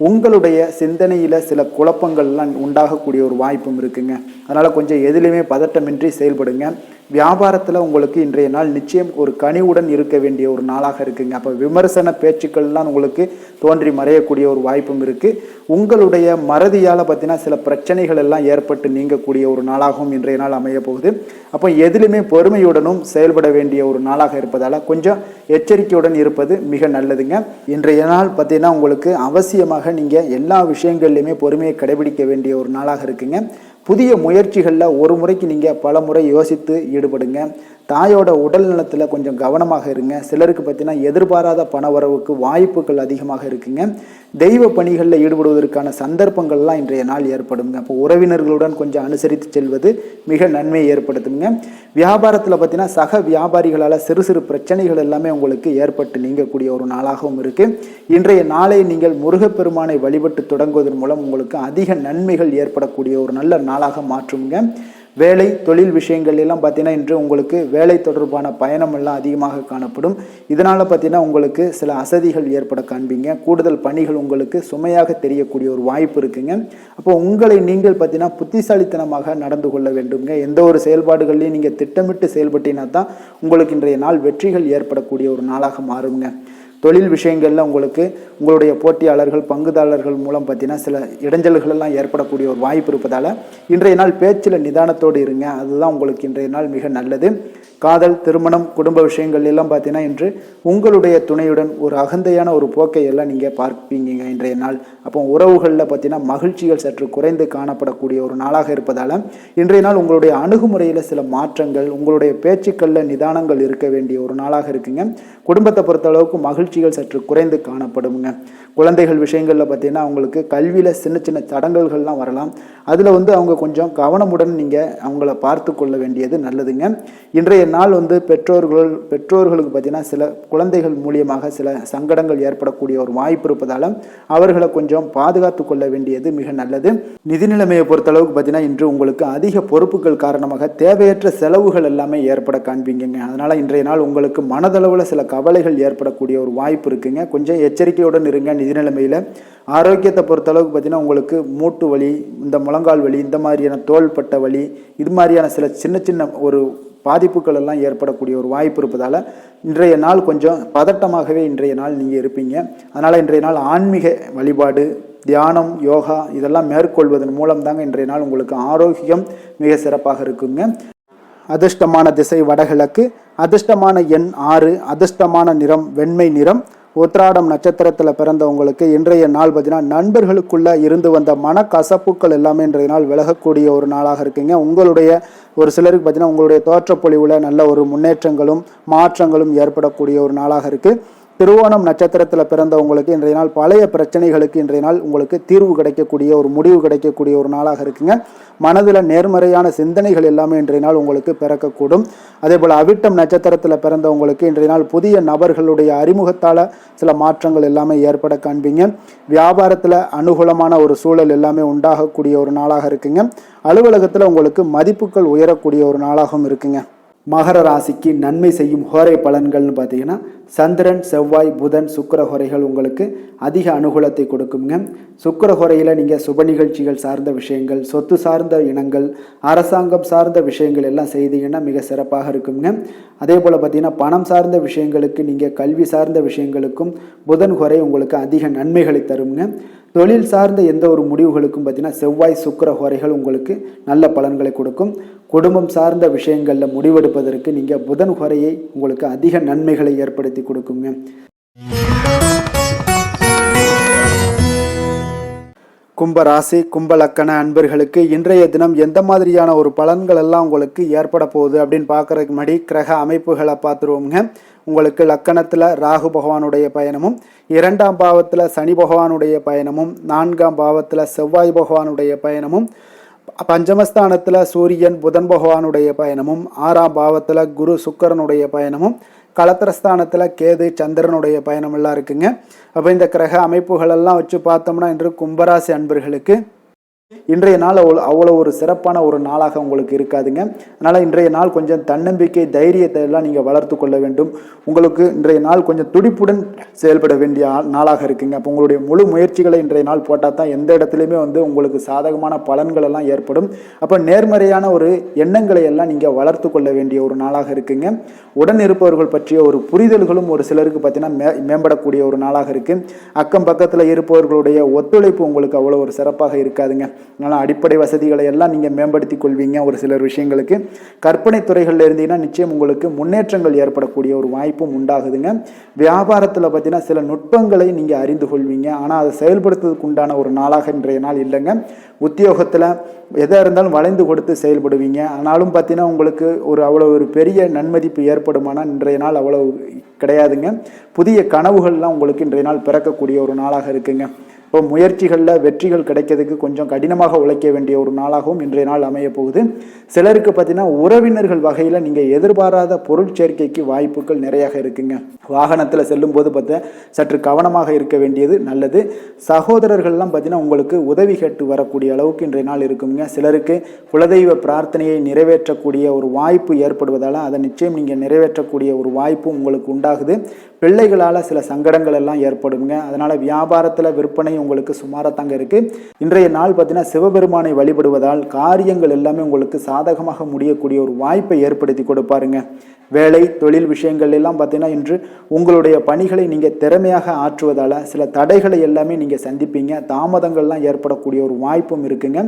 Speaker 1: உங்களுடைய சிந்தனையில் சில குழப்பங்கள்லாம் உண்டாகக்கூடிய ஒரு வாய்ப்பும் இருக்குங்க. அதனால் கொஞ்சம் எதிலுமே பதட்டமின்றி செயல்படுங்க. வியாபாரத்தில் உங்களுக்கு இன்றைய நாள் நிச்சயம் ஒரு கனிவுடன் இருக்க வேண்டிய ஒரு நாளாக இருக்குங்க. அப்போ விமர்சன பேச்சுக்கள்லாம் உங்களுக்கு தோன்றி மறையக்கூடிய ஒரு வாய்ப்பும் இருக்குது. உங்களுடைய மறதியால் பார்த்தீங்கன்னா சில பிரச்சனைகள் எல்லாம் ஏற்பட்டு நீங்கக்கூடிய ஒரு நாளாகவும் இன்றைய நாள் அமைய போகுது. அப்போ எதிலுமே பொறுமையுடனும் செயல்பட வேண்டிய ஒரு நாளாக இருப்பதால் கொஞ்சம் எச்சரிக்கையுடன் இருப்பது மிக நல்லதுங்க. இன்றைய நாள் பார்த்தீங்கன்னா உங்களுக்கு அவசியமாக நீங்கள் எல்லா விஷயங்கள்லையுமே பொறுமையை கடைபிடிக்க வேண்டிய ஒரு நாளாக இருக்குங்க. புதிய முயற்சிகளில் ஒரு முறைக்கு நீங்கள் பல முறை யோசித்து ஈடுபடுங்க. தாயோட உடல் நலத்தில் கொஞ்சம் கவனமாக இருங்க. சிலருக்கு பார்த்தீங்கன்னா எதிர்பாராத பண வரவுக்கு வாய்ப்புகள் அதிகமாக இருக்குங்க. தெய்வ பணிகளில் ஈடுபடுவதற்கான சந்தர்ப்பங்கள்லாம் இன்றைய நாள் ஏற்படுங்க. அப்போ உறவினர்களுடன் கொஞ்சம் அனுசரித்து செல்வது மிக நன்மையை ஏற்படுத்துங்க. வியாபாரத்தில் பார்த்தீங்கன்னா சக வியாபாரிகளால் சிறு சிறு பிரச்சனைகள் எல்லாமே உங்களுக்கு ஏற்பட்டு நீங்கக்கூடிய ஒரு நாளாகவும் இருக்குது. இன்றைய நாளை நீங்கள் முருகப்பெருமானை வழிபட்டு தொடங்குவதன் மூலம் உங்களுக்கு அதிக நன்மைகள் ஏற்படக்கூடிய ஒரு நல்ல நாளாக மாற்றுங்க. வேலை தொழில் விஷயங்கள் எல்லாம் பார்த்தீங்கன்னா இன்று உங்களுக்கு வேலை தொடர்பான பயணம் எல்லாம் அதிகமாக காணப்படும். இதனால் பார்த்தீங்கன்னா உங்களுக்கு சில அசதிகள் ஏற்பட காண்பீங்க. கூடுதல் பணிகள் உங்களுக்கு சுமையாக தெரியக்கூடிய ஒரு வாய்ப்பு இருக்குங்க. அப்போ உங்களை நீங்கள் பார்த்தீங்கன்னா புத்திசாலித்தனமாக நடந்து கொள்ள வேண்டுங்க. எந்த ஒரு செயல்பாடுகள்லையும் நீங்கள் திட்டமிட்டு செயல்பட்டீங்கன்னா தான் உங்களுக்கு இன்றைய நாள் வெற்றிகள் ஏற்படக்கூடிய ஒரு நாளாக மாறுங்க. தொழில் விஷயங்களில் உங்களுக்கு உங்களுடைய போட்டியாளர்கள், பங்குதாரர்கள் மூலம் பார்த்தீங்கன்னா சில இடைஞ்சல்கள் எல்லாம் ஏற்படக்கூடிய ஒரு வாய்ப்பு இருப்பதால் இன்றைய நாள் பேச்சில் நிதானத்தோடு இருங்க. அதுதான் உங்களுக்கு இன்றைய நாள் மிக நல்லது. காதல், திருமணம், குடும்ப விஷயங்கள் எல்லாம் பார்த்தீங்கன்னா இன்று உங்களுடைய துணையுடன் ஒரு அகந்தையான ஒரு போக்கை எல்லாம் நீங்கள் பார்ப்பீங்க இன்றைய நாள். அப்போ உறவுகளில் பார்த்தீங்கன்னா மகிழ்ச்சிகள் சற்று குறைந்து காணப்படக்கூடிய ஒரு நாளாக இருப்பதால் இன்றைய நாள் உங்களுடைய அணுகுமுறையில் சில மாற்றங்கள், உங்களுடைய பேச்சுக்களில் நிதானங்கள் இருக்க வேண்டிய ஒரு நாளாக இருக்குங்க. குடும்பத்தை பொறுத்தளவுக்கு மகிழ்ச்சிகள் சற்று குறைந்து காணப்படுங்க. குழந்தைகள் விஷயங்களில் பார்த்தீங்கன்னா அவங்களுக்கு கல்வியில் சின்ன சின்ன தடங்கல்கள்லாம் வரலாம். அதில் அவங்க கொஞ்சம் கவனமுடன் நீங்கள் அவங்கள பார்த்து கொள்ள வேண்டியது நல்லதுங்க. இன்றைய நாள் வந்து பெற்றோர்களுக்கு பார்த்தீங்கன்னா சில குழந்தைகள் மூலியமாக சில சங்கடங்கள் ஏற்படக்கூடிய ஒரு வாய்ப்பு இருப்பதால் அவர்களை கொஞ்சம் பாதுகாத்து கொள்ள வேண்டியது மிக நல்லது. நிதி நிலைமையை பொறுத்தளவுக்கு பார்த்தீங்கன்னா இன்று உங்களுக்கு அதிக பொறுப்புகள் காரணமாக தேவையற்ற செலவுகள் எல்லாமே ஏற்பட காண்பீங்க. அதனால் இன்றைய நாள் உங்களுக்கு மனதளவில் சில கவலைகள் ஏற்படக்கூடிய ஒரு வாய்ப்பு இருக்குங்க. கொஞ்சம் எச்சரிக்கையுடன் இருங்க. நிதி நிலைமையில் ஆரோக்கியத்தை பொறுத்தளவுக்கு பார்த்தீங்கன்னா உங்களுக்கு மூட்டு வலி, இந்த முழங்கால் வலி, இந்த மாதிரியான தோள்பட்ட வலி, இது மாதிரியான சில சின்ன சின்ன ஒரு பாதிப்புகள் எல்லாம் ஏற்படக்கூடிய ஒரு வாய்ப்பு இருப்பதால் இன்றைய நாள் கொஞ்சம் பதட்டமாகவே இன்றைய நாள் நீங்கள் இருப்பீங்க. அதனால் இன்றைய நாள் ஆன்மீக வழிபாடு, தியானம், யோகா இதெல்லாம் மேற்கொள்வதன் மூலம் தாங்க இன்றைய நாள் உங்களுக்கு ஆரோக்கியம் மிக சிறப்பாக இருக்குங்க. அதிர்ஷ்டமான திசை வடகிழக்கு, அதிர்ஷ்டமான எண் 6, அதிர்ஷ்டமான நிறம் வெண்மை நிறம். உத்திராடம் நட்சத்திரத்தில் பிறந்தவங்களுக்கு இன்றைய நாள் பார்த்தீங்கன்னா நண்பர்களுக்குள்ள இருந்து வந்த மனக்கசப்புக்கள் எல்லாமே இன்றைய நாள் விலகக்கூடிய ஒரு நாளாக இருக்குங்க. உங்களுடைய ஒரு சிலருக்கு பார்த்தீங்கன்னா உங்களுடைய தோற்றப்பொழிவில் நல்ல ஒரு முன்னேற்றங்களும் மாற்றங்களும் ஏற்படக்கூடிய ஒரு நாளாக இருக்குது. திருவோணம் நட்சத்திரத்தில் பிறந்தவங்களுக்கு இன்றைய நாள் பழைய பிரச்சனைகளுக்கு இன்றைய நாள் உங்களுக்கு தீர்வு கிடைக்கக்கூடிய ஒரு முடிவு கிடைக்கக்கூடிய ஒரு நாளாக இருக்குங்க. மனதில் நேர்மறையான சிந்தனைகள் எல்லாமே இன்றைய நாள் உங்களுக்கு பிறக்கக்கூடும். அதே போல் அவிட்டம் நட்சத்திரத்தில் பிறந்தவங்களுக்கு இன்றைய நாள் புதிய நபர்களுடைய அறிமுகத்தால் சில மாற்றங்கள் எல்லாமே ஏற்பட காண்பீங்க. வியாபாரத்தில் அனுகூலமான ஒரு சூழல் எல்லாமே உண்டாகக்கூடிய ஒரு நாளாக இருக்குங்க. அலுவலகத்தில் உங்களுக்கு மதிப்புகள் உயரக்கூடிய ஒரு நாளாகவும் இருக்குங்க. மகர ராசிக்கு நன்மை செய்யும் ஹோரை பலன்கள்னு பார்த்தீங்கன்னா சந்திரன், செவ்வாய், புதன், சுக்கிர ஹோரைகள் உங்களுக்கு அதிக அனுகூலத்தை கொடுக்குங்க. சுக்கிர ஹோரையில் நீங்கள் சுப நிகழ்ச்சிகள் சார்ந்த விஷயங்கள், சொத்து சார்ந்த இனங்கள், அரசாங்கம் சார்ந்த விஷயங்கள் எல்லாம் செய்தீங்கன்னா மிக சிறப்பாக இருக்குங்க. அதே போல் பார்த்தீங்கன்னா பணம் சார்ந்த விஷயங்களுக்கு, நீங்கள் கல்வி சார்ந்த விஷயங்களுக்கும் புதன் ஹோரை உங்களுக்கு அதிக நன்மைகளை தருங்க. தொழில் சார்ந்த எந்த ஒரு முடிவுகளுக்கும் பார்த்தீங்கன்னா செவ்வாய், சுக்கிர ஹோரைகள் உங்களுக்கு நல்ல பலன்களை கொடுக்கும். குடும்பம் சார்ந்த விஷயங்களில் முடிவெடுப்பதற்கு நீங்கள் புதன் ஹோரையை உங்களுக்கு அதிக நன்மைகளை ஏற்படுத்தி கொடுக்குங்க. கும்பராசி, கும்பலக்கண அன்பர்களுக்கு இன்றைய தினம் எந்த மாதிரியான ஒரு பலன்கள் எல்லாம் உங்களுக்கு ஏற்பட போகுது அப்படின்னு பார்க்கறதுக்கு முன்னாடி கிரக அமைப்புகளை பார்த்துருவோங்க. உங்களுக்கு லக்கணத்தில் ராகு பகவானுடைய பயணமும், 2ஆம் பாவத்தில் சனி பகவானுடைய பயணமும், 4ஆம் பாவத்தில் செவ்வாய் பகவானுடைய பயணமும், பஞ்சமஸ்தானத்தில் சூரியன் புதன் பகவானுடைய பயணமும், 6ஆம் பாவத்தில் குரு சுக்கிரனுடைய பயணமும், களத்திரஸ்தானத்தில் கேது சந்திரனுடைய பயணமெல்லாம் இருக்குங்க. அப்போ இந்த கிரக அமைப்புகளெல்லாம் வச்சு பார்த்தோம்னா இன்று கும்பராசி அன்பர்களுக்கு இன்றைய நாள் அவ்வளோ ஒரு சிறப்பான ஒரு நாளாக உங்களுக்கு இருக்காதுங்க. அதனால் இன்றைய நாள் கொஞ்சம் தன்னம்பிக்கை, தைரியத்தை எல்லாம் நீங்கள் வளர்த்து கொள்ள வேண்டும். உங்களுக்கு இன்றைய நாள் கொஞ்சம் துடிப்புடன் செயல்பட வேண்டிய நாளாக இருக்குங்க. அப்போ உங்களுடைய முழு முயற்சிகளை இன்றைய நாள் போட்டால் தான் எந்த இடத்துலையுமே வந்து உங்களுக்கு சாதகமான பலன்கள் எல்லாம் ஏற்படும். அப்போ நேர்மறையான ஒரு எண்ணங்களை எல்லாம் நீங்கள் வளர்த்து கொள்ள வேண்டிய ஒரு நாளாக இருக்குங்க. உடன் இருப்பவர்கள் பற்றிய ஒரு புரிதல்களும் ஒரு சிலருக்கு பார்த்தீங்கன்னா மேம்படக்கூடிய ஒரு நாளாக இருக்குது. அக்கம் பக்கத்தில் இருப்பவர்களுடைய ஒத்துழைப்பு உங்களுக்கு அவ்வளோ ஒரு சிறப்பாக இருக்காதுங்க. அதனால் அடிப்படை வசதிகளை எல்லாம் நீங்கள் மேம்படுத்தி கொள்வீங்க. ஒரு சிலர் விஷயங்களுக்கு கற்பனை துறைகளில் இருந்தீங்கன்னா நிச்சயம் உங்களுக்கு முன்னேற்றங்கள் ஏற்படக்கூடிய ஒரு வாய்ப்பும் உண்டாகுதுங்க. வியாபாரத்தில் பார்த்தீங்கன்னா சில நுட்பங்களை நீங்கள் அறிந்து கொள்வீங்க. ஆனால் அதை செயல்படுத்துவதற்கு உண்டான ஒரு நாளாக இன்றைய நாள் இல்லைங்க. உத்தியோகத்தில் எதாக இருந்தாலும் வளைந்து கொடுத்து செயல்படுவீங்க. ஆனாலும் பார்த்தீங்கன்னா உங்களுக்கு அவ்வளோ ஒரு பெரிய நன்மதிப்பு ஏற்படுமானால் இன்றைய நாள் அவ்வளோ கிடையாதுங்க. புதிய கனவுகள்லாம் உங்களுக்கு இன்றைய நாள் பிறக்கக்கூடிய ஒரு நாளாக இருக்குங்க. இப்போ முயற்சிகளில் வெற்றிகள் கிடைக்கிறதுக்கு கொஞ்சம் கடினமாக உழைக்க வேண்டிய ஒரு நாளாகவும் இன்றைய நாள் அமைய போகுது. சிலருக்கு பார்த்தீங்கன்னா உறவினர்கள் வகையில் நீங்கள் எதிர்பாராத பொருள் சேர்க்கைக்கு வாய்ப்புகள் நிறையாக இருக்குங்க. வாகனத்தில் செல்லும் போது பார்த்தா சற்று கவனமாக இருக்க வேண்டியது நல்லது. சகோதரர்கள்லாம் பார்த்தீங்கன்னா உங்களுக்கு உதவி கேட்டு வரக்கூடிய அளவுக்கு இன்றைய நாள் இருக்குங்க. சிலருக்கு குலதெய்வ பிரார்த்தனையை நிறைவேற்றக்கூடிய ஒரு வாய்ப்பு ஏற்படுவதால் அதை நிச்சயம் நீங்கள் நிறைவேற்றக்கூடிய ஒரு வாய்ப்பும் உங்களுக்கு உண்டாகுது. பிள்ளைகளால் சில சங்கடங்கள் எல்லாம் ஏற்படுங்க. அதனால் வியாபாரத்தில் விற்பனை உங்களுக்கு சுமாரத்தாங்க இருக்குது. இன்றைய நாள் பார்த்தீங்கன்னா சிவபெருமானை வழிபடுவதால் காரியங்கள் எல்லாமே உங்களுக்கு சாதகமாக முடியக்கூடிய ஒரு வாய்ப்பை ஏற்படுத்தி கொடுப்பாருங்க. வேலை தொழில் விஷயங்கள் எல்லாம் பார்த்தீங்கன்னா இன்று உங்களுடைய பணிகளை நீங்கள் திறமையாக ஆற்றுவதால் சில தடைகளை எல்லாமே நீங்கள் சந்திப்பீங்க. தாமதங்கள்லாம் ஏற்படக்கூடிய ஒரு வாய்ப்பும் இருக்குங்க.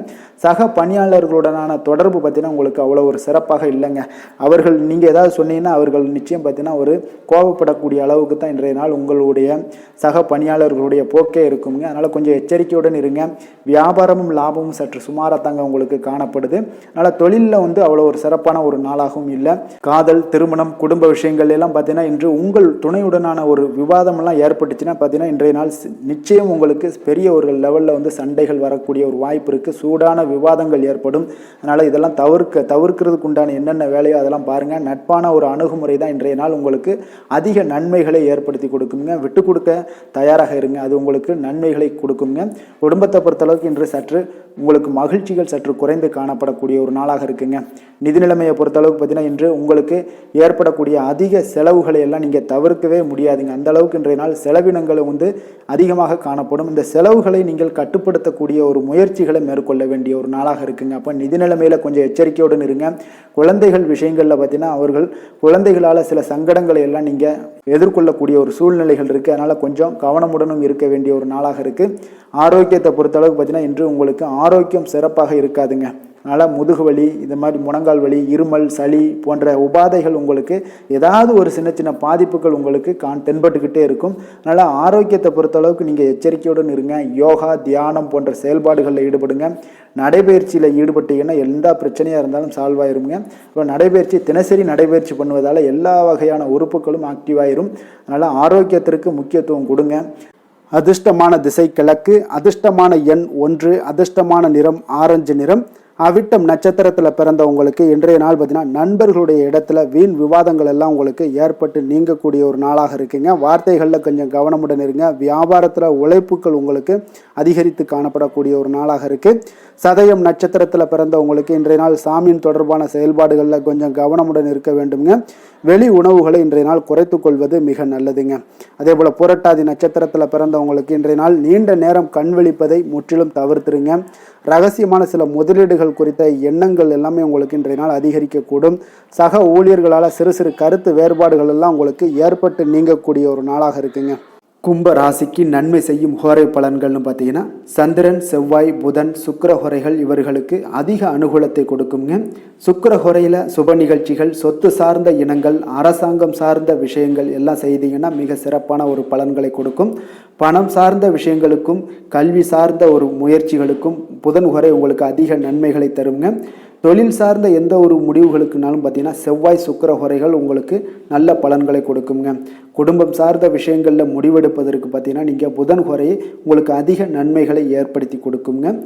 Speaker 1: சக பணியாளர்களுடனான தொடர்பு பார்த்தீங்கன்னா உங்களுக்கு அவ்வளோ ஒரு சிறப்பாக இல்லைங்க. அவர்கள் நீங்கள் ஏதாவது சொன்னீங்கன்னா அவர்கள் நிச்சயம் பார்த்தீங்கன்னா ஒரு கோபப்படக்கூடிய அளவு அளவுக்கு தான் இன்றைய நாள் உங்களுடைய சக பணியாளர்களுடைய போக்கே இருக்குங்க. அதனால் கொஞ்சம் எச்சரிக்கையுடன் இருங்க. வியாபாரமும் லாபமும் சற்று சுமாராக தாங்க உங்களுக்கு காணப்படுது. அதனால் தொழிலில் அவ்வளோ ஒரு சிறப்பான ஒரு நாளாகவும் இல்லை. காதல், திருமணம், குடும்ப விஷயங்கள் எல்லாம் பார்த்தீங்கன்னா இன்று உங்கள் துணையுடனான ஒரு விவாதமெல்லாம் ஏற்பட்டுச்சுன்னா பார்த்தீங்கன்னா இன்றைய நாள் நிச்சயம் உங்களுக்கு பெரிய ஒரு லெவலில் சண்டைகள் வரக்கூடிய ஒரு வாய்ப்பு இருக்குது. சூடான விவாதங்கள் ஏற்படும். அதனால் இதெல்லாம் தவிர்க்கிறதுக்கு உண்டான என்னென்ன வேலையோ அதெல்லாம் பாருங்கள். நட்பான ஒரு அணுகுமுறை தான் இன்றைய நாள் உங்களுக்கு அதிக நன்மைகளை ஏற்படுத்தி கொடுக்குங்க. விட்டு கொடுக்க தயாராக இருங்க, அது உங்களுக்கு நன்மைகளை கொடுக்குங்க. குடும்பத்தை பொறுத்தளவுக்கு இன்று சற்று உங்களுக்கு மகிழ்ச்சிகள் சற்று குறைந்து காணப்படக்கூடிய ஒரு நாளாக இருக்குங்க. நிதி நிலைமையை பொறுத்தளவுக்கு பார்த்தீங்கன்னா இன்று உங்களுக்கு ஏற்படக்கூடிய அதிக செலவுகளை எல்லாம் நீங்கள் தவிர்க்கவே முடியாதுங்க. அந்த அளவுக்கு இன்றைய நாள் செலவினங்களை அதிகமாக காணப்படும். இந்த செலவுகளை நீங்கள் கட்டுப்படுத்தக்கூடிய ஒரு முயற்சிகளை மேற்கொள்ள வேண்டிய ஒரு நாளாக இருக்குங்க. அப்போ நிதி நிலைமையில் கொஞ்சம் எச்சரிக்கையுடன் இருங்க. குழந்தைகள் விஷயங்களில் பார்த்தீங்கன்னா அவர்கள் குழந்தைகளால் சில சங்கடங்களை எல்லாம் நீங்கள் எதிர்கொள்ளக்கூடிய ஒரு சூழ்நிலைகள் இருக்குது. அதனால் கொஞ்சம் கவனமுடனும் இருக்க வேண்டிய ஒரு நாளாக இருக்குது. ஆரோக்கியத்தை பொறுத்தளவுக்கு பார்த்தீங்கன்னா இன்று உங்களுக்கு ஆரோக்கியம் சிறப்பாக இருக்காதுங்க. அதனால் முதுகு வலி, இந்த மாதிரி முழங்கால் வலி, இருமல், சளி போன்ற உபாதைகள் உங்களுக்கு ஏதாவது ஒரு சின்ன சின்ன பாதிப்புகள் உங்களுக்கு தென்பட்டுக்கிட்டே இருக்கும். அதனால் ஆரோக்கியத்தை பொறுத்தளவுக்கு நீங்கள் எச்சரிக்கையுடன் இருங்க. யோகா, தியானம் போன்ற செயல்பாடுகளில் ஈடுபடுங்க. நடைபயிற்சியில் ஈடுபட்டீங்கன்னா எந்த பிரச்சனையாக இருந்தாலும் சால்வ் ஆயிருங்க. இப்போ நடைபயிற்சி தினசரி நடைபயிற்சி பண்ணுவதால் எல்லா வகையான உறுப்புகளும் ஆக்டிவாயிரும். அதனால் ஆரோக்கியத்திற்கு முக்கியத்துவம் கொடுங்க. அதிர்ஷ்டமான திசை கிழக்கு, அதிர்ஷ்டமான எண் 1, அதிர்ஷ்டமான நிறம் ஆரஞ்சு நிறம். அவிட்டம் நட்சத்திரத்தில் பிறந்தவங்களுக்கு இன்றைய நாள் பார்த்தீங்கன்னா நண்பர்களுடைய இடத்துல வீண் விவாதங்கள் எல்லாம் உங்களுக்கு ஏற்பட்டு நீங்கக்கூடிய ஒரு நாளாக இருக்குங்க. வார்த்தைகளில் கொஞ்சம் கவனமுடன் இருங்க. வியாபாரத்தில் உழைப்புகள் உங்களுக்கு அதிகரித்து காணப்படக்கூடிய ஒரு நாளாக இருக்குது. சதயம் நட்சத்திரத்தில் பிறந்தவங்களுக்கு இன்றைய நாள் சாமியின் தொடர்பான செயல்பாடுகளில் கொஞ்சம் கவனமுடன் இருக்க வேண்டுங்க. வெளி உணவுகளை இன்றைய நாள் குறைத்து கொள்வது மிக நல்லதுங்க. அதே போல் புரட்டாதி நட்சத்திரத்தில் பிறந்தவங்களுக்கு இன்றைய நாள் நீண்ட நேரம் கண் விழிப்பதை முற்றிலும் தவிர்த்துருங்க. ரகசியமான சில முதலீடுகள் குறித்த எண்ணங்கள் எல்லாமே உங்களுக்கு இன்றைய நாள் அதிகரிக்கக்கூடும். சக ஊழியர்களால் சிறு சிறு கருத்து வேறுபாடுகள் எல்லாம் உங்களுக்கு ஏற்பட்டு நீங்கக்கூடிய ஒரு நாளாக இருக்குங்க. கும்ப ராசிக்கு நன்மை செய்யும் ஹோரை பலன்கள்னு பார்த்தீங்கன்னா சந்திரன், செவ்வாய், புதன், சுக்கிர ஹோரைகள் இவர்களுக்கு அதிக அனுகூலத்தை கொடுக்குங்க. சுக்கிர ஹோரையில் சுப நிகழ்ச்சிகள், சொத்து சார்ந்த இனங்கள், அரசாங்கம் சார்ந்த விஷயங்கள் எல்லாம் செய்தீங்கன்னா மிக சிறப்பான ஒரு பலன்களை கொடுக்கும். பணம் சார்ந்த விஷயங்களுக்கும் கல்வி சார்ந்த ஒரு முயற்சிகளுக்கும் புதன் ஹோரை உங்களுக்கு அதிக நன்மைகளை தருங்க. தொழில் சார்ந்த எந்த ஒரு முடிவுகளுக்குனாலும் பார்த்தீங்கன்னா செவ்வாய், சுக்கிர ஹோரைகள் உங்களுக்கு நல்ல பலன்களை கொடுக்குங்க. குடும்பம் சார்ந்த விஷயங்களில் முடிவெடுப்பதற்கு பார்த்தீங்கன்னா நீங்கள் புதன் ஹோரையை உங்களுக்கு அதிக நன்மைகளை ஏற்படுத்தி கொடுக்குங்க.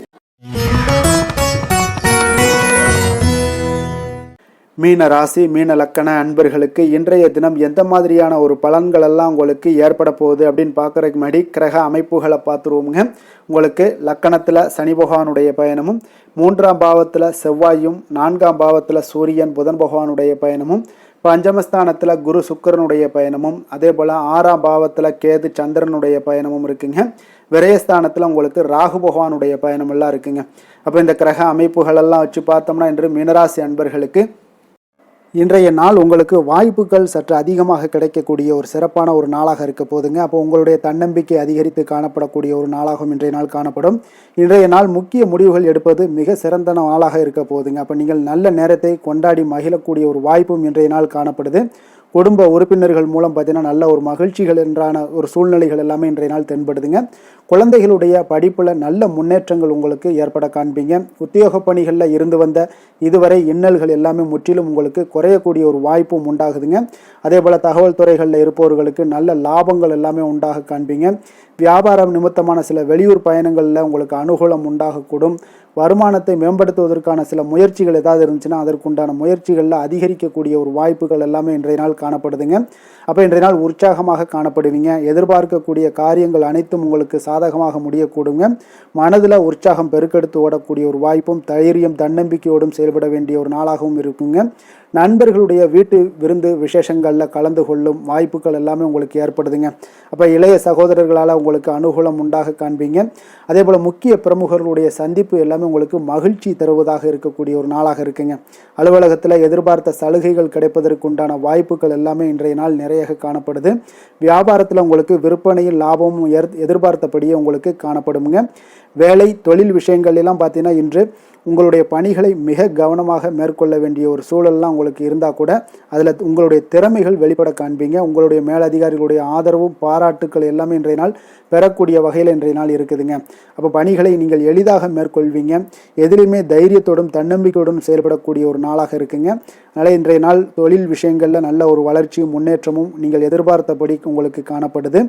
Speaker 1: மீன ராசி, மீன லக்கண அன்பர்களுக்கு இன்றைய தினம் எந்த மாதிரியான ஒரு பலன்கள் எல்லாம் உங்களுக்கு ஏற்பட போகுது அப்படின்னு பார்க்குறதுக்கு முன்னாடி கிரக அமைப்புகளை பார்த்துருவோமுங்க. உங்களுக்கு லக்கணத்தில் சனி பகவானுடைய பயணமும், 3ஆம் பாவத்தில் செவ்வாயும், 4ஆம் பாவத்தில் சூரியன் புதன் பகவானுடைய பயணமும், பஞ்சமஸ்தானத்தில் குரு சுக்கிரனுடைய பயணமும், அதே போல் 6ஆம் பாவத்தில் கேது சந்திரனுடைய பயணமும் இருக்குங்க. விரயஸ்தானத்தில் உங்களுக்கு ராகு பகவானுடைய பயணமெல்லாம் இருக்குங்க. அப்போ இந்த கிரக அமைப்புகளெல்லாம் வச்சு பார்த்தோம்னா இன்று மீனராசி அன்பர்களுக்கு இன்றைய நாள் உங்களுக்கு வாய்ப்புகள் சற்று அதிகமாக கிடைக்கக்கூடிய ஒரு சிறப்பான ஒரு நாளாக இருக்க போதுங்க. அப்போ உங்களுடைய தன்னம்பிக்கை அதிகரித்து காணப்படக்கூடிய ஒரு நாளாகவும் இன்றைய நாள் காணப்படும். இன்றைய நாள் முக்கிய முடிவுகள் எடுப்பது மிக சிறந்த நாளாக இருக்க போதுங்க. அப்போ நீங்கள் நல்ல நேரத்தை கொண்டாடி மகிழக்கூடிய ஒரு வாய்ப்பும் இன்றைய நாள் காணப்படுது. குடும்ப உறுப்பினர்கள் மூலம் பார்த்தீங்கன்னா நல்ல ஒரு மகிழ்ச்சிகள் என்றான ஒரு சூழ்நிலைகள் எல்லாமே இன்றைய நாள் தென்படுதுங்க. குழந்தைகளுடைய படிப்பில் நல்ல முன்னேற்றங்கள் உங்களுக்கு ஏற்பட காண்பீங்க. உத்தியோக பணிகளில் இருந்து வந்த இதுவரை இன்னல்கள் எல்லாமே முற்றிலும் உங்களுக்கு குறையக்கூடிய ஒரு வாய்ப்பும் உண்டாகுதுங்க. அதே போல் தகவல் துறைகளில் இருப்பவர்களுக்கு நல்ல லாபங்கள் எல்லாமே உண்டாக காண்பீங்க. வியாபாரம் நிமித்தமான சில வெளியூர் பயணங்களில் உங்களுக்கு அனுகூலம் உண்டாகக்கூடும். வருமானத்தை மேம்படுத்துவதற்கான சில முயற்சிகள் ஏதாவது இருந்துச்சுன்னா அதற்குண்டான முயற்சிகளில் அதிகரிக்கக்கூடிய ஒரு வாய்ப்புகள் எல்லாமே இன்றைய நாள் காணப்படுதுங்க. அப்போ இன்றைய நாள் உற்சாகமாக காணப்படுவீங்க. எதிர்பார்க்கக்கூடிய காரியங்கள் அனைத்தும் உங்களுக்கு சாதகமாக முடியக்கூடுங்க. மனதில் உற்சாகம் பெருக்கெடுத்து ஓடக்கூடிய ஒரு வாய்ப்பும் தைரியம் தன்னம்பிக்கையோடும் செயல்பட வேண்டிய ஒரு நாளாகவும் இருக்குங்க. நண்பர்களுடைய வீட்டு விருந்து விசேஷங்களில் கலந்து கொள்ளும் வாய்ப்புகள் எல்லாமே உங்களுக்கு ஏற்படுதுங்க. அப்போ இளைய சகோதரர்களால் உங்களுக்கு அனுகூலம் உண்டாக காண்பீங்க. அதே போல் முக்கிய பிரமுகர்களுடைய சந்திப்பு எல்லாமே உங்களுக்கு மகிழ்ச்சி தருவதாக இருக்கக்கூடிய ஒரு நாளாக இருக்குங்க. அலுவலகத்தில் எதிர்பார்த்த சலுகைகள் கிடைப்பதற்கு உண்டான வாய்ப்புகள் எல்லாமே இன்றைய நாள் நிறைய காணப்படுது. வியாபாரத்தில் உங்களுக்கு விற்பனையில் லாபமும் எதிர்பார்த்தபடியே உங்களுக்கு காணப்படுங்க. வேலை தொழில் விஷயங்கள் எல்லாம் பார்த்தீங்கன்னா இன்று உங்களுடைய பணிகளை மிக கவனமாக மேற்கொள்ள வேண்டிய ஒரு சூழல்லாம் உங்களுக்கு இருந்தால் கூட அதில் உங்களுடைய திறமைகள் வெளிப்பட காண்பீங்க. உங்களுடைய மேலதிகாரிகளுடைய ஆதரவும் பாராட்டுக்கள் எல்லாமே இன்றைய நாள் பெறக்கூடிய வகையில் இன்றைய நாள் இருக்குதுங்க. அப்போ பணிகளை நீங்கள் எளிதாக மேற்கொள்வீங்க. எதிலுமே தைரியத்தோடும் தன்னம்பிக்கையோடும் செயல்படக்கூடிய ஒரு நாளாக இருக்குங்க. அதனால் இன்றைய நாள் தொழில் விஷயங்களில் நல்ல ஒரு வளர்ச்சியும் முன்னேற்றமும் நீங்கள் எதிர்பார்த்தபடி உங்களுக்கு காணப்படுது.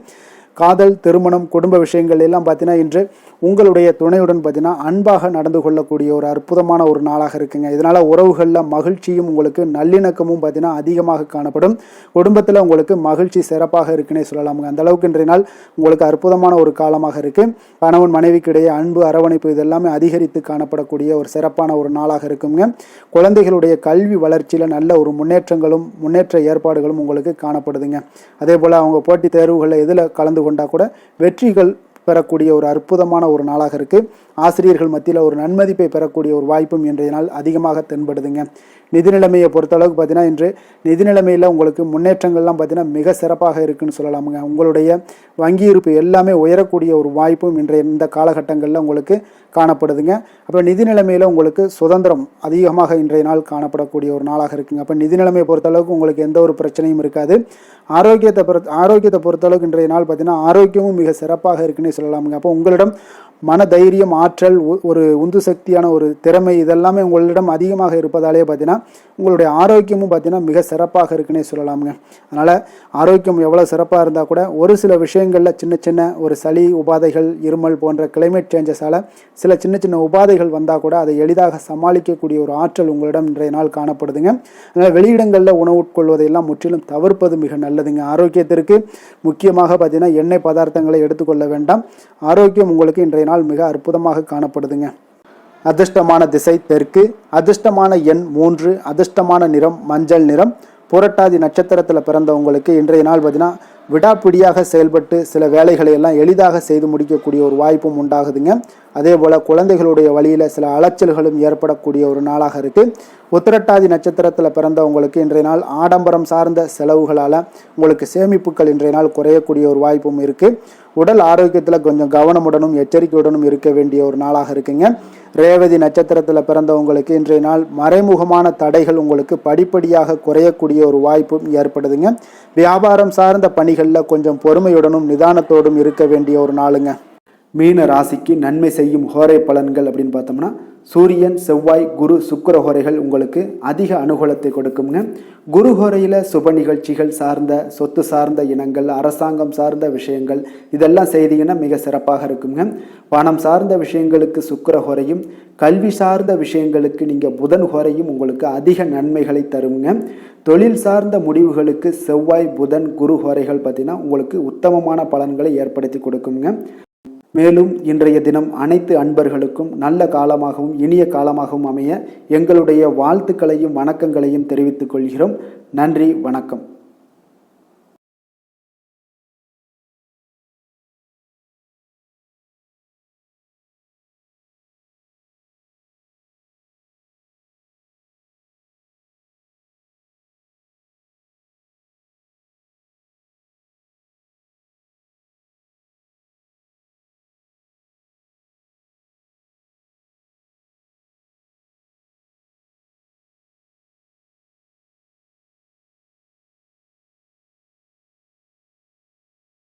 Speaker 1: காதல், திருமணம், குடும்ப விஷயங்கள் எல்லாம் பார்த்தீங்கன்னா இன்று உங்களுடைய துணையுடன் பார்த்தீங்கன்னா அன்பாக நடந்து கொள்ளக்கூடிய ஒரு அற்புதமான ஒரு நாளாக இருக்குங்க. இதனால் உறவுகளில் மகிழ்ச்சியும் உங்களுக்கு நல்லிணக்கமும் பார்த்தீங்கன்னா அதிகமாக காணப்படும். குடும்பத்தில் உங்களுக்கு மகிழ்ச்சி சிறப்பாக இருக்குன்னே சொல்லலாமுங்க. அந்த அளவுக்கு இன்றைய நாள் உங்களுக்கு அற்புதமான ஒரு காலமாக இருக்குது. கணவன் மனைவிக்கிடையே அன்பு, அரவணைப்பு இதெல்லாமே அதிகரித்து காணப்படக்கூடிய ஒரு சிறப்பான ஒரு நாளாக இருக்குங்க. குழந்தைகளுடைய கல்வி வளர்ச்சியில் நல்ல ஒரு முன்னேற்ற ஏற்பாடுகளும் உங்களுக்கு காணப்படுதுங்க. அதே போல் அவங்க போட்டித் தேர்வுகளில் எதில் கலந்து கொண்டா கூட வெற்றிகள் பெறக்கூடிய ஒரு அற்புதமான ஒரு நாளாக இருக்குது. ஆசிரியர்கள் மத்தியில் ஒரு நன்மதிப்பை பெறக்கூடிய ஒரு வாய்ப்பும் இன்றைய நாள் அதிகமாக தென்படுதுங்க. நிதி நிலைமையை பொறுத்தளவுக்கு பார்த்தீங்கன்னா இன்று நிதி நிலைமையில் உங்களுக்கு முன்னேற்றங்கள்லாம் பார்த்தீங்கன்னா மிக சிறப்பாக இருக்குன்னு சொல்லலாமுங்க. உங்களுடைய வங்கி இருப்பு எல்லாமே உயரக்கூடிய ஒரு வாய்ப்பும் இந்த காலகட்டங்களில் உங்களுக்கு காணப்படுதுங்க. அப்போ நிதி நிலைமையில் உங்களுக்கு சுதந்திரம் அதிகமாக இன்றைய நாள் காணப்படக்கூடிய ஒரு நாளாக இருக்குங்க. அப்போ நிதி நிலைமையை பொறுத்தளவுக்கு உங்களுக்கு எந்த ஒரு பிரச்சனையும் இருக்காது. ஆரோக்கியத்தை பொறுத்தளவுக்கு இன்றைய நாள் பார்த்தீங்கன்னா ஆரோக்கியமும் மிக சிறப்பாக இருக்குன்னே சொல்லலாமுங்க. அப்போ உங்களிடம் மன தைரியம், ஆற்றல், ஒரு உந்து சக்தியான ஒரு திறமை இதெல்லாமே உங்களிடம் அதிகமாக இருப்பதாலே பார்த்தீங்கன்னா உங்களுடைய ஆரோக்கியமும் பார்த்தீங்கன்னா மிக சிறப்பாக இருக்குன்னே சொல்லலாமுங்க. அதனால் ஆரோக்கியம் எவ்வளோ சிறப்பாக இருந்தால் கூட ஒரு சில விஷயங்களில் சின்ன ஒரு சளி உபாதைகள், இருமல் போன்ற கிளைமேட் சேஞ்சஸால் சில சின்ன உபாதைகள் வந்தால் கூட அதை எளிதாக சமாளிக்கக்கூடிய ஒரு ஆற்றல் உங்களிடம் இன்றைய நாள் காணப்படுதுங்க. அதனால் வெளியிடங்களில் உணவு உட்கொள்வதையெல்லாம் முற்றிலும் தவிர்ப்பது மிக நல்லதுங்க. ஆரோக்கியத்திற்கு முக்கியமாக பார்த்தீங்கன்னா எண்ணெய் பதார்த்தங்களை எடுத்துக்கொள்ள வேண்டாம். ஆரோக்கியம் உங்களுக்கு இன்றைய நாள் மிக அற்புதமாக காணப்படுதுங்க. அதிர்ஷ்டமான திசை தெற்கு, அதிர்ஷ்டமான எண் 3, அதிர்ஷ்டமான நிறம் மஞ்சள் நிறம். புரட்டாதி நட்சத்திரத்தில் பிறந்தவங்களுக்கு இன்றைய நாள் பார்த்தீங்கன்னா விடாப்பிடியாக செயல்பட்டு சில வேலைகளை எல்லாம் எளிதாக செய்து முடிக்கக்கூடிய ஒரு வாய்ப்பும் உண்டாகுதுங்க. அதே போல் குழந்தைகளுடைய வழியில் சில அலைச்சல்களும் ஏற்படக்கூடிய ஒரு நாளாக இருக்குது. உத்திரட்டாதி நட்சத்திரத்தில் பிறந்தவங்களுக்கு இன்றைய நாள் ஆடம்பரம் சார்ந்த செலவுகளால் உங்களுக்கு சேமிப்புகள் இன்றைய நாள் குறையக்கூடிய ஒரு வாய்ப்பும் இருக்குது. உடல் ஆரோக்கியத்தில் கொஞ்சம் கவனமுடனும் எச்சரிக்கையுடனும் இருக்க வேண்டிய ஒரு நாளாக இருக்குங்க. ரேவதி நட்சத்திரத்தில் பிறந்தவங்களுக்கு இன்றைய நாள் மறைமுகமான தடைகள் உங்களுக்கு படிப்படியாக குறையக்கூடிய ஒரு வாய்ப்பும் ஏற்படுதுங்க. வியாபாரம் சார்ந்த பணிகளில் கொஞ்சம் பொறுமையுடனும் நிதானத்தோடும் இருக்க வேண்டிய ஒரு நாளுங்க. மீன ராசிக்கு நன்மை செய்யும் ஹோரை பலன்கள் அப்படின்னு பார்த்தோம்னா சூரியன், செவ்வாய், குரு, சுக்கிர ஹோரைகள் உங்களுக்கு அதிக அனுகூலத்தை கொடுக்குங்க. குரு ஹோரையில் சுப நிகழ்ச்சிகள் சார்ந்த, சொத்து சார்ந்த இனங்கள், அரசாங்கம் சார்ந்த விஷயங்கள் இதெல்லாம் செய்தீங்கன்னா மிக சிறப்பாக இருக்குங்க. பணம் சார்ந்த விஷயங்களுக்கு சுக்கிர ஹோரையும், கல்வி சார்ந்த விஷயங்களுக்கு நீங்கள் புதன் ஹோரையும் உங்களுக்கு அதிக நன்மைகளை தருங்க. தொழில் சார்ந்த முடிவுகளுக்கு செவ்வாய், புதன், குரு ஹோரைகள் பார்த்தீங்கன்னா உங்களுக்கு உத்தமமான பலன்களை ஏற்படுத்தி கொடுக்குங்க. மேலும் இன்றைய தினம் அனைத்து அன்பர்களுக்கும் நல்ல காலமாகவும் இனிய காலமாகவும் அமைய எங்களுடைய வாழ்த்துக்களையும் வணக்கங்களையும் தெரிவித்துக் கொள்கிறோம். நன்றி, வணக்கம்.